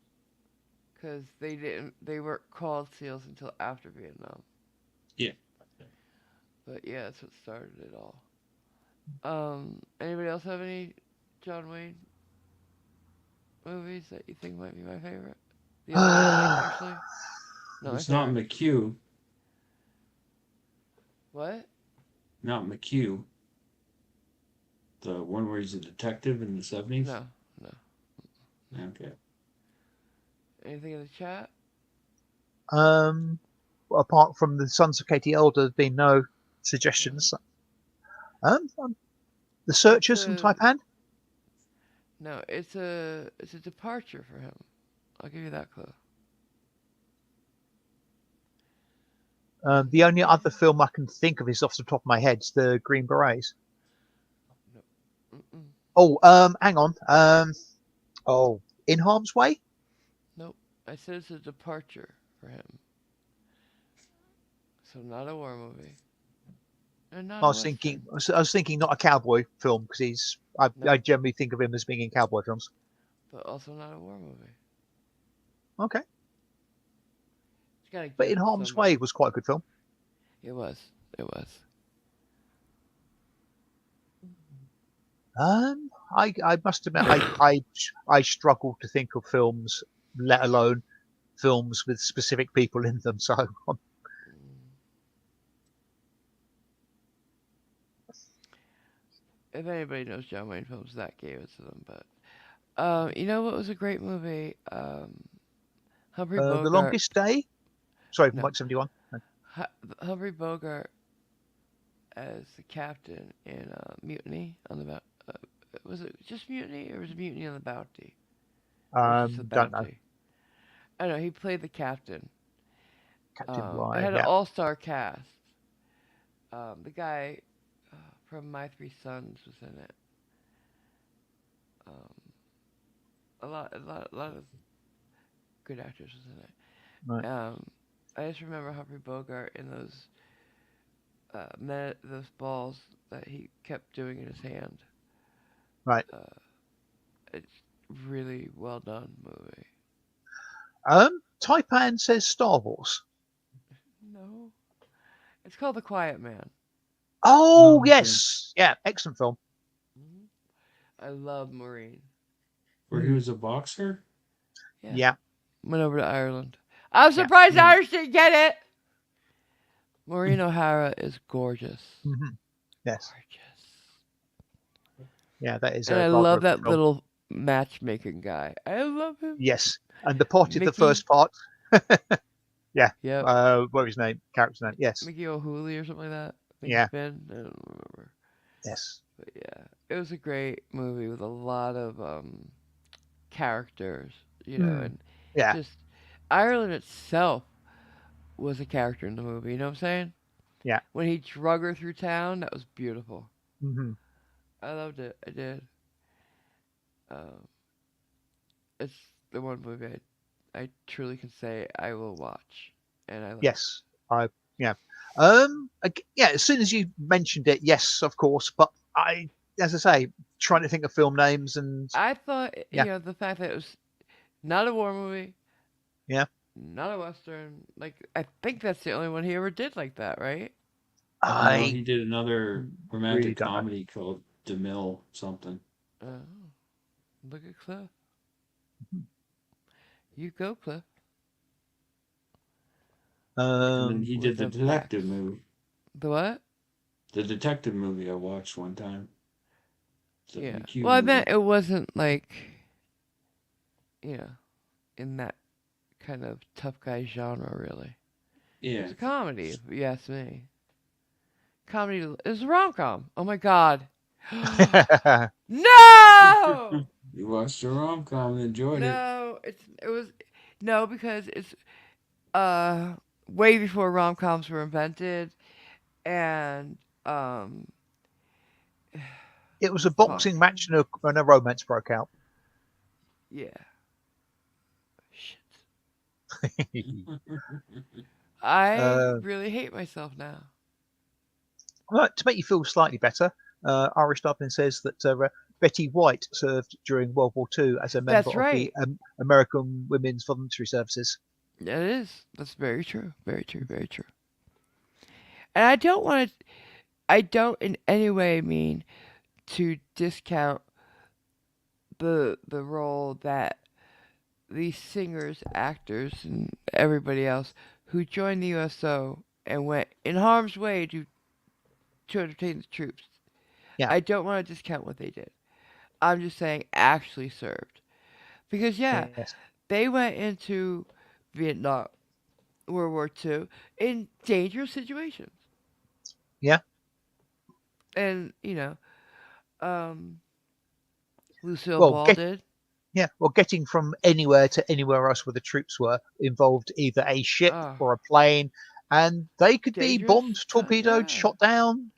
because they weren't called SEALs until after Vietnam. Yeah. But yeah, that's what started it all. Anybody else have any John Wayne movies that you think might be my favorite? The only one I like, actually. Not my It's not favorite. McHugh. What? Not McHugh. The one where he's a detective in the 70s. No, no. Okay. Anything in the chat? Apart from the Sons of Katie Elder, there's been no suggestions. The Searchers from Taipan. No, it's a departure for him. I'll give you that clue. The only other film I can think of is off the top of my head is the Green Berets. No. Mm-mm. Oh, hang on. Oh, In Harm's Way? Nope. I said it's a departure for him. So not a war movie. And not I a was thinking, western. I was thinking not a cowboy film because I Nope. generally think of him as being in cowboy films. But also not a war movie. Okay, You gotta but give In it to Harm's Way somebody. was quite a good film. It was. It was. I must admit, I struggle to think of films, let alone films with specific people in them. So Mm. If anybody knows John Wayne films, that gave it to them. But you know what was a great movie? Humphrey The Bogart. Longest Day, sorry, from No, 1971. Humphrey Bogart as the captain in Mutiny on the was it just Mutiny or was it Mutiny on the Bounty or was it just the Don't know. Bounty? I don't know. He played the captain. Captain It Bligh, had an yeah, all-star cast. The guy from My Three Sons was in it. Um, a lot of good actors was in right, it. I just remember Humphrey Bogart in those balls that he kept doing in his hand. right. Uh, it's really well done movie. Taipan says Star Wars. No, it's called The Quiet Man. Oh Oh, okay. yes, yeah, excellent film. Hmm. I love Maureen. Where he Mm, was a boxer? Yeah, yeah, went over to Ireland. I'm yeah, surprised the Hmm. Irish didn't get it. Maureen O'Hara is gorgeous. hmm yes, Gorgeous. yeah. That is And I rather love a good that film. little matchmaking guy. I love him. Yes, and the part in the Mickey. first part, yeah. Yep. What was his name? Character's name? Yes, Mickey O'Hooley or something like that. Mickey yeah, Finn. I don't remember. yes. But yeah, it was a great movie with a lot of characters, Mm, and yeah, just Ireland itself was a character in the movie. You know what I'm saying? yeah. When he drug her through town, that was beautiful. hmm I loved it. I did. Um, it's the one movie I truly can say I will watch, and I like. Yes, I yeah. Yeah. As soon as you mentioned it, yes, of course. But as I say, trying to think of film names and I thought, yeah, the fact that it was not a war movie, yeah. not a western. Like I think that's the only one he ever did like that, right? No, I he did another really romantic don't know. comedy called DeMille something. Oh, look at Cliff. You go, Cliff, And then Um, he with did the the detective facts. movie. The what? The detective movie I watched one time. The Yeah. McHugh Well, I meant movie. it wasn't like, you know, in that kind of tough guy genre, really. It was Yeah. a comedy, if you ask me. Comedy. It was a rom com. Oh my god. No! You watched a rom com and enjoyed it. No, it was no because it's uh way before rom coms were invented and um it was a fuck. boxing match and a romance broke out. Yeah. Shit. I uh, really hate myself now. right, to make you feel slightly better, Irish Dublin says that Betty White served during World War II as a member That's of the right. American Women's Voluntary Services. That is. That's very true. Very true. Very true. And I don't want to. I don't in any way mean to discount the role that these singers, actors, and everybody else who joined the USO and went in harm's way to entertain the troops. Yeah, I don't want to discount what they did. I'm just saying actually served. Because, yeah, yes, they went into Vietnam, World War II, in dangerous situations. yeah. And, Lucille Well, Ball did. getting from anywhere to anywhere else where the troops were involved either a ship Oh, or a plane, and they could be dangerous bombed, time. torpedoed, Yeah. shot down,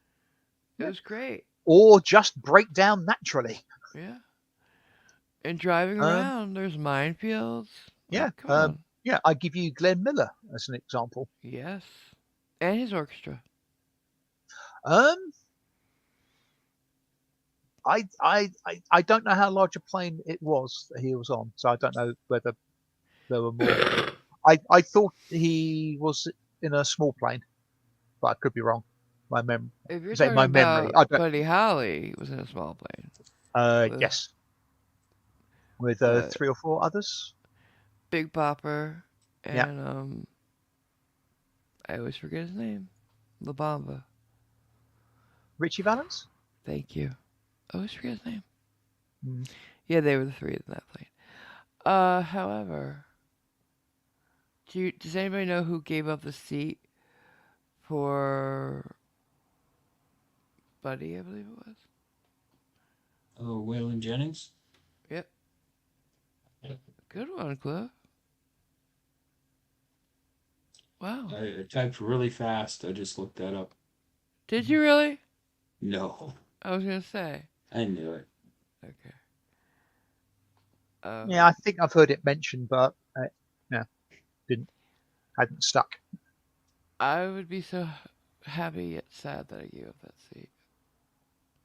It yeah, was great. or just break down naturally. Yeah. And driving Um, around, there's minefields. yeah, Like, come on. yeah. I give you Glenn Miller as an example. Yes. And his orchestra. Um, I don't know how large a plane it was that he was on, so I don't know whether there were more. I thought he was in a small plane, but I could be wrong. My mem, If you're say talking my memory. about I don't. Buddy Holly, was in a small plane with Yes, with uh, 3 or 4 others. Big Bopper Yeah, and I always forget his name. La Bamba. Richie Valens. Thank you. I always forget his name. Mm. Yeah, they were the three in that plane. However, does anybody know who gave up the seat for Buddy? I believe it was. Oh, Waylon Jennings. Yep. Good one, Cliff. Wow. I typed really fast. I just looked that up. Did you really? No, I was gonna say. I knew it. Okay. Yeah, I Um, think I've heard it mentioned, but yeah, didn't hadn't stuck. I would be so happy yet sad that I gave up that seat.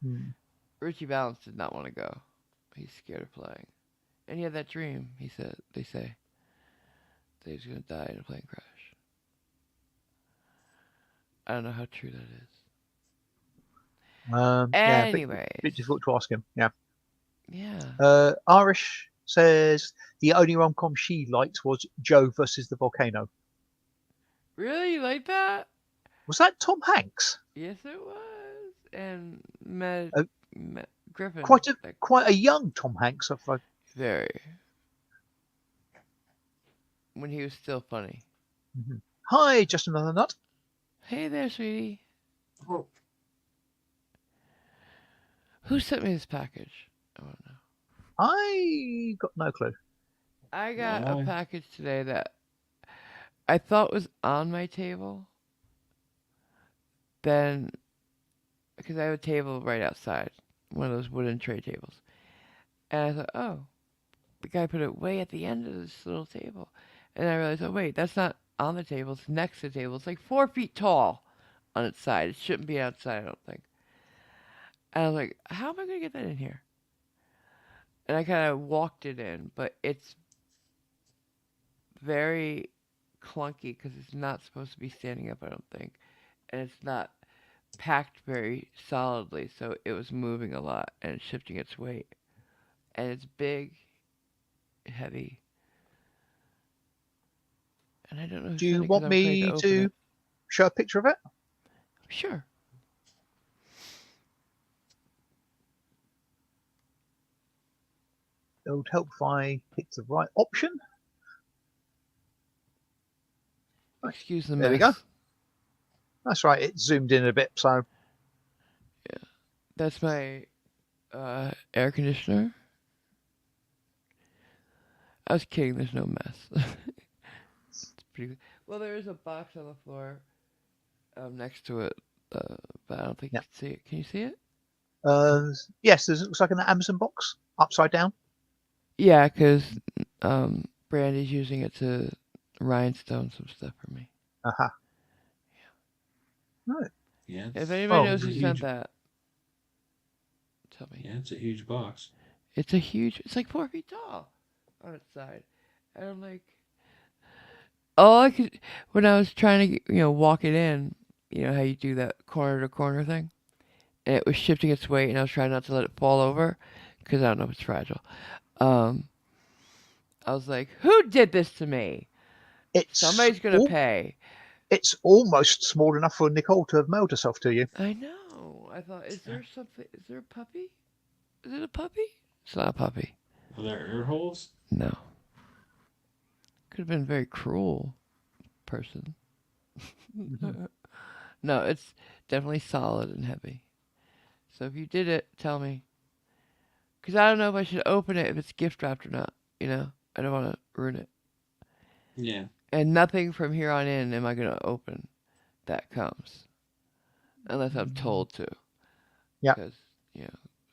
Mm. Richie Valens did not want to go. He's scared of playing. And he had that dream, he said, they say, that he's going to die in a plane crash. I don't know how true that is. Yeah, bit Anyways, difficult to ask him. Yeah. yeah. Irish says the only rom-com she liked was Joe versus the volcano. Really? You like that? Was that Tom Hanks? Yes, it was. And Uh, Griffin. quite a Like, quite a young Tom Hanks. very. When he was still funny. Mhm. Hi, just another nut. Hey there, sweetie. Oh, Who sent me this package? I want to know. I got no clue. I got a no. package today that I thought was on my table. Then, because I have a table right outside, one of those wooden tray tables. And I thought, oh, the guy put it way at the end of this little table. And I realized, oh, wait, that's not on the table. It's next to the table. It's like 4 feet tall on its side. It shouldn't be outside, I don't think. And I was like, how am I going to get that in here? And I kind of walked it in, but it's very clunky because it's not supposed to be standing up, I don't think. And it's not packed very solidly, so it was moving a lot and shifting its weight. And it's big, heavy, and I don't know who Do sent you it because want I'm afraid to me open to it. show a picture of it? Sure. It would help if I picked the right option. Right, Excuse the there we go. mess. That's right. It zoomed in a bit, so Yeah, that's my air conditioner. I was kidding. There's no mess. It's pretty good. Well, there is a box on the floor next to it, but I don't think you yeah. can see it. Can you see it? Yes, it looks like an Amazon box upside down. Yeah, because Brandy's using it to rhinestone some stuff for me. Uh-huh. Right. Yeah, If it's anybody Oh, knows it's a who sent huge. that, tell me. Yeah, it's a huge box. It's a huge. It's like 4 feet tall on its side, and I'm like, all I could when I was trying to walk it in, how you do that corner to corner thing, and it was shifting its weight, and I was trying not to let it fall over because I don't know if it's fragile. Um, I was like, who did this to me? it's Somebody's gonna all, pay. it's almost small enough for Nicole to have mailed herself to you. I know. I thought, is there something? Is there a puppy? Is it a puppy? It's not a puppy. Are there air holes? No. Could have been a very cruel person. Mhm. No, it's definitely solid and heavy. So if you did it, tell me. Because I don't know if I should open it if it's gift wrapped or not. I don't want to ruin it. Yeah. And nothing from here on in am I going to open that comes. Unless I'm told to. Yeah. Because,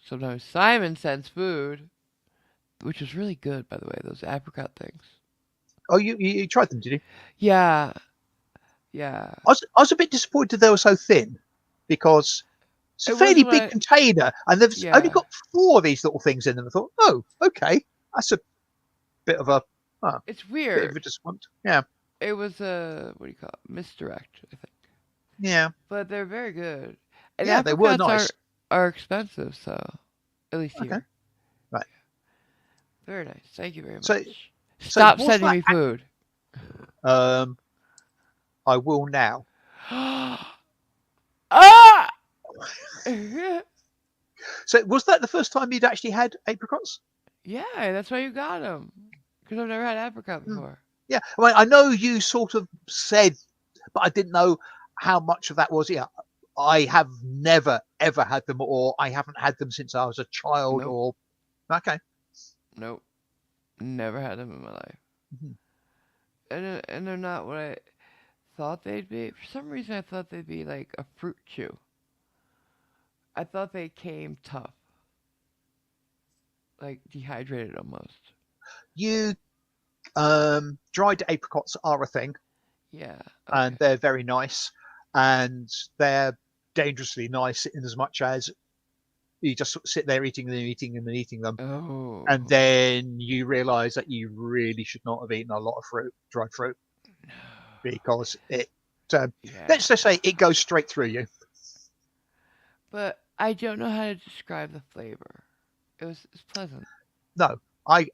sometimes Simon sends food which was really good, by the way. Those apricot things. Oh, you tried them, did you? Yeah, yeah. I was a bit disappointed they were so thin because it's a It was fairly what big I. container and they've only Yeah, got four of these little things in them. I thought, oh, okay, that's a bit of a uh, it's bit of weird. a disappointment. Yeah, It was a what do you call it? Misdirect, I think. yeah, But they're very good. And yeah. They were apricots nice. are expensive, so at least Okay, here. right. Very nice. Thank you very So much. so Stop was sending that? me food. I will now. Ah! Yeah, So was that the first time you'd actually had apricots? that's why you got them. Because I've never had apricot Hmm. before. Yeah, I mean, I know you sort of said, but I didn't know how much of that was. Yeah, I have never ever had them, or I haven't had them since I was a child. Nope, Or okay, nope. Never had them in my life. Mhm. And they're not what I thought they'd be. For some reason, I thought they'd be like a fruit chew. I thought they came tough, like dehydrated almost. You dried apricots are a thing, Yeah. and Okay. they're very nice, and they're dangerously nice in as much as you just sort of sit there eating them, eating them, and eating them, and Oh. then you realise that you really should not have eaten a lot of fruit, dried fruit, No. because it. Um, Yeah. let's just say it goes straight through you. But I don't know how to describe the flavor. It's pleasant. No, I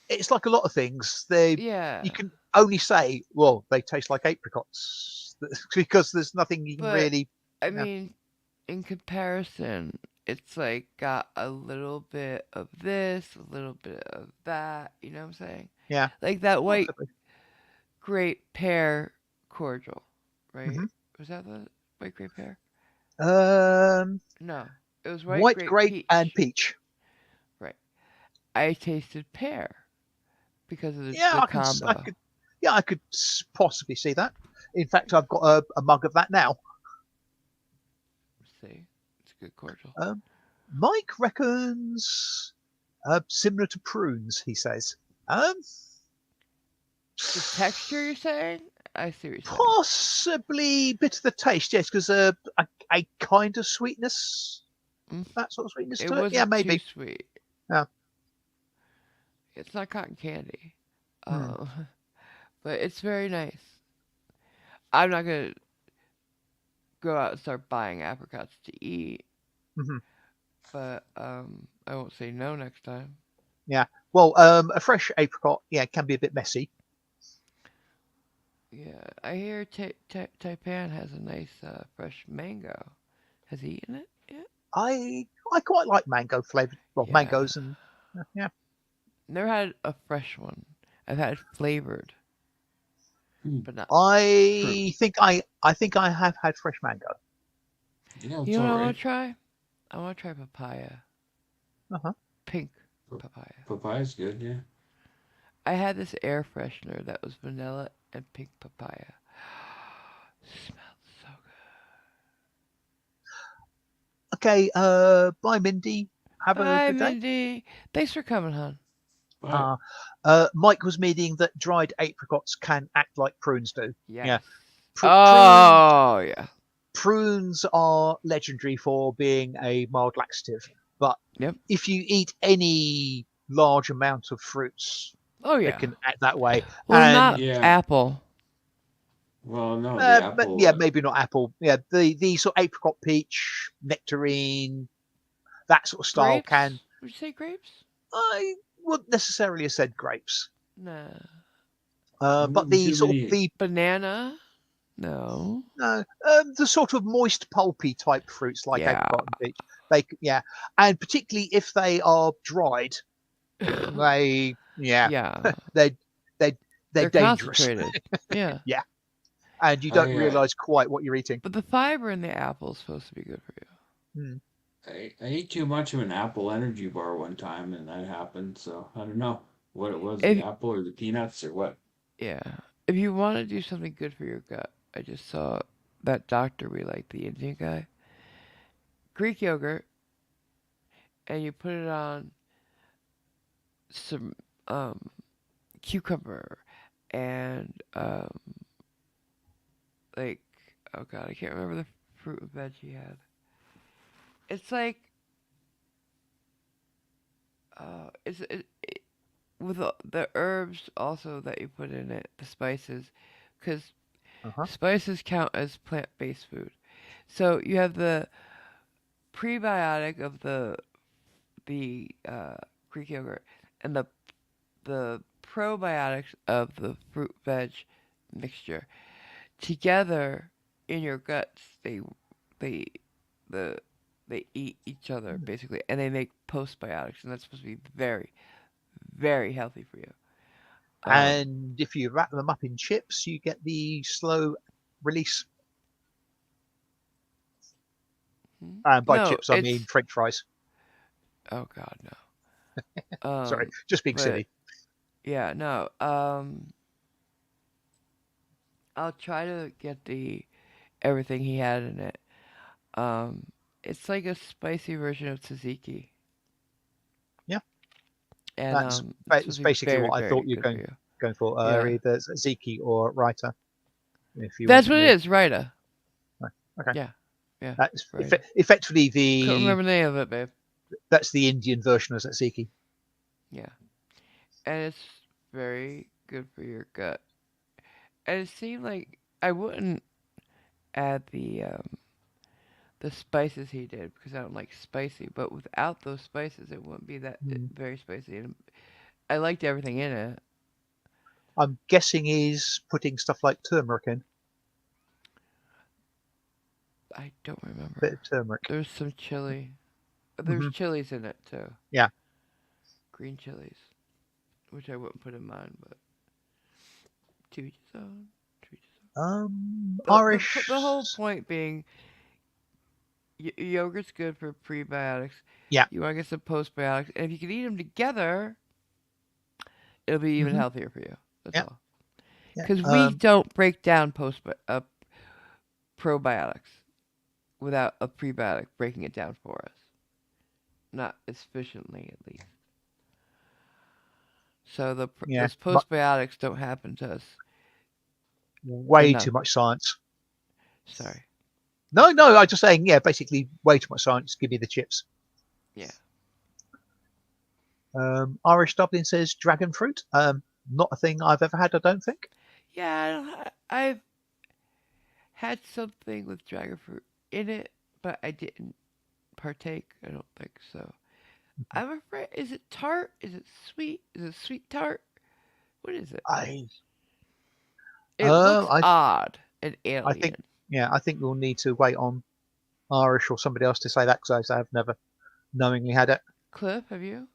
it's like a lot of things. They Yeah. you can only say, well, they taste like apricots because there's nothing you can But really. I Yeah, mean, in comparison, it's like got a little bit of this, a little bit of that. You know what I'm saying? yeah, Like that white possibly. grape pear cordial, right? Hmm. Was that the white grape pear? Um, No, it was white White grape grape and peach. peach. Right. I tasted pear because of Yeah, the I combo. could, yeah, I could possibly see that. In fact, I've got a mug of that now. See, it's a good cordial. Um, Mike reckons similar to prunes. He says. Um, The texture you're saying? I see what you're saying. Possibly bit of the taste, yes, because a kind of sweetness, Mm, that sort of sweetness it to it. Yeah, wasn't too maybe. sweet. Yeah. It's not cotton candy. Hmm. Um, but it's very nice. I'm not gonna go out and start buying apricots to eat, Hmm. but I won't say no next time. Yeah. Well, a fresh apricot, yeah, can be a bit messy. Yeah, I hear Taipan has a nice fresh mango. Has he eaten it yet? I quite like mango flavored, well, Yeah, mangoes and yeah. never had a fresh one. I've had flavored, Hmm. but not fruit. I think I have had fresh mango. Yeah, You it's know what all I right. want to try? I want to try papaya, Uh-huh. pink Pa- papaya. Papaya's good, yeah. I had this air freshener that was vanilla and pink papaya. Smelled so Okay. Bye, Mindy. good. Have a Bye, good day. Mindy. Thanks for coming, hon. But Uh, Mike was meaning that dried apricots can act like prunes do. Yeah. Yes. Prunes Oh yeah. prunes are legendary for being a mild laxative, but Yep. if you eat any large amount of fruits, Oh they yeah. can act that way. Well, not And yeah. apple. Well, no, the but apple. yeah, maybe not apple. Yeah, the sort of apricot, peach, nectarine, that sort of style can. Grapes? Would you say grapes? I wouldn't necessarily have said grapes, No. but Mm, the too sort of many. Banana? No. the sort of moist, pulpy type fruits like Yeah. apricot and peach. Yeah, and particularly if they are dried, they yeah, Yeah. they they they're They're dangerous. concentrated. Yeah. Yeah, and you don't I uh, realise quite what you're eating. But the fiber in the apple is supposed to be good for you. Hmm. I ate too much of an apple energy bar one time, and that happened. So I don't know what it was, the If apple or the peanuts or what. yeah, if you want to do something good for your gut, I just saw that doctor we like, the Indian guy. Greek yogurt, and you put it on some cucumber and like oh god, I can't remember the fruit and veg he had. It's like with the herbs also that you put in it, the spices, because Uh-huh. spices count as plant-based food. So you have the prebiotic of the Greek yogurt and the probiotics of the fruit veg mixture together in your guts. They the they eat each other Mm. basically, and they make postbiotics, and that's supposed to be very very healthy for you. Um, And if you wrap them up in chips, you get the slow release. And by no, chips, I mean it's French fries. oh god no. Sorry, just being But silly. yeah, no. I'll try to get the everything he had in it. Um, it's like a spicy version of tzatziki, Yeah, and that's it's supposed it's to be basically very what I thought very you're good for you. going for. Yeah, Either Ziki or Raita, if you that's wanted what it to. is, Raita. Right. Okay, Yeah, yeah, that's Raita. effectively Couldn't remember the name of it, babe. that's the Indian version of Tzatziki. Yeah, and it's very good for your gut. And it seemed like I wouldn't add the spices he did because I don't like spicy. But without those spices, it wouldn't be that Mm. very spicy. And I liked everything in it. I'm guessing he's putting stuff like turmeric in, I don't bit remember. of turmeric. There's some chili. There's Hmm. chilies in it too. Yeah. Green chilies, which I wouldn't put in mine, but to each his own. To each his own. The Irish. whole point being yogurt's good for prebiotics. Yeah. You want to get some postbiotics, and if you can eat them together, it'll be even Hmm. healthier for you. That's Yeah. all. Yeah. Because we don't break down probiotics without a prebiotic breaking it down for us. Not as efficiently, at least. So Yeah. those postbiotics don't happen to us Way enough. too much science. Sorry. No, no. I'm just saying. Yeah. Basically, way too much science. Give me the chips. Yeah. Irish Dublin says dragon fruit. Not a thing I've ever had. I don't think. Yeah, I've had something with dragon fruit in it, but I didn't partake. I don't think so. I'm afraid. Is it tart? Is it sweet? Is it sweet tart? What is it? I. It looks I. odd and I think. alien. Yeah. I think we'll need to wait on Irish or somebody else to say that because I've never knowingly had it. Cliff, have you?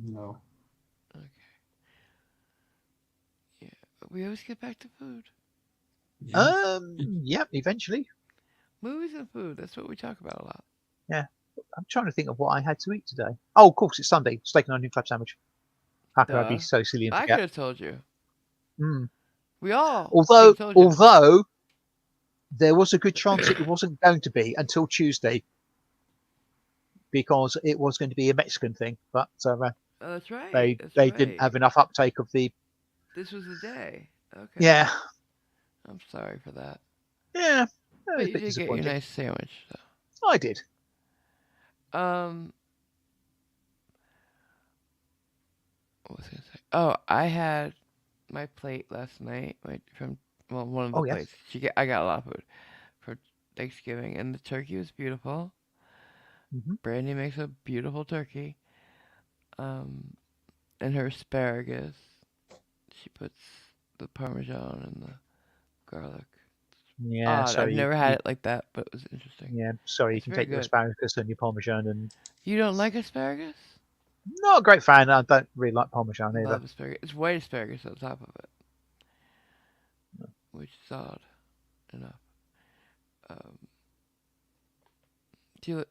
No. Okay. Yeah. We always get back to food. Yeah. Yeah. Eventually. Movies and food. That's what we talk about a lot. Yeah. I'm trying to think of what I had to eat today. Oh, of course, it's Sunday. Steak and onion club sandwich. How could I be Duh. so silly and I could forget? have told you. Mm. We all could Although, have told you. although there was a good chance it wasn't going to be until Tuesday because it was going to be a Mexican thing, but Oh, that's right. they That's they didn't right. have enough uptake of the. This was the day. Okay. Yeah, I'm sorry for that. yeah, it was But a you bit did get your disappointing. nice sandwich, I did. though. What was I gonna say? Oh, I had my plate last night. From one of the Oh yes. plates. I got a lot of food for Thanksgiving, and the turkey was beautiful. Hmm. Brandy makes a beautiful turkey. Um, and her asparagus, she puts the parmesan and the garlic. Yeah. Odd. So I've you, never had you it like that, but it was interesting. yeah. Sorry, you It's can very take your good. asparagus and your parmesan and. You don't like asparagus? Not a great fan. I don't really like parmesan either. Love asparagus. It's white asparagus on top of it, which is odd enough. Um, do you,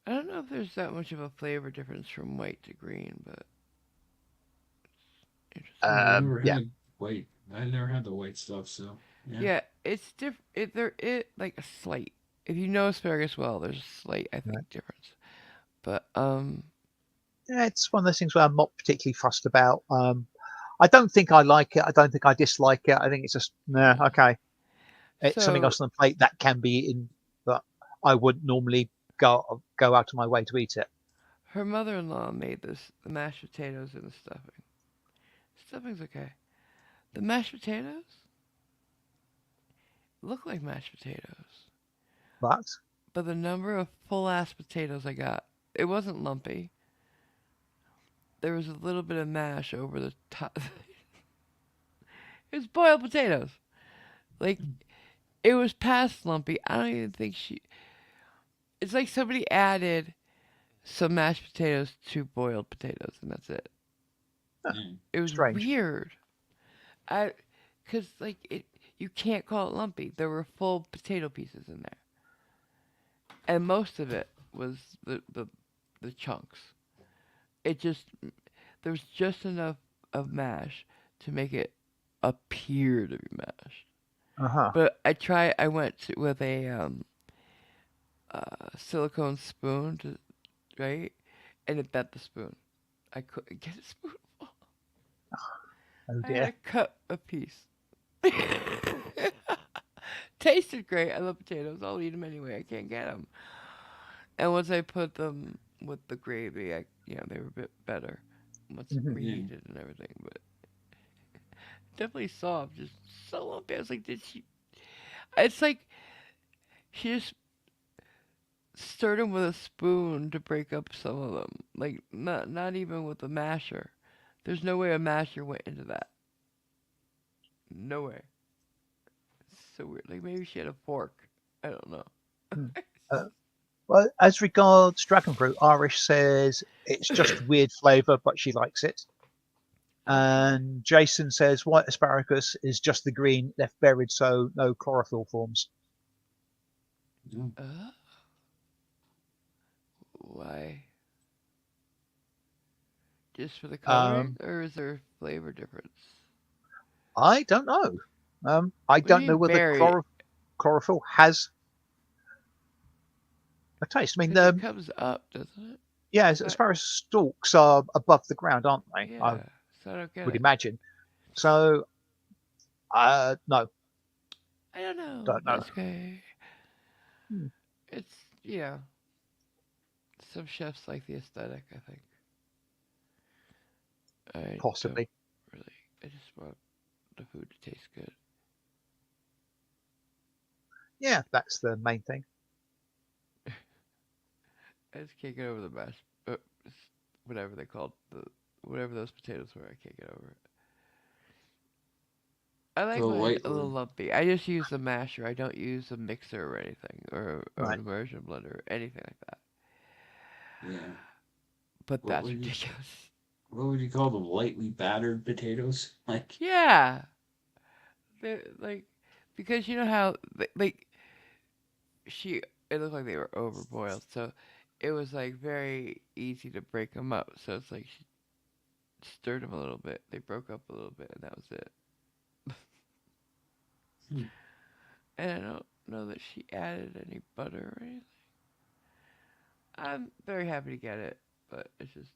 I don't know if there's that much of a flavor difference from white to green, but it's interesting. I've never Yeah. had white. I never had the white stuff, so yeah. Yeah, it's different. There is like a slight. If you know asparagus well, there's a slight, I Right. think, difference. But Yeah, it's one of those things where I'm not particularly fussed about. I don't think I like it. I don't think I dislike it. I think it's just nah, okay. It's something So else on the plate that can be eaten, but I wouldn't normally go out of my way to eat it. her mother-in-law made this the mashed potatoes and the stuffing. Stuffing's okay. The mashed potatoes look like mashed potatoes, But but the number of full-ass potatoes I got, it wasn't lumpy. There was a little bit of mash over the top. It was boiled potatoes. Like it was past lumpy. I don't even think she. It's like somebody added some mashed potatoes to boiled potatoes, and that's it. Yeah. It was strange. weird. I, cause like it, you can't call it lumpy. There were full potato pieces in there, and most of it was the chunks. It just there was just enough of mash to make it appear to be mashed. Uh huh. But I went with a silicone spoon to right, and it bent the spoon. I couldn't get a spoonful. Oh I had dear. to cut a piece. Tasted great. I love potatoes. I'll eat them anyway. I can't get them. And once I put them with the gravy, they were a bit better once Hmm. Yeah. reheated and everything. But definitely soft, just so lumpy. I was like, did she? It's like she just stirred them with a spoon to break up some of them. Like not even with a masher. There's no way a masher went into that. No way. It's so weird. Like maybe she had a fork. I don't know. Uh, well, as regards dragon fruit, Irish says it's just weird flavour, but she likes it. Okay. And Jason says white asparagus is just the green left buried, so no chlorophyll forms. Yeah. Why? Just for the coloring, Um, or is there a flavor difference? I don't know. I What do you don't know mean whether buried? chlorophyll has a taste. I mean, Because it comes up, doesn't it? yeah, I, asparagus stalks are above the ground, aren't they? I yeah. So I don't get would it. imagine. So, no, I don't know, don't but know. it's okay. Hmm, It's some chefs like the aesthetic. I think I don't possibly. really. I just want the food to taste good. Yeah, that's the main thing. I just can't get over the mashed, whatever they called whatever those potatoes were. I can't get over it. I like The mine white a little one. lumpy. I just use a masher. I don't use a mixer or anything, or an Right. immersion blender or anything like that. Yeah. But What that's would you ridiculous. what would you call them? Lightly battered potatoes? Like Yeah, they're like because you know how like she it looked like they were overboiled, so it was like very easy to break them up. So it's like she stirred them a little bit. They broke up a little bit, and that was it. hmm. And I don't know that she added any butter or anything. I'm very happy to get it, but it's just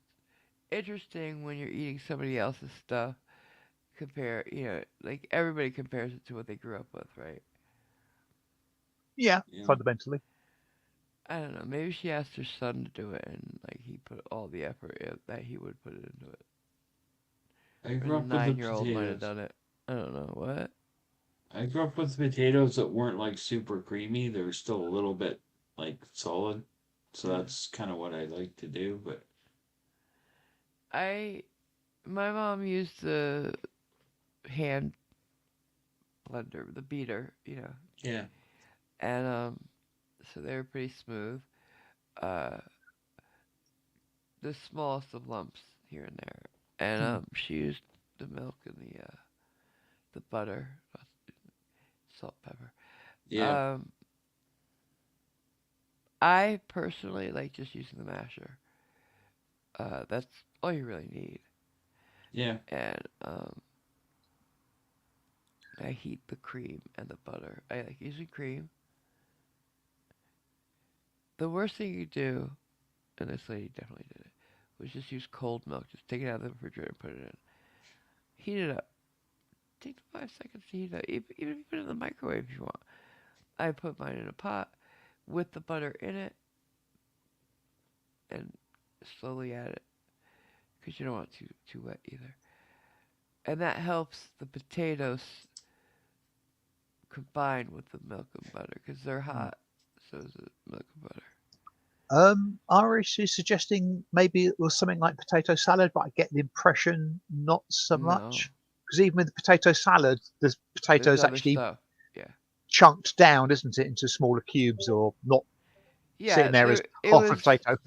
interesting when you're eating somebody else's stuff. Like everybody compares it to what they grew up with, right? Yeah, Yeah. fundamentally. I don't know. Maybe she asked her son to do it, and like he put all the effort that he would put into it, I or grew the up with the 9-year-old might have potatoes. done it. I don't know what. I grew up with potatoes that weren't like super creamy. They were still a little bit like solid. So Yeah. that's kind of what I like to do. But I my mom used the hand blender, the beater, yeah, and so they were pretty smooth. Uh, the smallest of lumps here and there, and Hmm. she used the milk and the butter, salt, pepper. yeah, Um, I personally like just using the masher. That's all you really need, yeah, and I heat the cream and the butter. I like using cream. The worst thing you do, and this lady definitely did it, was just use cold milk. Just take it out of the refrigerator and put it in. Heat it up. Take 5 seconds to heat it up. Even if you put it in the microwave if you want. I put mine in a pot with the butter in it and slowly add it because you don't want it too wet either. And that helps the potatoes combine with the milk and butter because they're Mm. hot. So is the milk and butter. Irish is suggesting maybe it was something like potato salad, but I get the impression not so No, much. Because even with the potato salad, the there's potatoes other actually stuff. Yeah, chunked down, isn't it, into smaller cubes or not sitting yeah. there as There it half a was. potato.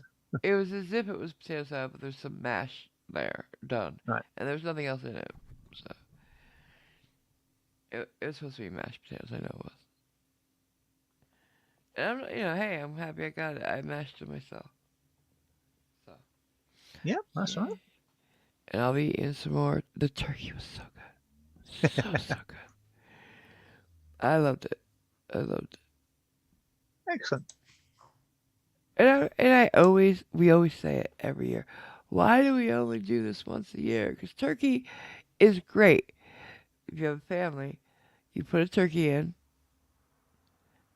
It was as if it was potato salad, but there's some mash there done, Right. and there's nothing else in it. So it was supposed to be mashed potatoes. I know it was. And hey, I'm happy I got it. I mashed it myself. So Yeah, that's yeah, right. and I'll be eating some more. The turkey was so good, so good. I loved it. I loved it. Excellent. We always say it every year. Why do we only do this once a year? Because turkey is great. If you have a family, you put a turkey in,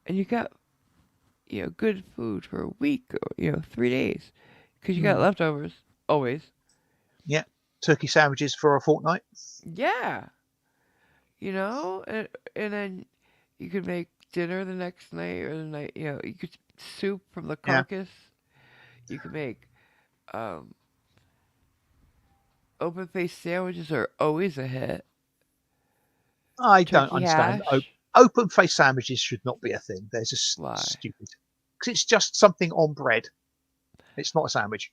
and you got good food for a week or 3 days, because you got Mm. leftovers always. Yeah, turkey sandwiches for a fortnight. Yeah, and then you could make dinner the next night or the night. You could soup from the Yeah, carcass. You could make um, open faced sandwiches are always a hit. I don't Turkey understand. hash. Open face sandwiches should not be a thing. They're just Why? stupid. Because it's just something on bread. It's not a sandwich.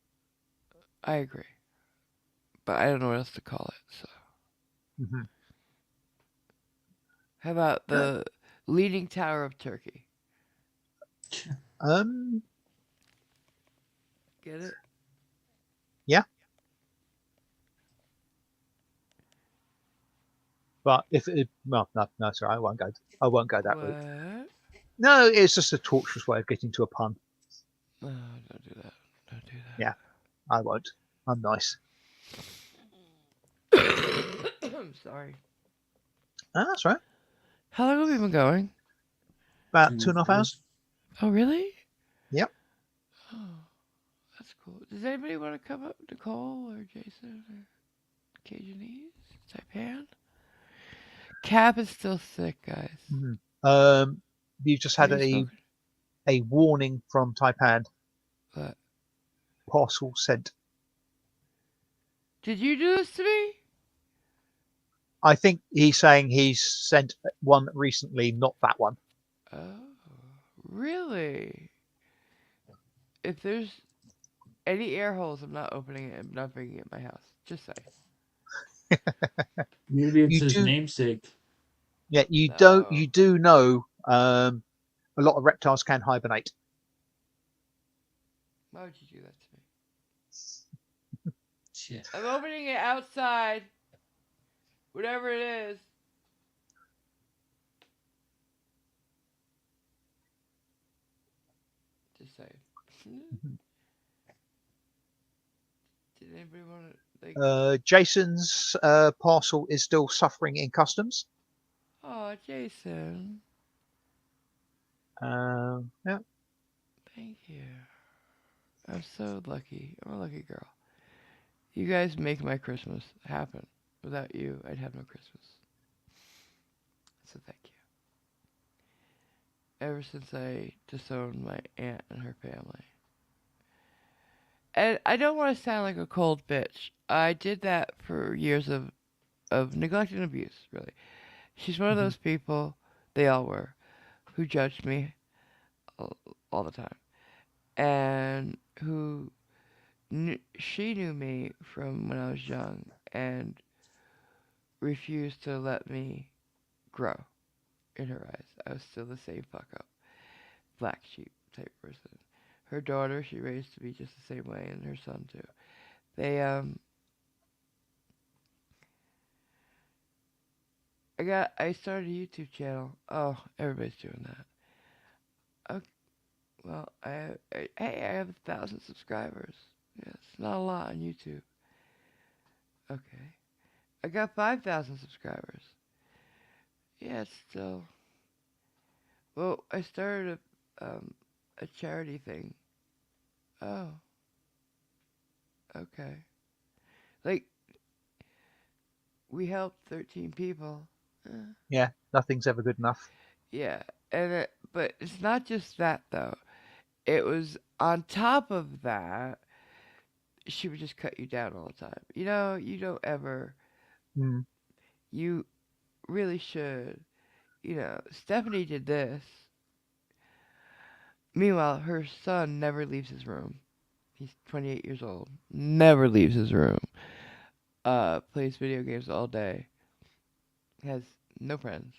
I agree, but I don't know what else to call it. So Hmm. how about Yeah. the Leaning Tower of Turkey? Um, Get it? yeah, but if it, well, no, sorry, I won't go. I won't go that route. What? No, it's just a torturous way of getting to a pun. No, don't do that. Don't do Yeah, I won't. I'm nice. that. I'm sorry. Ah, that's right. How long have we been going? About two Two and a half hours. hours. Oh, really? Yep. Oh, that's cool. Does anybody want to come up? Nicole or Jason or Cajunese? Taipan? Cap is still sick, guys. Mhm. Um, you just Have had you spoken? a warning from Taipan. What? Parcel sent. Did you do this to me? I think he's saying he's sent one recently, not that one. Oh, really? If there's any air holes, I'm not opening it. I'm not bringing it in my house. Just say. Maybe it's You his do, namesake. yeah, you No. do know. A lot of reptiles can hibernate. Why would you do that to me? Shit. I'm opening it outside. Whatever it is. Just saying. Did anybody want to like? Jason's parcel is still suffering in customs. Oh, Jason. Yeah. Thank you. I'm so lucky. I'm a lucky girl. You guys make my Christmas happen. Without you, I'd have no Christmas. So thank you. Ever since I disowned my aunt and her family. And I don't want to sound like a cold bitch. I did that for years of neglect and abuse, really. She's one of Hmm. those people, they all were, who judged me all, all the time. And she knew me from when I was young and refused to let me grow in her eyes. I was still the same fuck up, black sheep type person. Her daughter, she raised to be just the same way, and her son too. They I started a YouTube channel. Oh, everybody's doing that. Okay, well, hey, I have 1,000 subscribers. Yeah, it's not a lot on YouTube. Okay. I got 5,000 subscribers. Yeah, it's still. Well, I started a charity thing. Oh, okay. Like, we helped 13 people. Uh, Yeah, nothing's ever good enough. yeah, but it's not just that though. It was on top of that, she would just cut you down all the time. You don't ever. Mm, You really should. Stephanie did this. Meanwhile, her son never leaves his room. He's 28 years old. Never leaves his room. Plays video games all day. Has no friends.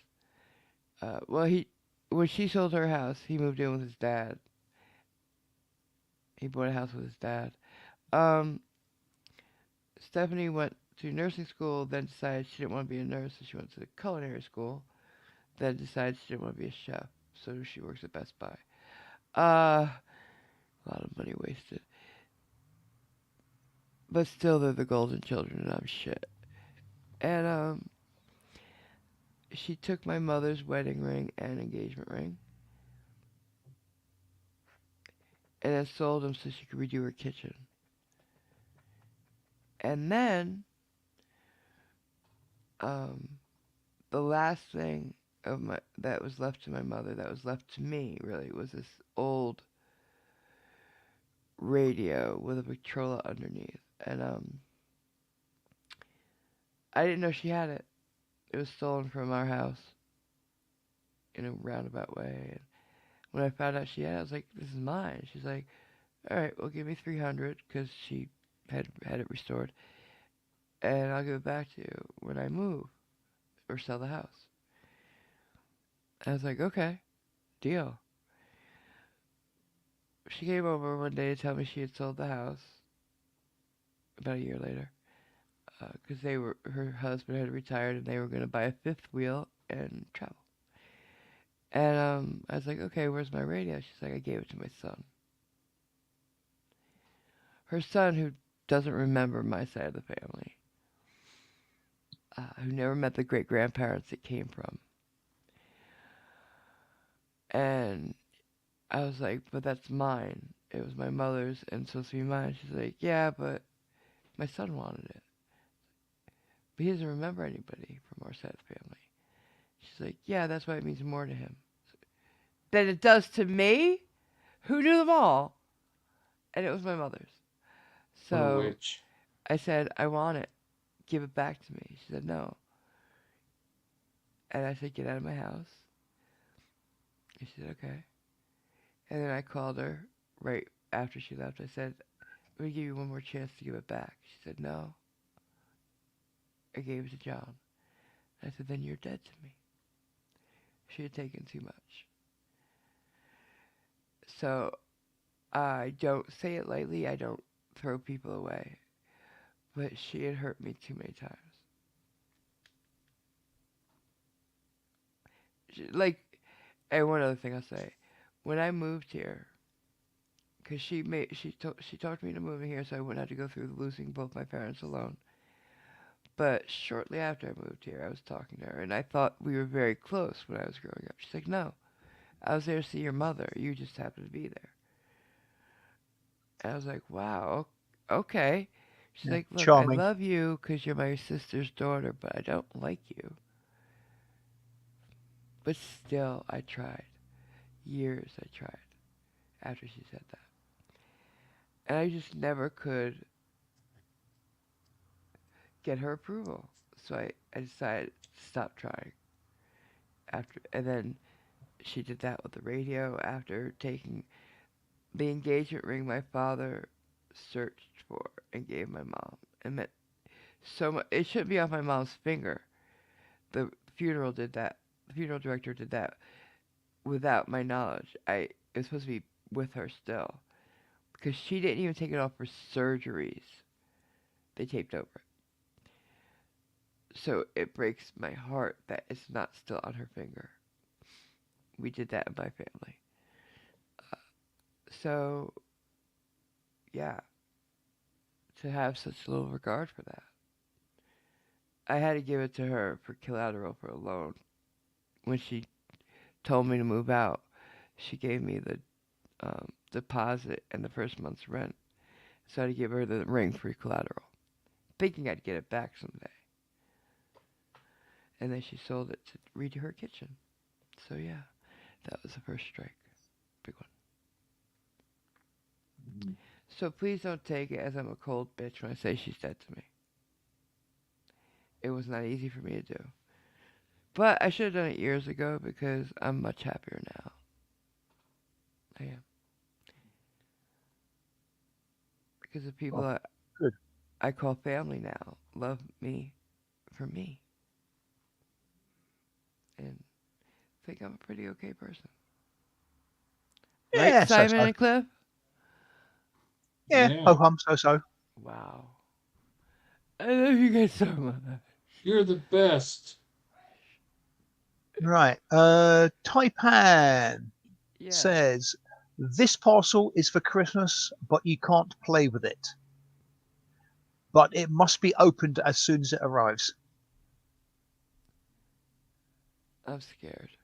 Well, he when she sold her house, he moved in with his dad. He bought a house with his dad. Um, Stephanie went to nursing school, then decided she didn't want to be a nurse, so she went to culinary school. Then decided she didn't want to be a chef, so she works at Best Buy. A lot of money wasted. But still, they're the golden children, and I'm shit. And she took my mother's wedding ring and engagement ring, and then sold them so she could redo her kitchen. And then, um, the last thing of my that was left to my mother, that was left to me, really, was this old radio with a Victrola underneath. And I didn't know she had it. It was stolen from our house in a roundabout way. And when I found out she had it, I was like, "This is mine." She's like, "All right, well, give me 300 because she had it restored, and I'll give it back to you when I move or sell the house." I was like, "Okay, deal." She came over one day to tell me she had sold the house about a year later because her husband had retired and they were going to buy a fifth wheel and travel. And I was like, "Okay, where's my radio?" She's like, "I gave it to my son." Her son, who doesn't remember my side of the family, who never met the great grandparents it came from. And I was like, "But that's mine. It was my mother's and supposed to be mine." She's like, "Yeah, but my son wanted it. But he doesn't remember anybody from our side of the family." She's like, "Yeah, that's why it means more to him than it does to me, who knew them all." And it was my mother's. What a So witch. I said, "I want it. Give it back to me." She said, "No." And I said, "Get out of my house." And she said, "Okay." And then I called her right after she left. I said, "I'm going to give you one more chance to give it back." She said, "No." I gave it to John. I said, "Then you're dead to me." She had taken too much. So I don't say it lightly. I don't throw people away. But she had hurt me too many times. Like, and one other thing I'll say, when I moved here, because she talked me into moving here, so I wouldn't have to go through losing both my parents alone. But shortly after I moved here, I was talking to her, and I thought we were very close when I was growing up. She's like, "No, I was there to see your mother. You just happened to be there." And I was like, "Wow, okay." She's yeah, like, "Look, I charming. love you because you're my sister's daughter, but I don't like you." But still, I tried. Years I tried after she said that. And I just never could get her approval. So I decided to stop trying and then she did that with the radio after taking the engagement ring my father searched for and gave my mom. It meant so much. It shouldn't be off my mom's finger. The funeral did that. The funeral director did that without my knowledge. It was supposed to be with her still because she didn't even take it off for surgeries. They taped over it. So it breaks my heart that it's not still on her finger. We did that in my family. So, yeah. to have such little regard for that. I had to give it to her for collateral for a loan. When she told me to move out, she gave me the deposit and the first month's rent. So I had to give her the ring for collateral, thinking I'd get it back someday. And then she sold it to redo her kitchen. So yeah, that was the first strike. Big one. Mm. So please don't take it as I'm a cold bitch when I say she's dead to me. It was not easy for me to do. But I should have done it years ago because I'm much happier now. I am. Because the people Oh, that good. I call family now love me for me and think I'm a pretty okay person. Right, Yeah, so Simon so. and Cliff? Yeah, Yeah, ho hum, so so. Wow. I love you guys so much. you're the best. Right. Taipan Yes. says, "This parcel is for Christmas, but you can't play with it. But it must be opened as soon as it arrives." I'm scared.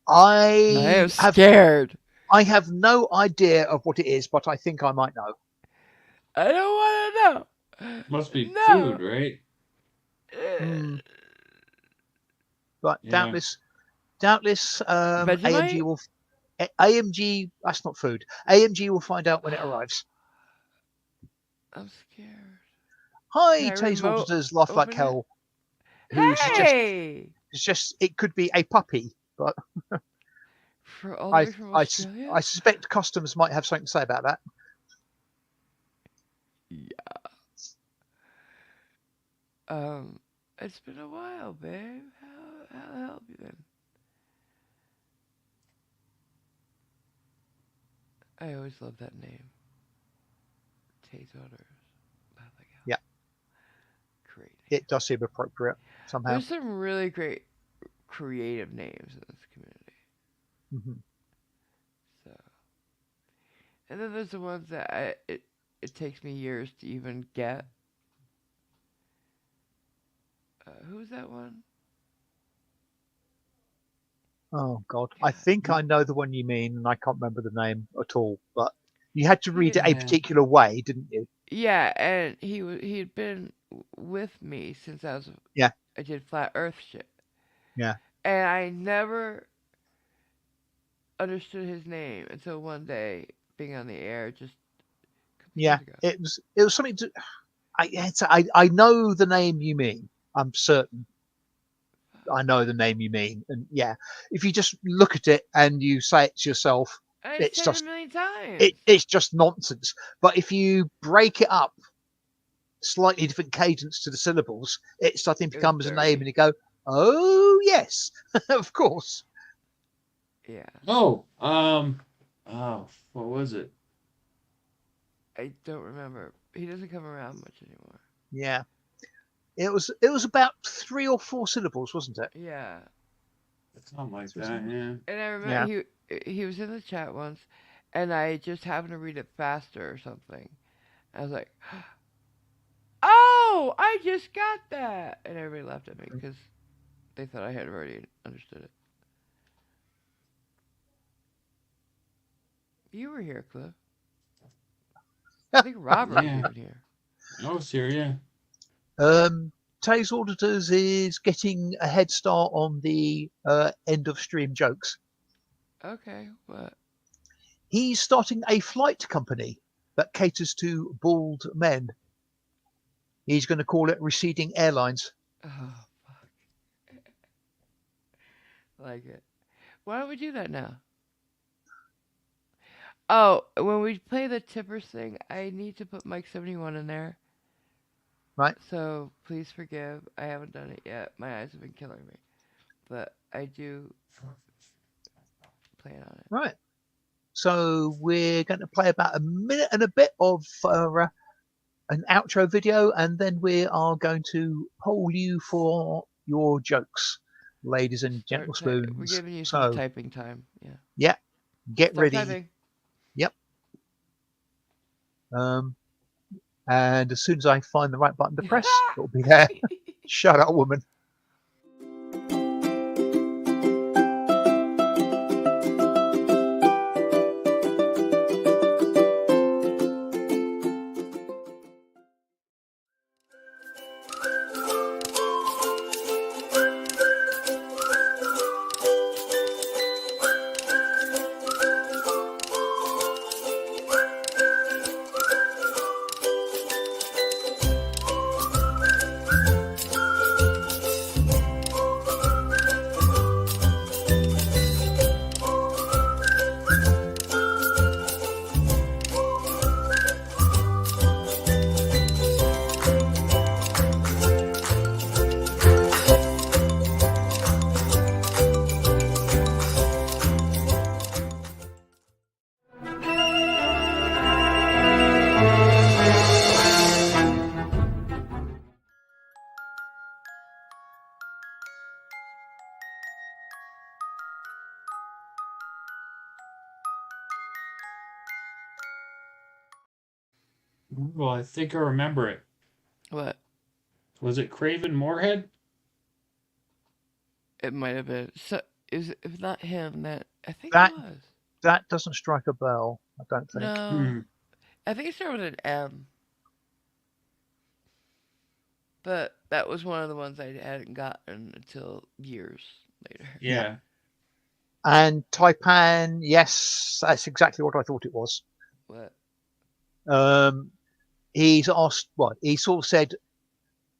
I am I have scared. I have no idea of what it is, but I think I might know. I don't want Must to be know. food, right? No. Hmm. But Yeah. doubtless, AMG Vegemite? will. AMG, that's not food. AMG will find out when it arrives. I'm scared. Can Hi, I Tays remote Auditors, Laugh Like open it? Hell, who Hey! suggests it could be a puppy, but For all the I way from I Australia? I suspect customs might have something to say about that. Yeah. It's been a while, babe. How the hell have you been? I always love that name. Tay Daughters. Laugh like hell. Yeah, Great name. it does seem appropriate somehow. There's some really great creative names in this community. Hmm. So, and then there's the ones that it takes me years to even get. Who's that one? Oh God, I God. think I know the one you mean, and I can't remember the name at all. But you had to read it a Yeah. particular way, didn't you? Yeah, and he had been with me since Yeah, I did flat Earth shit, yeah, and I never understood his name until one day being on the air just a couple yeah. years ago. It was something to. I know the name you mean. I'm certain I know the name you mean. And yeah, if you just look at it and you say it to yourself, I it's said it a just million times. it's just nonsense. But if you break it up, slightly different cadence to the syllables, it suddenly It was becomes a name, and dirty. you go, "Oh yes, of course." Yeah, Oh, oh, what was it? I don't remember. He doesn't come around much anymore. Yeah, it was about 3 or 4 syllables, wasn't it? Yeah, Something like Was that. Yeah. and I remember Yeah, he was in the chat once, and I just happened to read it faster or something. I was like, "Oh, I just got that," and everybody laughed at me because they thought I had already understood it. You were here, Cliff. I think Robert was Yeah. even here. I was here. Yeah. um, Tay's Auditors is getting a head start on the end of stream jokes. Okay, what? He's starting a flight company that caters to bald men. He's going to call it Receding Airlines. Oh, fuck. Like it. Why don't we do that now? Oh, when we play the tippers thing, I need to put Mike 71 in there. Right, So please forgive. I haven't done it yet. My eyes have been killing me. But I do plan on it. right. So we're going to play about a minute and a bit of an outro video, and then we are going to poll you for your jokes, ladies and We're gentlemen. giving you some So, typing time. Yeah. yeah, get Start ready. typing. Yep. Um, And as soon as I find the right button to press, it'll be there. Shut up, woman. Well, I think I remember it. What? Was it Craven Moorhead? It might have been. So, if not him, that I think it That was. that doesn't strike a bell, I don't think. No, Hmm. I think it started with an M. But that was one of the ones I hadn't gotten until years later. Yeah. Yeah. And Taipan, yes, that's exactly what I thought it was. What? Um, he's asked what he sort of said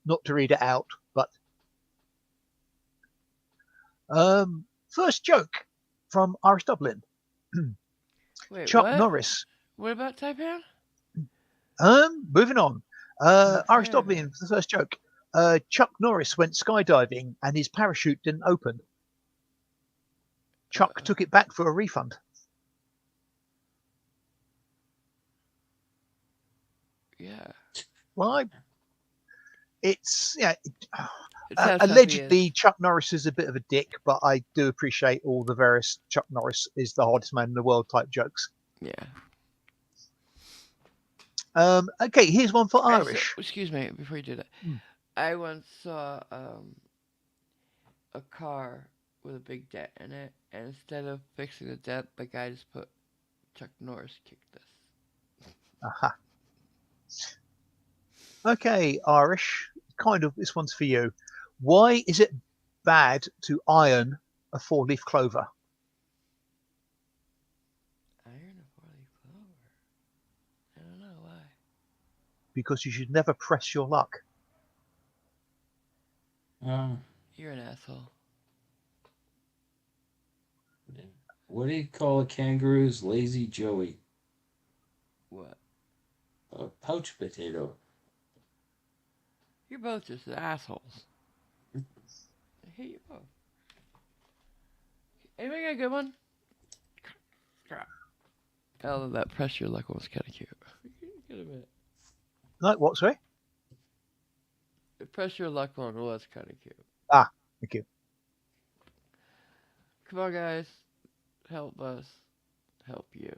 not to read it out, but first joke from Irish Dublin. Wait, Chuck what? Norris. What about Taipan? Moving on. Irish Okay. Dublin for the first joke. Chuck Norris went skydiving and his parachute didn't open. Chuck Uh, took it back for a refund. yeah. Well, it's yeah. It's how tough he is. Allegedly, Chuck Norris is a bit of a dick, but I do appreciate all the various Chuck Norris is the hardest man in the world type jokes. Yeah. Okay, here's one for Actually, Irish. excuse me, before you do that. Hmm. I once saw a car with a big dent in it, and instead of fixing the dent, the guy just put Chuck Norris kicked this. Aha. Okay, Irish. Kind of, this one's for you. Why is it bad to iron a four-leaf clover? Iron a four-leaf clover. I don't know why. Because you should never press your luck. You're an asshole. What do you call a kangaroo's lazy Joey? What? A pouch potato. You're both just assholes. I hate you both. Anybody got a good one? Crap. Oh, that press your luck one was kind of cute. Get a minute. Like what, sorry? The press your luck one was kind of cute. Ah, thank you. Come on, guys. Help us. Help you.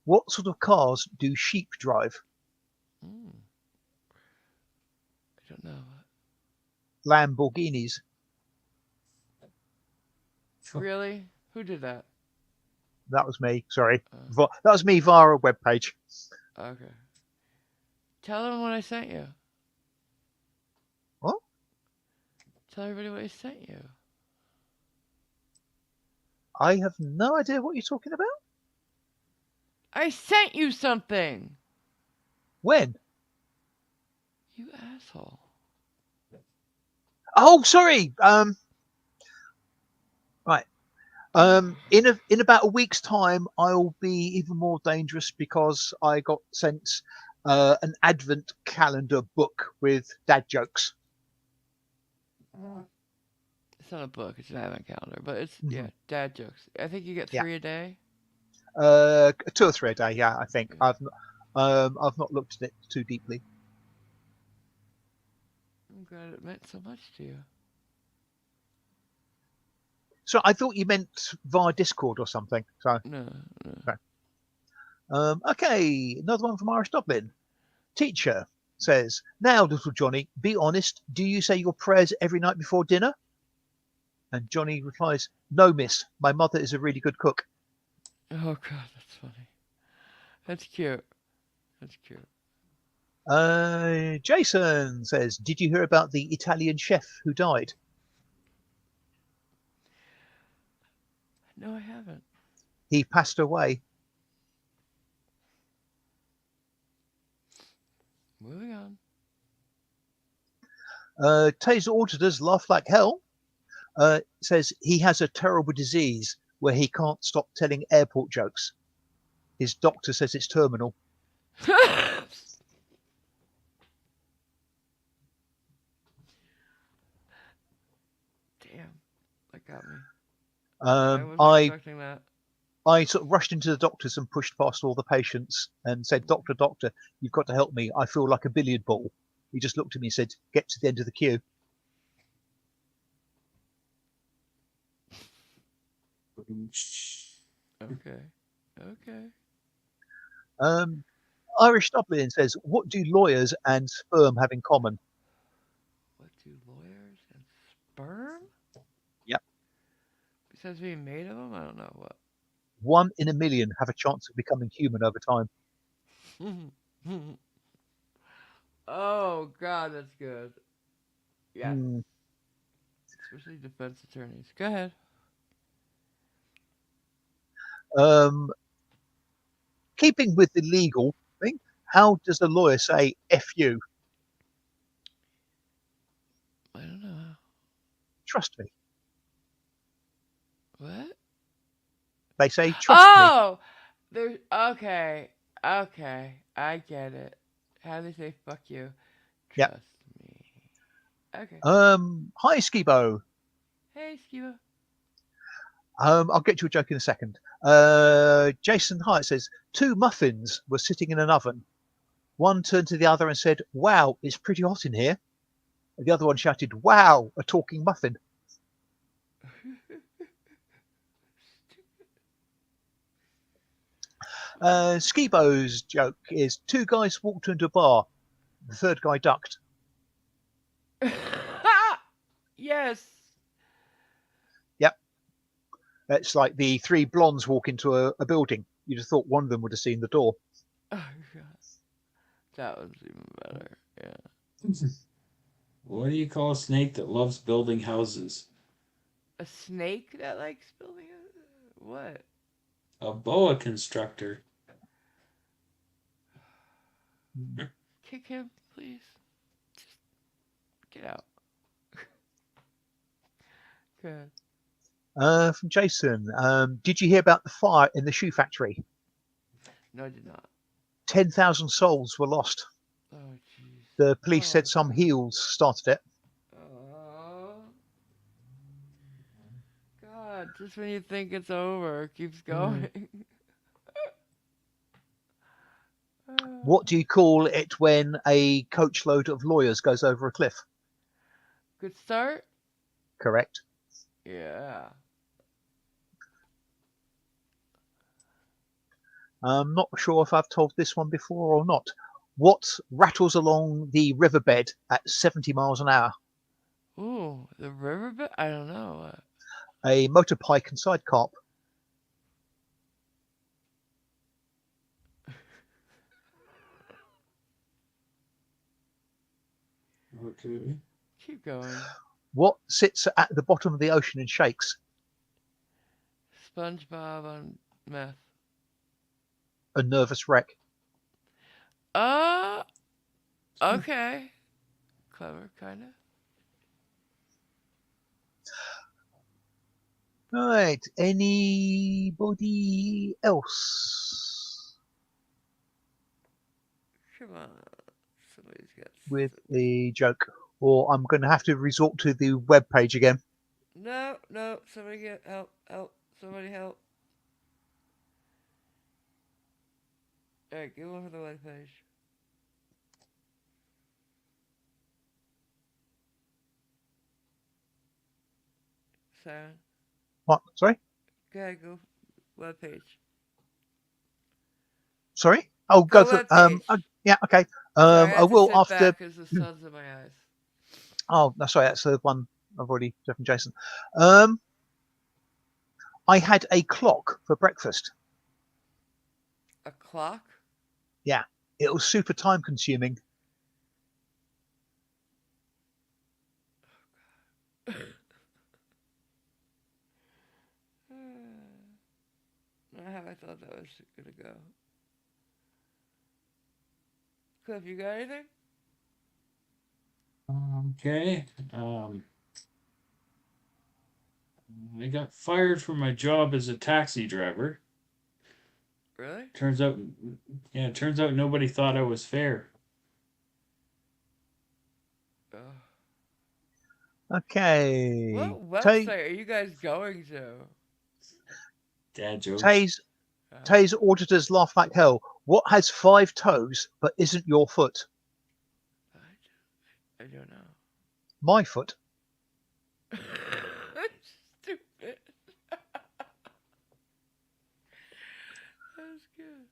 What sort of cars do sheep drive? Mm. I don't know. Lamborghinis. Really? Who did that? That was me. Sorry. Uh, That was me via a web page. okay. Tell them what I sent you. What? Tell everybody what I sent you. I have no idea what you're talking about. I sent you something. When? You asshole. Oh, sorry. Right. In about a week's time, I'll be even more dangerous because I got sent an advent calendar book with dad jokes. It's not a book. It's an advent calendar, but it's yeah, dad jokes. I think you get Yeah. 3 a day. 2 or 3 a day. Yeah, I think Yeah. I've not looked at it too deeply. I'm glad it meant so much to you. So I thought you meant via Discord or something. So No, no. Okay. Okay, another one from Irish Dublin. Teacher says, "Now, little Johnny, be honest. Do you say your prayers every night before dinner?" And Johnny replies, "No, miss. My mother is a really good cook." Oh god, that's funny. That's cute. That's cute. Jason says, "Did you hear about the Italian chef who died? No, I haven't. He passed away." Moving on. Taser auditors laugh like hell. Says he has a terrible disease where he can't stop telling airport jokes. His doctor says it's terminal. Damn, that got me. I Um, wasn't I expecting that. I sort of rushed into the doctors and pushed past all the patients and said, "Doctor, doctor, you've got to help me. I feel like a billiard ball." He just looked at me and said, "Get to the end of the queue." Okay. Okay. Um, Irish Dublin says, "What do lawyers and sperm have in common?" What do lawyers and sperm? Yep. Besides being made of them, I don't know what. 1 in a million have a chance of becoming human over time. Oh god, that's good. Yes. Hmm. Especially defense attorneys. Go ahead. Um, Keeping with the legal thing, how does a lawyer say "f you"? I don't know. Trust me. What? They say "trust me." Oh! There's. Okay. Okay. I get it. How do they say fuck you? Yep. Trust me. Okay. Hi Skibo. Hey, Skiba. I'll get to a joke in a second. Jason Hyatt says, "Two muffins were sitting in an oven. One turned to the other and said, 'Wow, it's pretty hot in here.' The other one shouted, 'Wow, a talking muffin.'" Skibo's joke is, "Two guys walked into a bar. The third guy ducked." Yes. Yep. It's like the three blondes walk into a building. You'd have thought one of them would have seen the door. Oh god. That was even better. Yeah. What do you call a snake that loves building houses? A snake that likes building a what? A boa constrictor. Kick him, please. Just get out. Good. From Jason, "Did you hear about the fire in the shoe factory? No, I did not. 10,000 souls were lost. Oh jeez. The police Oh said some god. heels started it." Oh god. Just when you think it's over, it keeps Mm. going. What do you call it when a coachload of lawyers goes over a cliff? Good start. Correct. Yeah. I'm not sure if I've told this one before or not. What rattles along the riverbed at 70 miles an hour? Ooh, the riverbed. I don't know. A motor pike and side carp. Okay. Keep going. What sits at the bottom of the ocean and shakes? SpongeBob on meth. A nervous wreck. Uh, okay. Clever, kind of. Right. Anybody else Come on. Somebody's got. with a joke? Or I'm going to have to resort to the web page again. No, no. Somebody get help. Help. Somebody help. Alright, get one for the web page. Simon. What? Sorry? Go ahead, go. Web page. Sorry. Oh, Go go for webpage. yeah. Okay. Sorry, I I had to will sit after. back because the sun's in my eyes. Oh, no, sorry. That's the one I've already done from Jason. Um, I had a clock for breakfast. A clock? Yeah, it was super time consuming. Not how I thought that was gonna go. Cliff, you got anything? Okay. I got fired from my job as a taxi driver. Really? Turns out, yeah, turns out nobody thought I was fair. Oh. Okay. What website are you guys going to? Dad jokes. Tay's Uh, Tay's auditors laugh like hell. What has 5 toes but isn't your foot? I don't know. My foot. Stupid. That's good.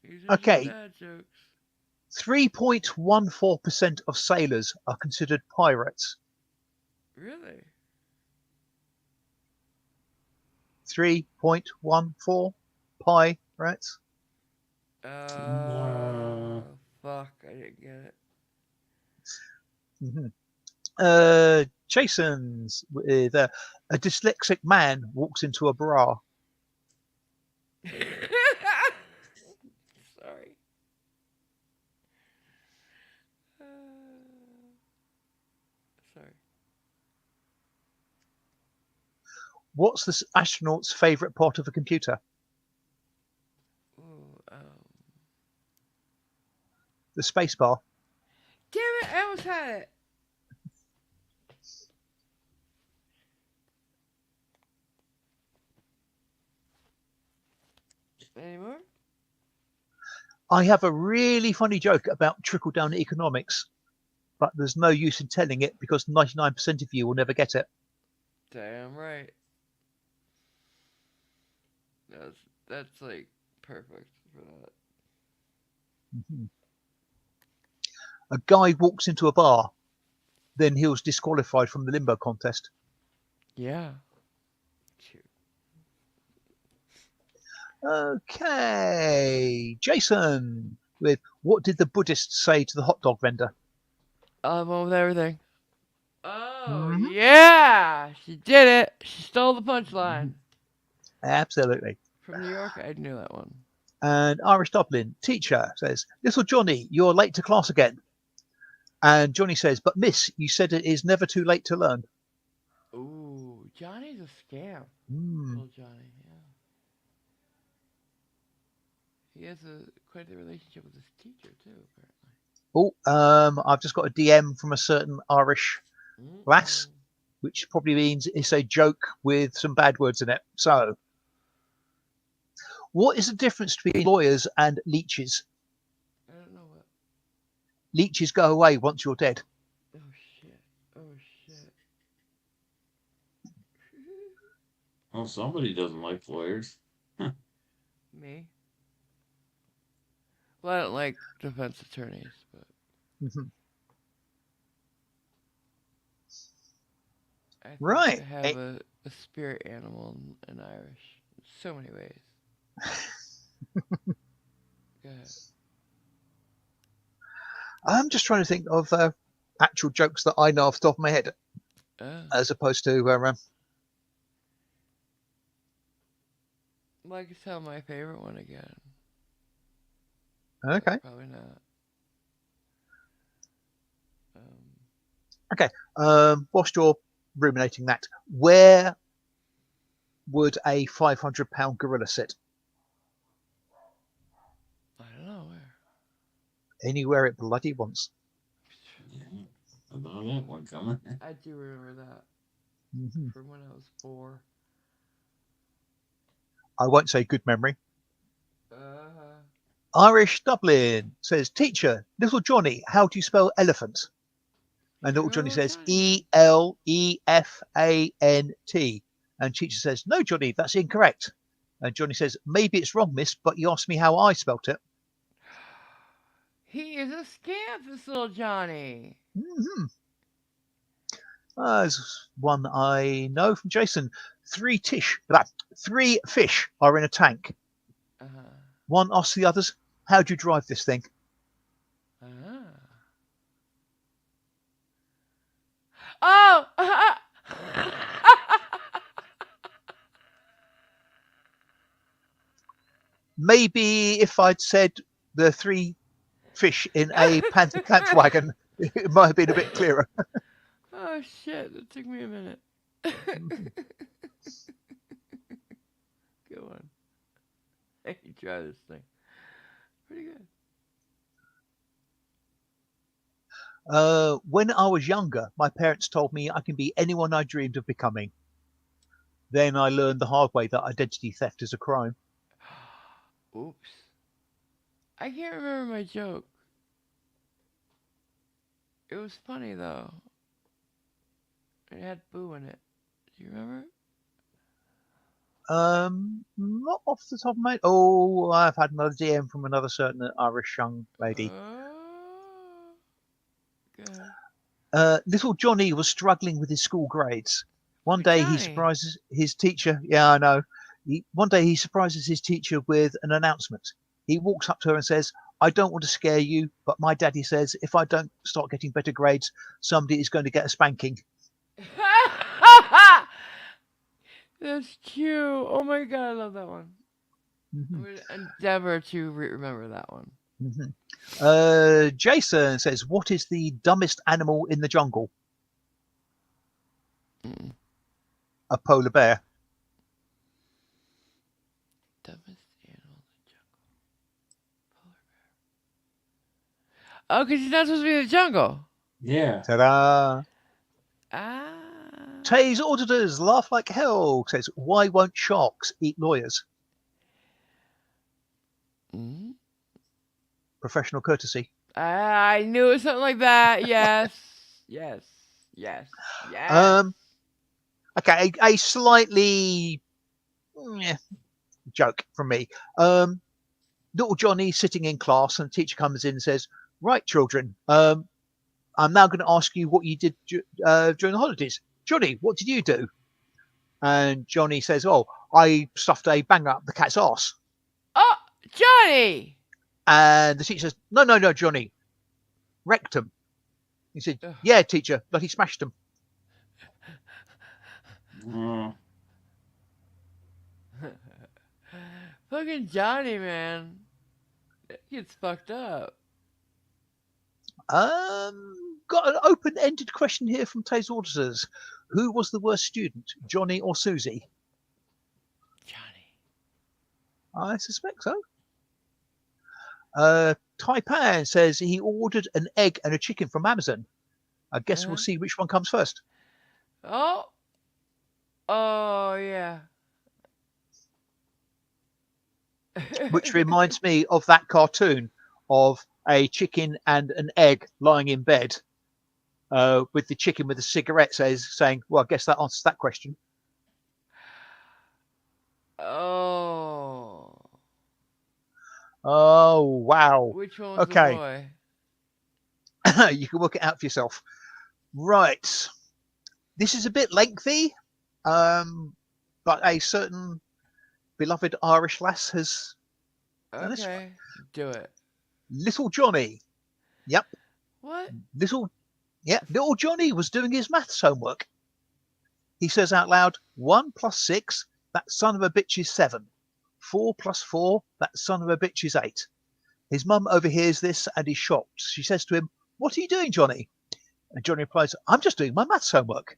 These are just Okay. dad jokes. 3.14% of sailors are considered pirates. Really? 3.14 pirates. Uh, Fuck, I didn't get it. hmm Jason's with a dyslexic man walks into a bra. Sorry. Uh, sorry. What's the astronaut's favorite part of a computer? Ooh, The spacebar. damn it! I almost had it. Any more? I have a really funny joke about trickle down economics, but there's no use in telling it because 99% of you will never get it. Damn right. That's like perfect for that. Mhm. A guy walks into a bar, then he was disqualified from the limbo contest. Yeah. Shoot. Okay, Jason, with what did the Buddhists say to the hot dog vendor? I'm on with everything. Oh hmm yeah, she did it. She stole the punchline Absolutely. from New York. I knew that one. And Irish Dublin teacher says, "Little Johnny, you're late to class again." And Johnny says, "But miss, you said it is never too late to learn." Ooh, Johnny's a scam. Mm. Little Johnny. Yeah. He has a quite a relationship with his teacher too, apparently. Oh, I've just got a DM from a certain Irish lass, Mm-mm. which probably means it's a joke with some bad words in it. So, what is the difference between lawyers and leeches? I don't know what. Leeches go away once you're dead. Oh shit. Oh shit. well, somebody doesn't like lawyers. Me? Well, I don't like defense attorneys, but Mhm. I think I Right. have a spirit animal in Irish. In so many ways. Go ahead. I'm just trying to think of actual jokes that I know off the top of my head, Oh. as opposed to. Well, I could tell my favorite one again. Okay. Probably not. Um, Okay. Whilst you're ruminating that, where would a 500-pound gorilla sit? I don't know where. Anywhere it bloody wants. Yeah, I saw that one coming. I do remember that hmm from when I was 4. I won't say good memory. Uh, Irish Dublin says, "Teacher, little Johnny, how do you spell elephant?" And here little go Johnny little says, Johnny again. ELEFANT. And teacher says, no, Johnny, that's incorrect. And Johnny says, maybe it's wrong, miss, but you asked me how I spelt it. He is a scamp, this little Johnny. Mm-hmm. There's one I know from Jason. Three fish are in a tank. Uh-huh. One asks the others, how do you drive this thing? Ah. Oh! Maybe if I'd said the three fish in a Panther-Wagon, it might have been a bit clearer. Oh shit, that took me a minute. Good one. Hey, try this thing. Pretty good. When I was younger, my parents told me I can be anyone I dreamed of becoming. Then I learned the hard way that identity theft is a crime. Oops. I can't remember my joke. It was funny though. It had boo in it. Do you remember? Not off the top of my. Oh, I've had another DM from another certain Irish young lady. Good. Little Johnny was struggling with his school grades. One But day he Johnny. surprises his teacher. Yeah, I know. One day he surprises his teacher with an announcement. He walks up to her and says, I don't want to scare you, but my daddy says if I don't start getting better grades, somebody is going to get a spanking. That's cute. Oh my god, I love that one. I'm Mhm, gonna endeavor to remember that one. mhm. Jason says, what is the dumbest animal in the jungle? Mm. A polar bear. Dumbest animal in the jungle. Polar bear. Oh, because he's not supposed to be in the jungle. Yeah. Ta-da! Ah. Tay's auditors laugh like hell. Says, why won't sharks eat lawyers? Mm. Professional courtesy. I knew it was something like that. Yes. Yes. Yes. Yes. Um, okay, a slightly joke from me. Little Johnny sitting in class, and the teacher comes in and says, "Right, children, I'm now going to ask you what you did during the holidays. Johnny, what did you do?" And Johnny says, "Oh, I stuffed a banger up the cat's ass." Oh, Johnny. And the teacher says, "No, no, no, Johnny, rectum." He said, Ugh. "Yeah, teacher, but he smashed them." Oh. Fucking Johnny, man. That gets fucked up. Got an open-ended question here from Tay's auditors. Who was the worst student, Johnny or Susie? Johnny. I suspect so. Taipan says he ordered an egg and a chicken from Amazon. I guess we'll Uh-huh. see which one comes first. Oh. Oh, yeah. Which reminds me of that cartoon of a chicken and an egg lying in bed with the chicken with a cigarette saying, well, I guess that answers that question. Oh. Oh, wow. Which one was the Okay. boy? You can work it out for yourself. Right. This is a bit lengthy, but a certain beloved Irish lass has done this. Okay. Do it. Little Johnny. Yep. What? Little Johnny was doing his maths homework. He says out loud, 1 plus 6, that son of a bitch is 7. 4 plus 4, that son of a bitch is 8. His mum overhears this and is shocked. She says to him, what are you doing, Johnny? And Johnny replies, I'm just doing my maths homework.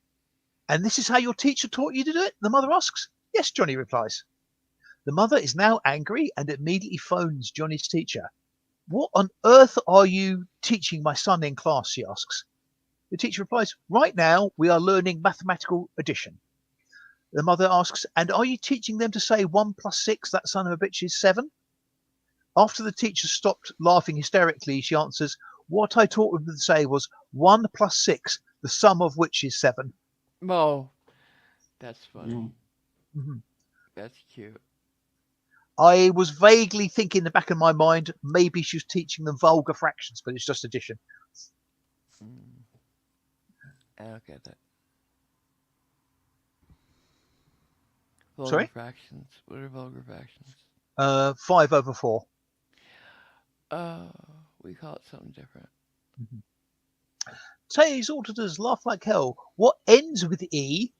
And this is how your teacher taught you to do it? The mother asks. Yes, Johnny replies. The mother is now angry and immediately phones Johnny's teacher. What on earth are you teaching my son in class? She asks. The teacher replies, right now we are learning mathematical addition. The mother asks, and are you teaching them to say 1 plus 6, that son of a bitch is 7? After the teacher stopped laughing hysterically, she answers, what I taught them to say was 1 plus 6, the sum of which is 7. Oh, that's funny. Mm. Mhm. That's cute. I was vaguely thinking in the back of my mind maybe she was teaching them vulgar fractions, but it's just addition. Mm, I don't get that. Vulgar Sorry? fractions. What are vulgar fractions? 5/4. Uh, we call it something different. Mhm. Tay's auditors laugh like hell. What ends with E?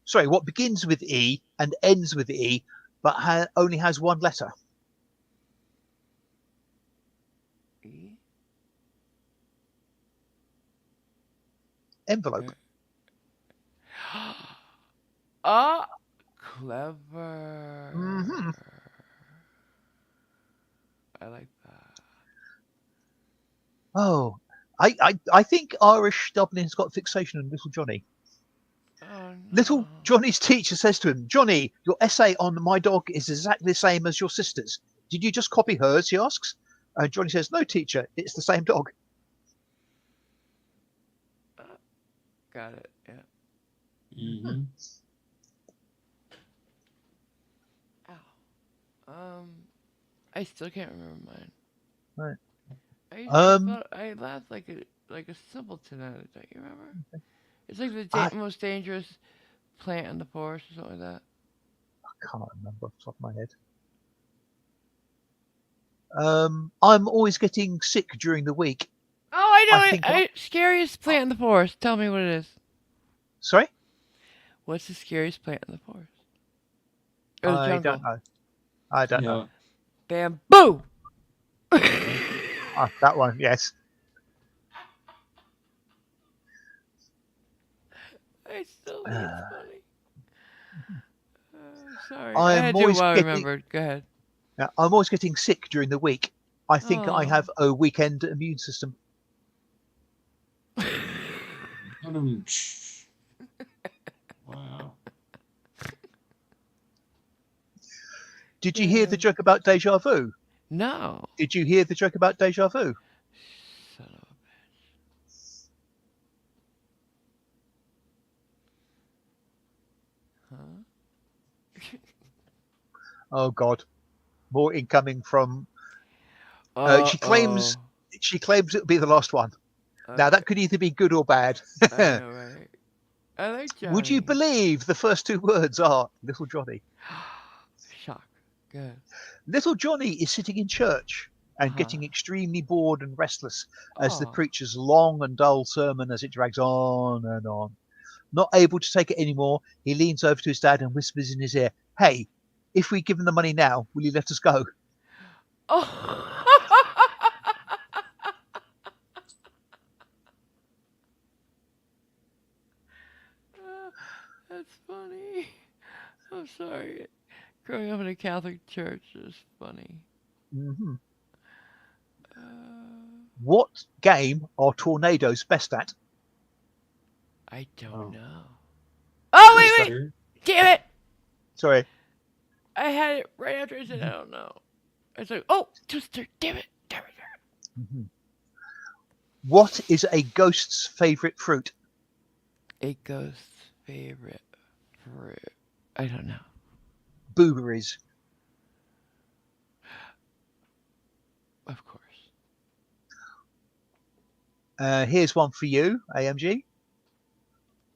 Sorry, what begins with E and ends with E, but only has one letter? E? Envelope. Uh, Ah, clever. Hmm I like that. Oh, I think Irish Dublin's got fixation on little Johnny. Oh Little no. Johnny's teacher says to him, Johnny, your essay on my dog is exactly the same as your sister's. Did you just copy hers? He asks. And Johnny says, no, teacher, it's the same dog. Uh, got it. Yeah. Mhm. Mm-hmm. Ow. I still can't remember mine. Right. I Um, thought I laughed like a simpleton at it. Don't you remember? It's like the I most dangerous plant in the forest or something like that. can't remember off the top of my head. I'm always getting sick during the week. Oh, I I know it. think, Scariest plant in the forest. Tell me what it is. sorry, What's the scariest plant in the forest or the I don't jungle? know. I don't know. Yeah. Bamboo. Yeah. That one, yes. I still think it's Uh, funny. Sorry, I I'm had to always while I getting, remembered. Go ahead. I'm always getting sick during the week. I think I Oh. have a weekend immune system. Um, Wow. Did you hear the Yeah. joke about deja vu? No. Did you hear the joke about deja vu? Son of a. Huh? Oh God, more incoming from. Uh She claims oh. it'll be the last one. Now Okay. that could either be good or bad. I know, right? I like Would you Johnny. believe the first two words are little Johnny? Shock. Good. Little Johnny is sitting in church and Huh. getting extremely bored and restless as the Oh. preacher's long and dull sermon as it drags on and on. Not able to take it anymore, he leans over to his dad and whispers in his ear, "Hey, if we give him the money now, will you let us go?" Oh. That's funny. I'm sorry. Growing up in a Catholic church is funny. Hmm Uh, What game are tornadoes best at? I don't Oh. know. Oh, wait, wait! Twister. Damn it! Sorry. I had it right after I said I don't know. It's like, oh, Twister, damn it, damn it, damn Mhm. What is a ghost's favorite fruit? it. A ghost's favorite fruit. I don't know. Blueberries. Of course. Here's one for you, AMG.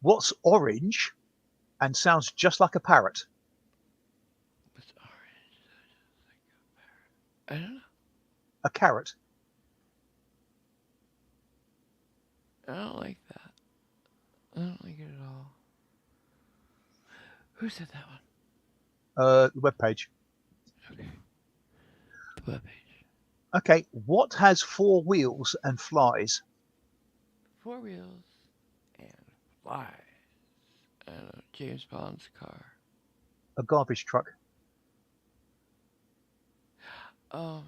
What's orange and sounds just like a parrot? What's orange? I don't know. A carrot. I don't like that. I don't like it at all. Who said that one? The webpage. Okay. The webpage. Okay. What has four wheels and flies? Four wheels and flies. I don't know. James Bond's car. A garbage truck. Oh,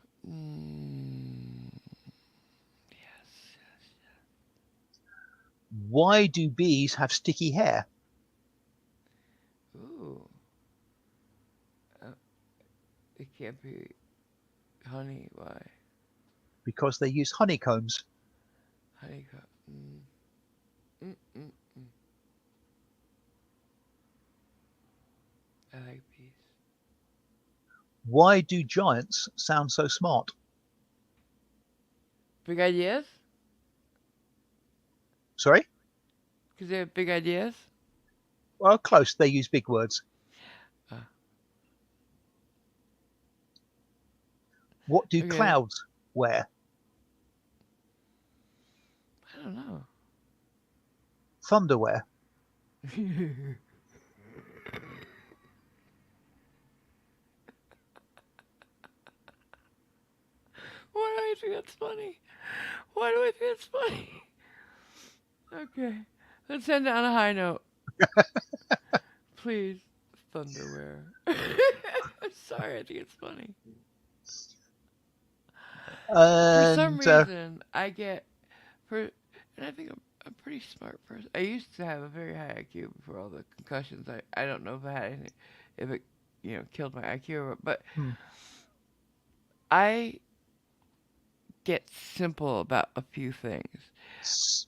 yes, yes. Why do bees have sticky hair? Ooh, uh, it can't be honey. Why? Because they use honeycombs. Honeycomb. Mm, mm, mm. I like peace. Why do giants sound so smart? Big ideas? Sorry? Because they have big ideas? Well, close. They use big words. Uh, What do okay. clouds wear? I don't know. Thunderwear. Why do I think that's funny? Why do I think it's funny? Okay. Let's end on a high note. Please. Thunderwear. I'm sorry, I think it's funny. For some And reason, I get for, and I think I'm a pretty smart person. I used to have a very high IQ before all the concussions. I don't know if I had anything, if it, killed my IQ, but hmm, I get simple about a few things s-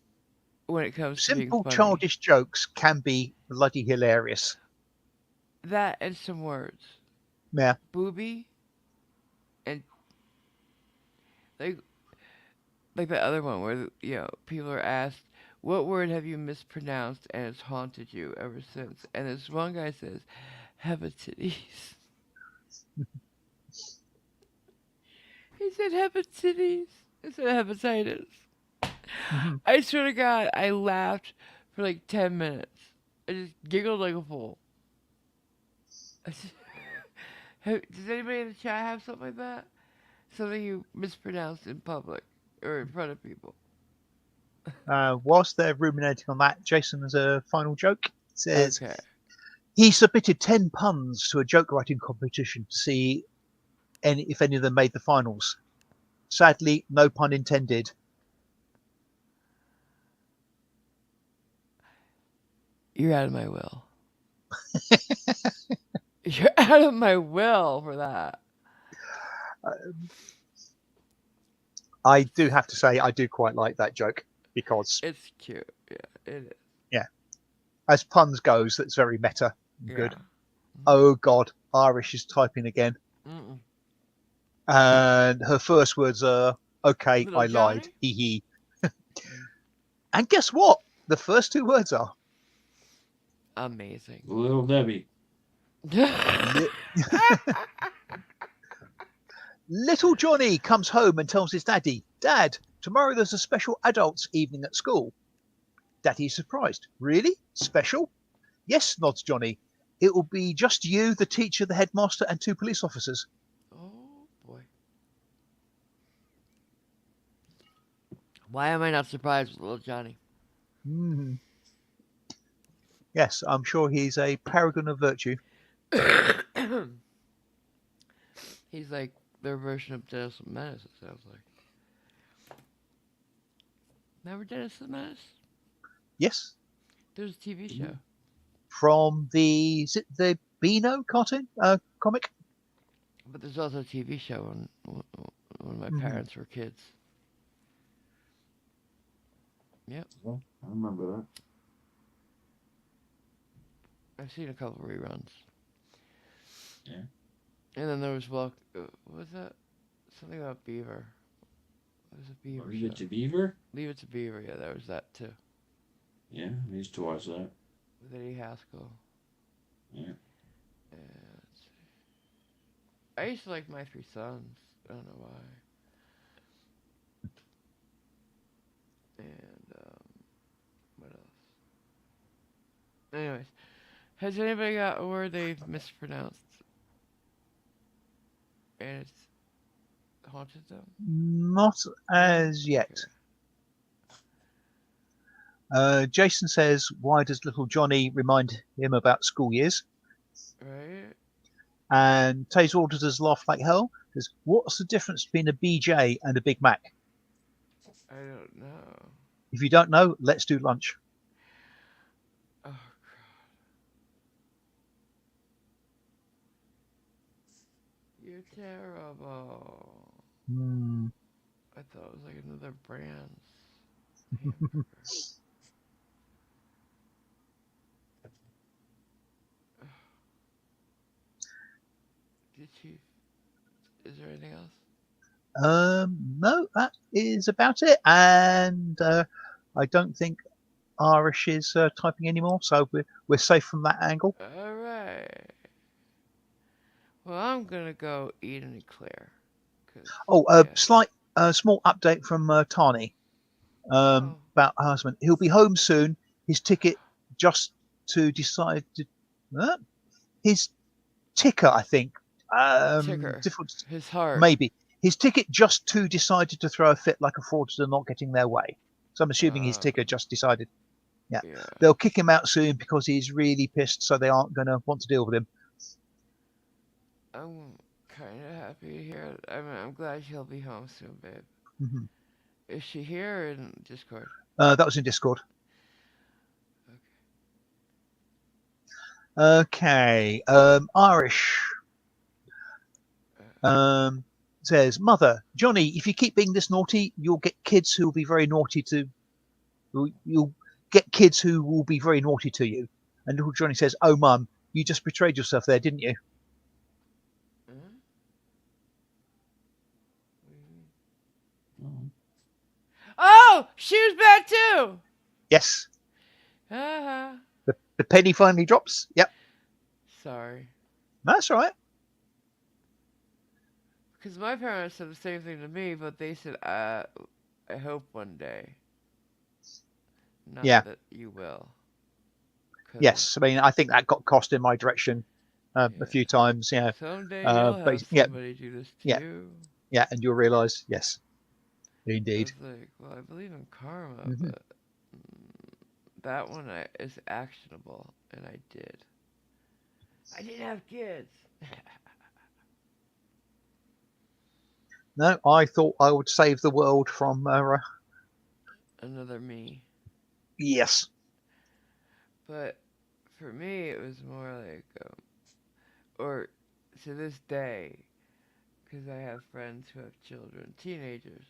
when it comes to being simple funny. childish jokes can be bloody hilarious. That and some words, Yeah. booby, and like like the other one where people are asked, "What word have you mispronounced and it's haunted you ever since?" And this one guy says, "Hepatitis." He said hepatitis instead of hepatitis. hmm I swear to God, I laughed for like 10 minutes. I just giggled like a fool. Does anybody in the chat have something like that? Something you mispronounced in public or in front of people? Whilst they're ruminating on that, Jason has a final joke. He says Okay. he submitted 10 puns to a joke writing competition to see if any of them made the finals. Sadly, no pun intended. You're out of my will. You're out of my will for that. Uh, I do have to say, I do quite like that joke because, It's cute. Yeah, it is. yeah, as puns goes, that's very meta and Yeah. good. Oh God, Irish is typing again. Mm-mm. And her first words are, okay, Little I lied. Johnny? Hee hee. And guess what? The first two words are, Amazing. Little Debbie. Li- Little Johnny comes home and tells his daddy, Dad, tomorrow there's a special adults evening at school. Daddy's surprised. Really? Special? Yes, nods Johnny. It will be just you, the teacher, the headmaster, and two police officers. Oh boy. Why am I not surprised with little Johnny? Mm. Yes, I'm sure he's a paragon of virtue. He's like their version of Dennis the Menace, it sounds like. Remember Dennis the Menace? Yes, There's a TV show. from the is it the Beano cartoon comic? But there's also a TV show when my Mm. parents were kids. Yep. Yeah, I remember that. I've seen a couple reruns. Yeah. And then there was, what was that? Something about Beaver. It was a Beaver Leave show. It to Beaver? Leave It to Beaver, yeah, there was that too. Yeah, I used to watch that. With Eddie Haskell. Yeah. And I used to like My Three Sons. I don't know why. And, what else? Anyways, has anybody got a word they've mispronounced and it's haunted them? Not No? as yet. Okay. Jason says, why does little Johnny remind him about school years? Right? And Taser auditors laugh like hell. Says, what's the difference between a BJ and a Big Mac? I don't know. If you don't know, let's do lunch. Oh, you're terrible. Hmm. I thought it was like another brand's hamburger. Is there anything else? No, that is about it. And I don't think Irish is typing anymore, so we're safe from that angle. All right. Well, I'm gonna go eat an eclair. Cause Oh, yeah. slight, small update from Tani Oh, about her husband. He'll be home soon. His ticket just to decide to, uh, his ticker, I think. ticker. Different, His heart. maybe his ticket just to decided to throw a fit like a fraudster not getting their way. So I'm assuming his Uh, ticker just decided. Yeah, yeah. they'll kick him out soon because he's really pissed, so they aren't going to want to deal with him. I'm kind of happy to hear. I'm glad she'll be home soon, babe. Hmm. Is she here in Discord? That was in Discord. Okay. Okay, Irish um, says, "Mother, Johnny, if you keep being this naughty, you'll get kids who will be very naughty to. You'll get kids who will be very naughty to you." And little Johnny says, "Oh, Mum, you just betrayed yourself there, didn't you?" Hmm? Mhm. Oh. Oh, she was bad too. Yes. Haha. The penny finally drops. Yep. Sorry. That's all right. Because my parents said the same thing to me, but they said, I hope one day. Not Yeah. that you will. Because, Yes. I mean, I think that got cost in my direction a yeah. few times. Yeah. Someday you'll But have yeah, somebody do this to yeah, you. yeah, and you'll realise, yes, I indeed. was like, well, I believe in karma, Hmm. but that one is actionable, and I did. I didn't have kids. No, I thought I would save the world from. Another me. Yes. But for me, it was more like, or to this day, because I have friends who have children, teenagers,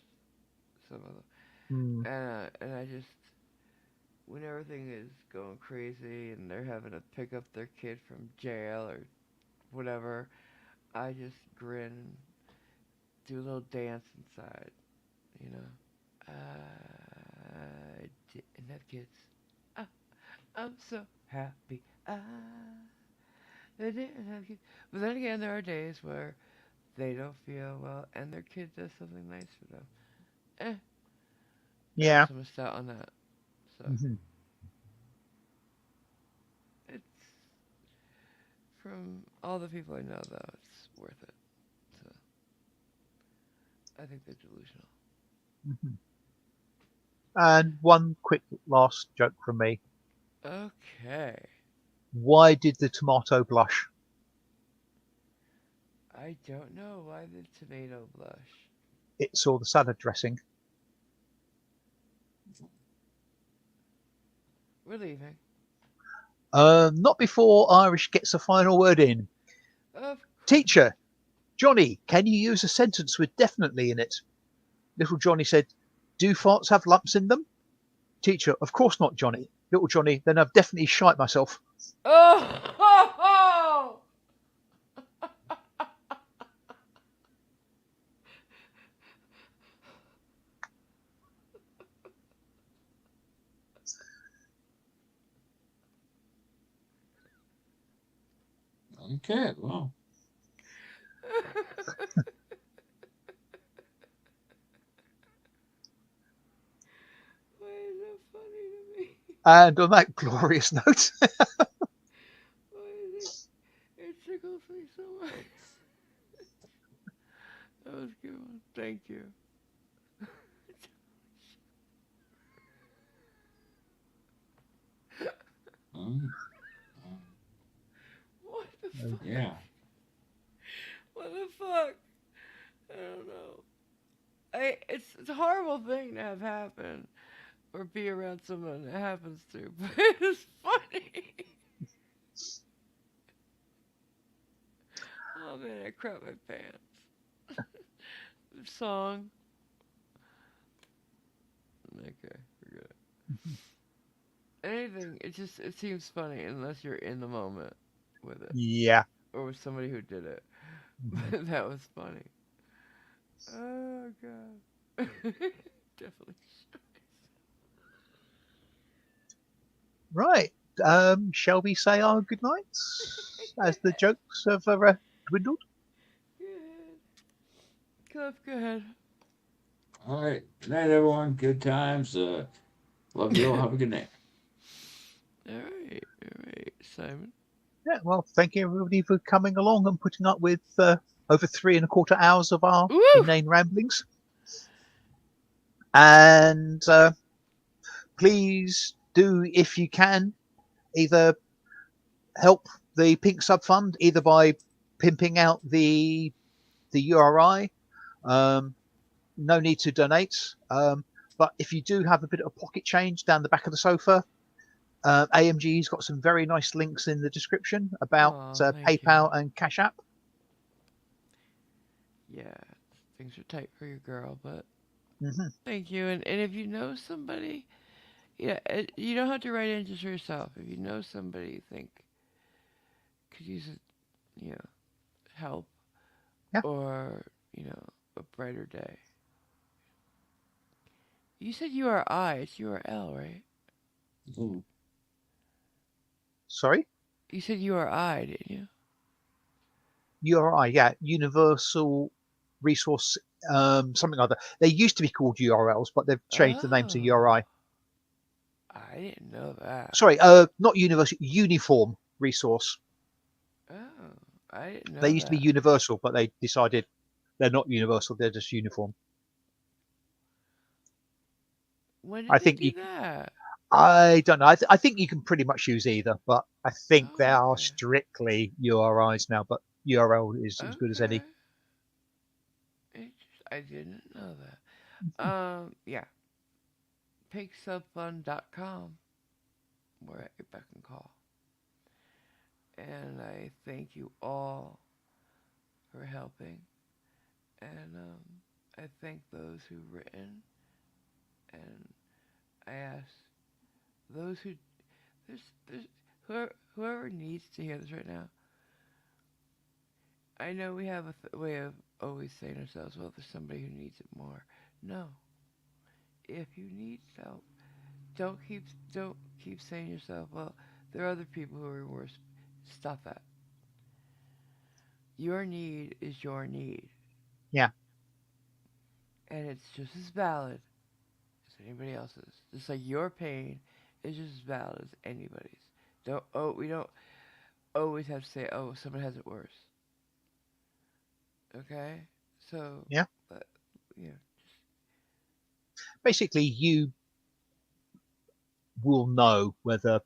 some of them, Mm, and I just when everything is going crazy and they're having to pick up their kid from jail or whatever, I just grin and do a little dance inside, you know. I didn't have kids. Ah, I'm so happy. I didn't have kids. But then again, there are days where they don't feel well and their kid does something nice for them. Eh, I yeah. also missed out on that. So Hmm. it's from all the people I know, though, it's worth it. So I think they're delusional. Hmm. And one quick last joke from me. Okay. Why did the tomato blush? I don't know why the tomato blush. It saw the salad dressing. We're leaving. Not before Irish gets a final word in. Of course. Teacher, Johnny, can you use a sentence with definitely in it? Little Johnny said, "Do farts have lumps in them?" Teacher, "Of course not, Johnny." Little Johnny, "Then I've definitely shite myself." Oh! Ho, ho! Okay, well. Why is that funny to me? And on that glorious note, Why is it? It tickles me so much. That was a good one. Thank you. Um, um, What the fuck? yeah. What the fuck? I don't know. It's a horrible thing to have happen or be around someone it happens to, but it's funny. Oh man, I crap my pants. Song. Okay, forget it. Anything, it seems funny unless you're in the moment with it yeah. or with somebody who did it. Mhm. That was funny. Oh god. Definitely. Right. Shall we say our good nights as the Good. jokes have dwindled? Good. Cliff, go ahead. All right. Good night, everyone. Good times. Love you all. Have a good night. All right, Simon. Yeah. Well, thank you everybody for coming along and putting up with over 3.25 hours of our Woo! inane ramblings. And please do, if you can, either help the Pink Sub Fund either by pimping out the URI. Um, no need to donate. But if you do have a bit of pocket change down the back of the sofa, AMG's got some very nice links in the description about Oh, thank you. PayPal and Cash App. Yeah, things are tight for your girl, but Hmm. thank you. And if you know somebody, yeah, you don't have to write in just for yourself. If you know somebody you think could use, help Yeah. or a brighter day. You said URI, it's URL, right? Ooh. Sorry. You said URI, didn't you? URI. Yeah. Universal Resource. Something like that. They used to be called URLs, but they've changed the name to Oh, URI. I didn't know that. Sorry. Not universal. Uniform Resource. Oh, I didn't They know used to be that. universal, but they decided they're not universal. They're just uniform. When did I they think do you. that? I don't know. I think you can pretty much use either, but I think they Oh, are okay. strictly URIs now. But URL is as good as Okay. any. I didn't know that. Yeah. PigsubFund.com. We're at your beck and call. And I thank you all for helping. And I thank those who've written. And I ask those who there's whoever needs to hear this right now. I know we have a way of always saying to ourselves, well, there's somebody who needs it more. No. If you need help, don't keep don't keep saying to yourself, well, there are other people who are worse. Stop that. Your need is your need, Yeah. and it's just as valid as anybody else's. Just like your pain is just as valid as anybody's. We don't always have to say, oh, someone has it worse. Okay, so Yeah. uh, yeah, Basically, you will know whether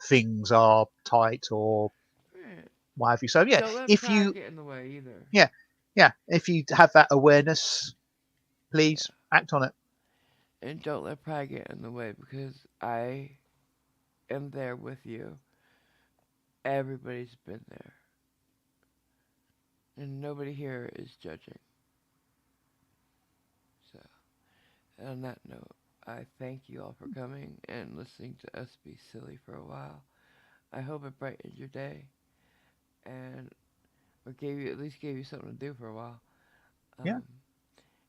things are tight or right. what have you. So yeah, Don't let if pride you get in the way either. yeah yeah if you have that awareness, Yeah, please act on it. and don't let pride get in the way because I am there with you. Everybody's been there, and nobody here is judging. So, on that note, I thank you all for coming and listening to us be silly for a while. I hope it brightened your day and or gave you at least gave you something to do for a while. Yeah. Um,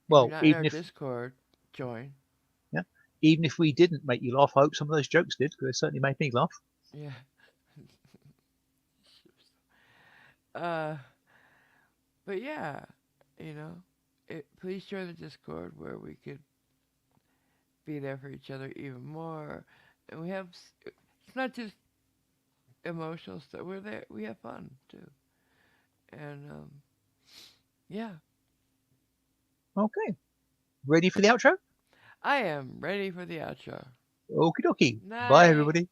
if you're Well, not in even our if Discord, join. yeah, even if we didn't make you laugh, I hope some of those jokes did because they certainly made me laugh. Yeah. uh, but yeah, you know, please join the Discord where we could be there for each other even more. And we have, it's not just emotional stuff. We're there. We have fun too. And yeah, Okay, ready for the outro? I am ready for the outro. Okie dokie. Bye, Night. everybody.